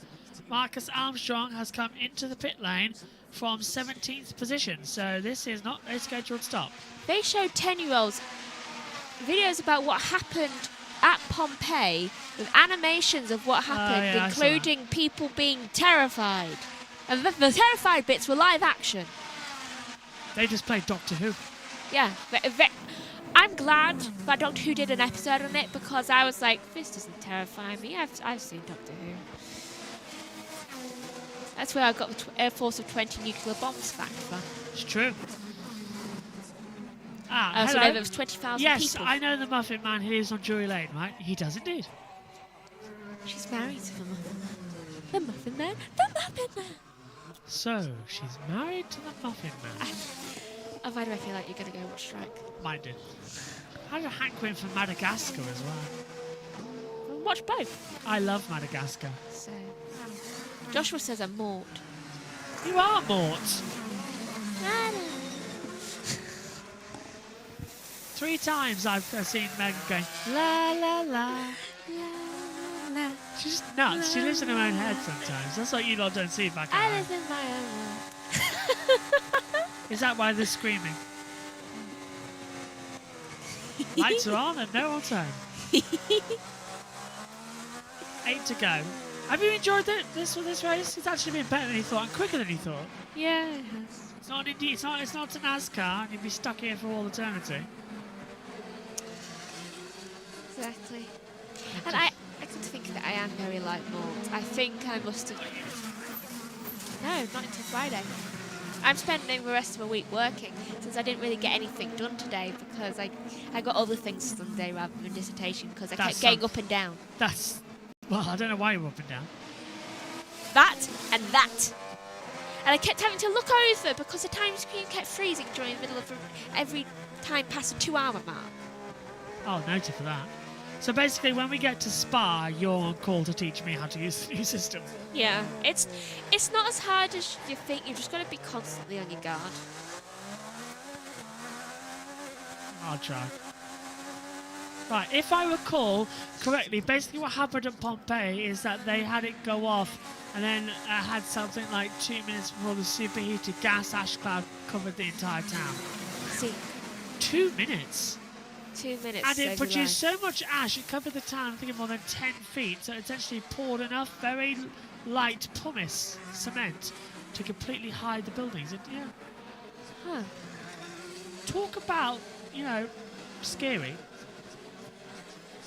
Marcus Armstrong has come into the pit lane from 17th position, so this is not a scheduled stop. They showed 10-year-olds videos about what happened at Pompeii with animations of what happened, including people being terrified. And the terrified bits were live action. They just played Doctor Who. Yeah. I'm glad that Doctor Who did an episode on it, because I was like, this doesn't terrify me. I've seen Doctor Who. That's where I got the Air Force of 20 nuclear bombs fact from. It's true. So there was 20,000 people. Yes, I know the Muffin Man. He lives on Drury Lane, right? He does indeed. She's married to the Muffin Man. The Muffin Man. The Muffin Man. So, she's married to the Muffin Man. Oh, why do I feel like you're going to go watch Strike? Might do. I had a hankering for Madagascar as well. Well, watch both. I love Madagascar. So, Joshua says I'm Mort. You are Mort. 3 times I've seen Megan going, la la la, la la. She's just nuts. She lives in her own head sometimes. That's what you lot don't see back at home. I live in my own world. Is that why they're screaming? Lights are on and no one's home. 8 to go. Have you enjoyed this race? It's actually been better than you thought and quicker than you thought. Yeah, it has. It's not indeed. It's not a NASCAR, and you'd be stuck here for all eternity. Exactly. And I come to think that I am very like Mort. I think I must have. No, not until Friday. I'm spending the rest of the week working, since I didn't really get anything done today because I got other things Sunday rather than dissertation, because I kept getting up and down. Well, I don't know why you're up and down. That and that. And I kept having to look over because the time screen kept freezing during the middle of every time past the 2-hour mark. Oh, noted for that. So basically, when we get to Spa, you're on call to teach me how to use the new system. Yeah, it's not as hard as you think. You've just got to be constantly on your guard. I'll try. Right, if I recall correctly, basically what happened at Pompeii is that they had it go off and then had something like 2 minutes before the superheated gas ash cloud covered the entire town. See. 2 minutes? 2 minutes. And it produced so much ash, it covered the town, I think, more than 10 feet. So it essentially poured enough very light pumice cement to completely hide the buildings. Yeah. Huh. Talk about, scary.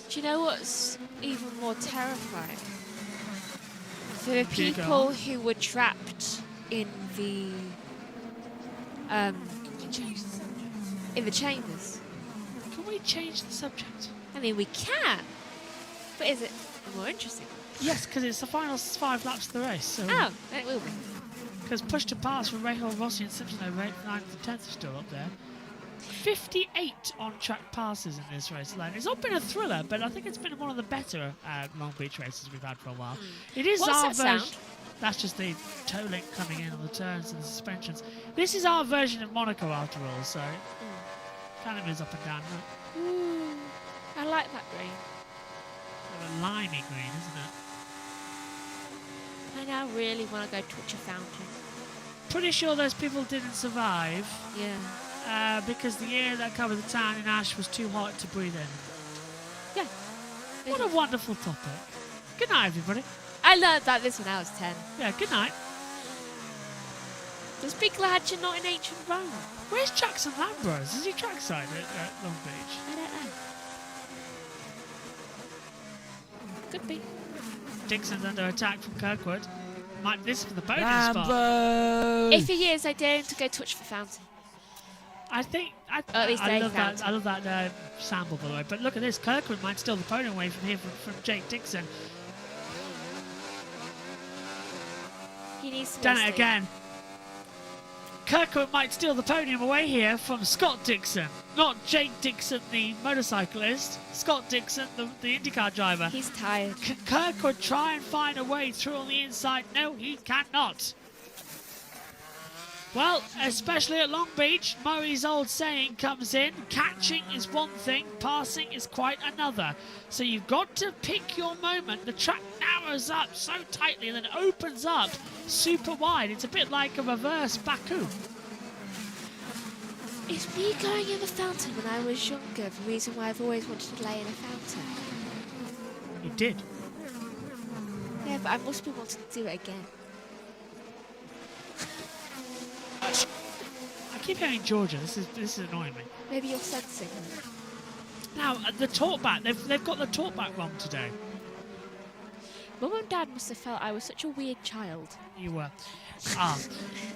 Do you know what's even more terrifying? For the people who were trapped in the chambers. Can we change the subject? I mean, we can. But is it more interesting? Yes, because it's the final 5 laps of the race. So it will be. Because push to pass for Rahal, Rossi and Simpson over 8th, 9th and 10th are still up there. 58 on-track passes in this race alone. It's not been a thriller, but I think it's been one of the better Long Beach races we've had for a while. It is What's our that version. sound? That's just the toe link coming in on the turns and the suspensions. This is our version of Monaco, after all, so kind of moves up and down. Right? Ooh, I like that green. Sort of a limey green, isn't it? I now really want to go touch a fountain. pretty sure those people didn't survive. Yeah. Because the air that covered the town in ash was too hot to breathe in. Yeah. What a wonderful topic. Good night, everybody. I learned that this when I was 10. Yeah, good night. Just be glad you're not in ancient Rome. Where's Jackson Lambros? Is he trackside at Long Beach? I don't know. Could be. Dixon's under attack from Kirkwood. Might this for the podium spot. If he is, I dare him to go touch the fountain. I think at least I love that. I love that sample, by the way. But look at this. Kirkwood might steal the podium away from here from Jake Dixon. He needs to Done it again. Kirkwood might steal the podium away here from Scott Dixon. Not Jake Dixon, the motorcyclist. Scott Dixon, the IndyCar driver. He's tired. Kirkwood try and find a way through on the inside. No, he cannot. Well, especially at Long Beach, Murray's old saying comes in. Catching is one thing, passing is quite another. So you've got to pick your moment. The track narrows up so tightly and then opens up super wide. It's a bit like a reverse Baku. Is me going in the fountain when I was younger the reason why I've always wanted to lay in a fountain? You did. Yeah, but I must be wanting to do it again. I keep hearing Georgia. This is annoying me. Maybe you're sensing. Now the talkback. They've got the talkback wrong today. Mum and Dad must have felt I was such a weird child. You were.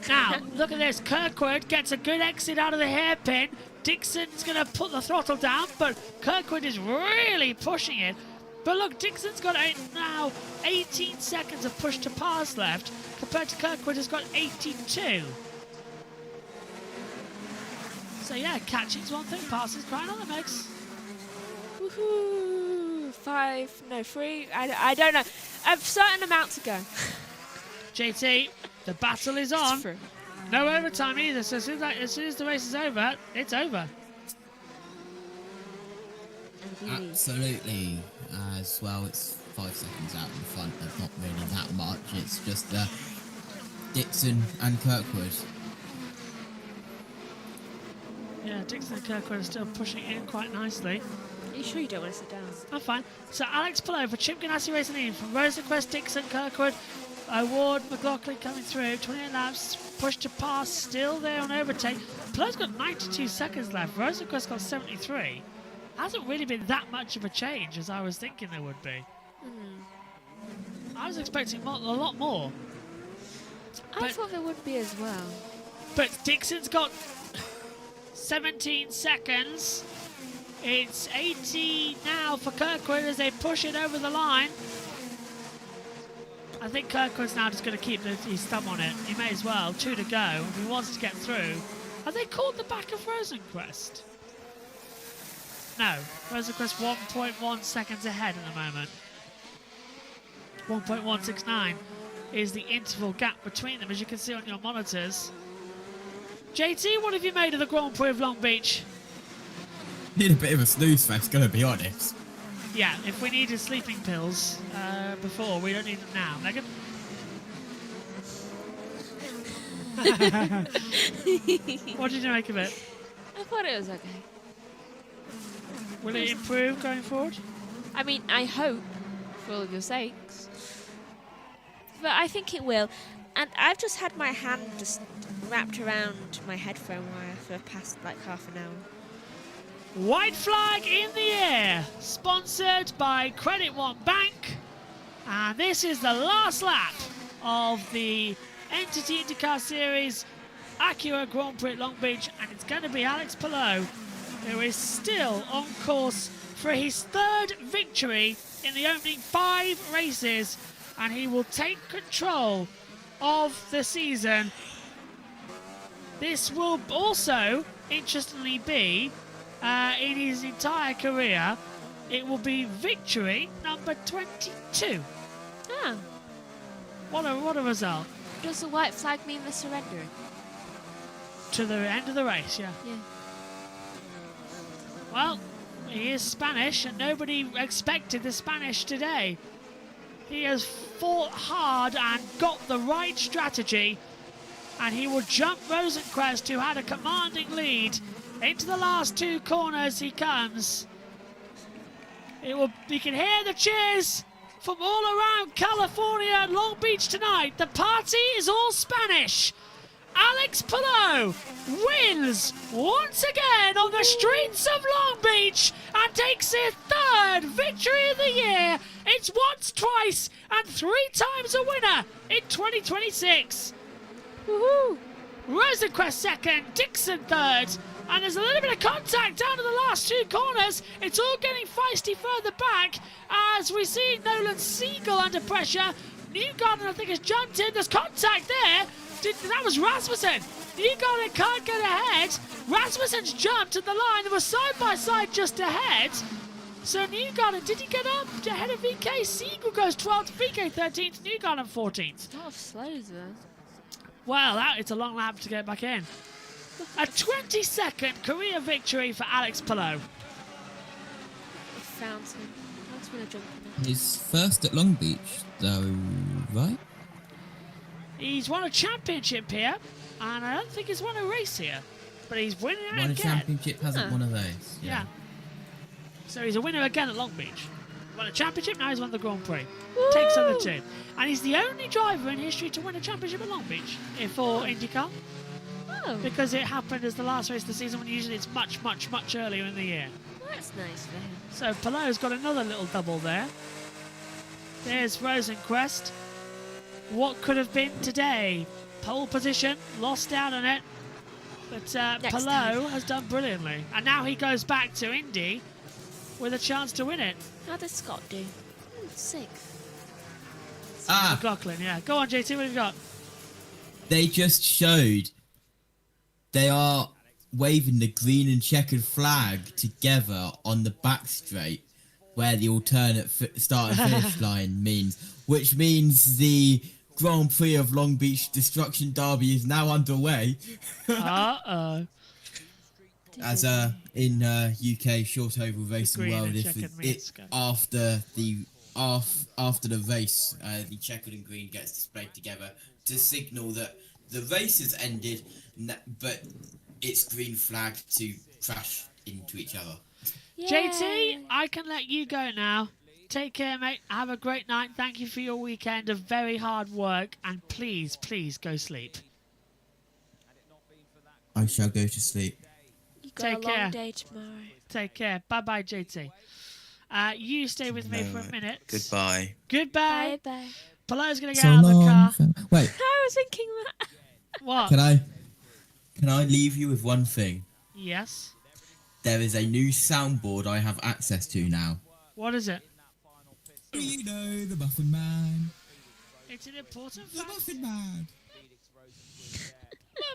Now look at this. Kirkwood gets a good exit out of the hairpin. Dixon's going to put the throttle down, but Kirkwood is really pushing it. But look, Dixon's got now 18 seconds of push to pass left, compared to Kirkwood has got 82. So yeah, catching's one thing, passing's quite another, Megs. Woohoo! 3. I don't know. A certain amount to go. JT, the battle is on. No overtime either, so as soon as the race is over, it's over. Absolutely. As well, it's 5 seconds out in front. That's not really that much. It's just Dixon and Kirkwood. Yeah, Dixon and Kirkwood are still pushing in quite nicely. Are you sure you don't want to sit down? I'm fine. So Alex Palou for Chip Ganassi Racing in from Rosenquist, Dixon, Kirkwood, Ward, McLaughlin coming through. 28 laps, push to pass, still there on overtake. Palou's got 92 seconds left. Rosenquist got 73. Hasn't really been that much of a change as I was thinking there would be. I was expecting a lot more. I thought there would be as well. But Dixon's got 17 seconds. It's 80 now for Kirkwood as they push it over the line. I think Kirkwood's now just going to keep his thumb on it. He may as well. 2 to go if he wants to get through. Have they called the back of Rosenquist? No. Rosenquist 1.1 seconds ahead at the moment. 1.169 is the interval gap between them, as you can see on your monitors. JT, what have you made of the Grand Prix of Long Beach? Need a bit of a snooze fest, gonna be honest. Yeah, if we needed sleeping pills before, we don't need them now. Megan? What did you make of it? I thought it was okay. Will it improve going forward? I mean, I hope, for all of your sakes. But I think it will. And I've just had my hand just wrapped around my headphone wire for the past like half an hour. White flag in the air, sponsored by Credit One Bank. And this is the last lap of the Entity IndyCar Series Acura Grand Prix at Long Beach. And it's going to be Alex Palou, who is still on course for his 3rd victory in the opening 5 races. And he will take control of the season. This will also, interestingly, be in his entire career, it will be victory number 22. Ah. What a result. Does the white flag mean the surrendering? To the end of the race, yeah. Yeah. Well, he is Spanish, and nobody expected the Spanish today. He has fought hard and got the right strategy and he will jump Rosenquist, who had a commanding lead. Into the last 2 corners he comes. You can hear the cheers from all around California and Long Beach tonight. The party is all Spanish. Alex Palou wins once again on the streets of Long Beach and takes his 3rd victory of the year. It's once, twice, and 3 times a winner in 2026. Woohoo! Rosenquist 2nd, Dixon 3rd, and there's a little bit of contact down to the last 2 corners. It's all getting feisty further back as we see Nolan Siegel under pressure. Newgarden, I think, has jumped in. There's contact there. That was Rasmussen. Newgarden can't get ahead. Rasmussen's jumped at the line. They were side by side just ahead. So Newgarden, did he get up ahead of VK? Siegel goes 12th, VK 13th, Newgarden 14th. A lot of slows there. Well, it's a long lap to get back in. A 22nd career victory for Alex Palou. Fountain. That's when I jump in. He's first at Long Beach, though, right? He's won a championship here, and I don't think he's won a race here. But he's winning it again. Won a championship, hasn't one of those. Yeah. So he's a winner again at Long Beach. Won a championship, now he's won the Grand Prix. Woo! Takes on the 2. And he's the only driver in history to win a championship at Long Beach for IndyCar. Oh. Because it happened as the last race of the season when usually it's much, much, much earlier in the year. That's nice for him. So Palou's got another little double there. There's Rosenquist. What could have been today? Pole position, lost out on it. But Palou has done brilliantly. And now he goes back to Indy with a chance to win it. How did Scott do? 6th. McLaughlin, yeah. Go on, JT, what have you got? They just showed they are waving the green and checkered flag together on the back straight where the alternate start and finish line means, which means the Grand Prix of Long Beach Destruction Derby is now underway. Uh-oh. As in UK short oval racing world, after the race, the checkered and green gets displayed together to signal that the race has ended, but it's green flag to crash into each other. Yay. JT, I can let you go now. Take care, mate. Have a great night. Thank you for your weekend of very hard work, and please, please go sleep. I shall go to sleep. Take care. Long day tomorrow. Take care. Bye-bye, JT. You stay with me for a minute. Goodbye. Goodbye. Bye-bye. Palou's going to get out of the car. Wait. I was thinking that. What? Can I leave you with one thing? Yes. There is a new soundboard I have access to now. What is it? You know, the Muffin Man. It's an important fact. The Muffin Man.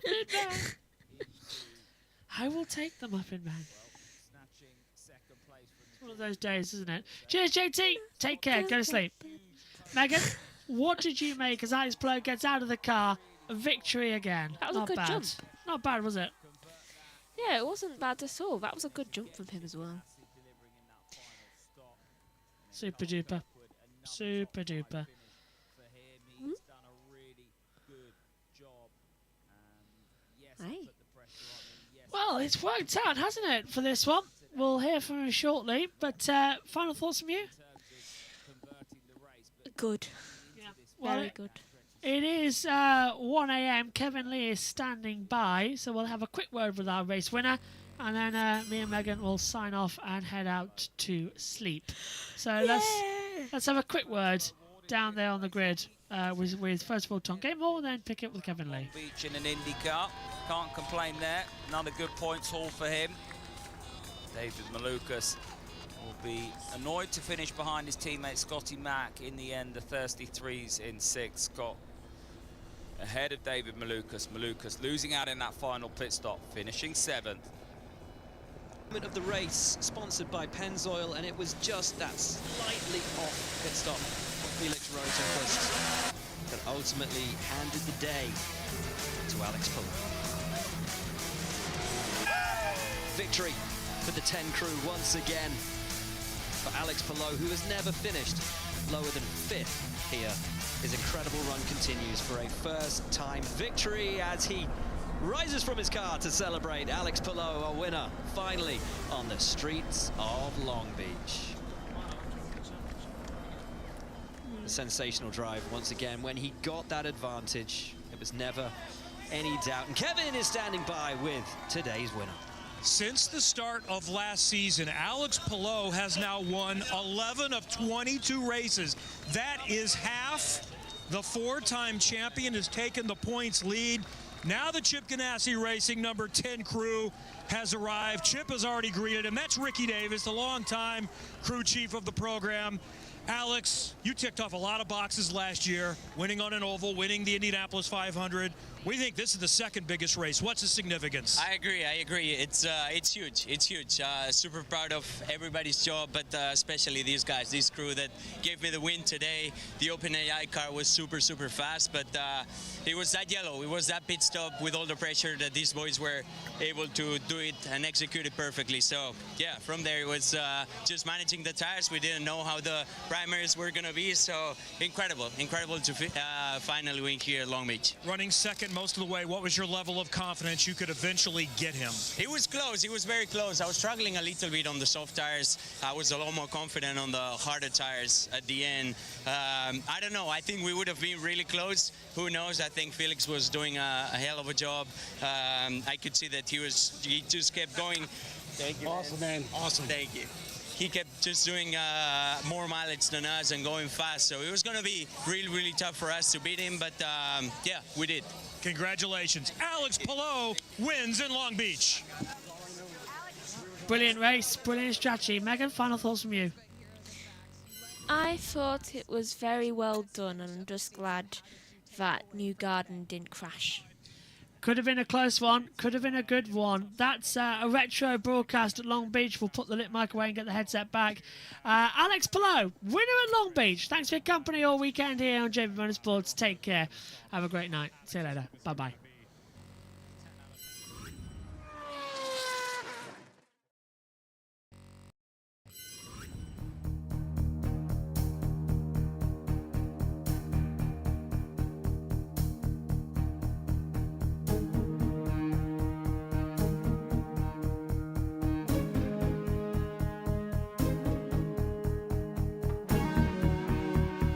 Muffin Man. I will take the Muffin Man. It's one of those days, isn't it? Cheers, JT. Take care. Go to sleep. Megan, what did you make as Alex Palou gets out of the car? A victory again. That was Not a good bad. jump. Not bad, was it? Yeah, it wasn't bad at all. That was a good jump from him as well. Super duper. Super duper. Hey. Well, it's worked out, hasn't it, for this one? We'll hear from him shortly, but final thoughts from you? Good. Yeah. Well, Very good. It is 1 a.m. Kevin Lee is standing by, so we'll have a quick word with our race winner, and then me and Megan will sign off and head out to sleep. So let's have a quick word down there on the grid with first of all Tom Gamehall, then pick it with Kevin Lee. Beach in an IndyCar, can't complain there. Another good points haul for him. David Malukas will be annoyed to finish behind his teammate Scotty Mack. In the end, the thirsty threes in 6 got ahead of David Malukas. Malukas losing out in that final pit stop, finishing 7th. Of the race, sponsored by Pennzoil, and it was just that slightly off pit stop of Felix Rosenquist that ultimately handed the day to Alex Palou. Victory for the 10 crew once again for Alex Palou, who has never finished lower than 5th here. His incredible run continues for a first-time victory as he rises from his car to celebrate. Alex Palou, a winner, finally on the streets of Long Beach. A sensational drive once again. When he got that advantage, it was never any doubt. And Kevin is standing by with today's winner. Since the start of last season, Alex Palou has now won 11 of 22 races. That is half. The 4-time champion has taken the points lead. Now the Chip Ganassi Racing number 10 crew has arrived. Chip has already greeted him. That's Ricky Davis, the longtime crew chief of the program. Alex, you ticked off a lot of boxes last year, winning on an oval, winning the Indianapolis 500. We think this is the second biggest race. What's the significance? I agree. It's huge. It's huge. Super proud of everybody's job, but especially these guys, this crew that gave me the win today. The OpenAI car was super, super fast, but it was that yellow. It was that pit stop with all the pressure that these boys were able to do it and execute it perfectly. So, yeah, from there it was just managing the tires. We didn't know how the primaries were going to be, so incredible to finally win here at Long Beach. Running second most of the way, what was your level of confidence you could eventually get him? It was close. It was very close. I was struggling a little bit on the soft tires. I was a lot more confident on the harder tires at the end. I don't know. I think we would have been really close. Who knows? I think Felix was doing a hell of a job. I could see that he just kept going. Thank you. Awesome, man. Awesome. Thank you. He kept just doing more mileage than us and going fast. So it was going to be really, really tough for us to beat him. But, yeah, we did. Congratulations. Alex Palou wins in Long Beach. Brilliant race, brilliant strategy. Megan, final thoughts from you? I thought it was very well done, and I'm just glad that New Garden didn't crash. Could have been a close one, could have been a good one. That's a retro broadcast at Long Beach. We'll put the lit mic away and get the headset back. Alex Palou, winner at Long Beach. Thanks for your company all weekend here on JB Motorsports. Take care. Have a great night. See you later. Bye-bye.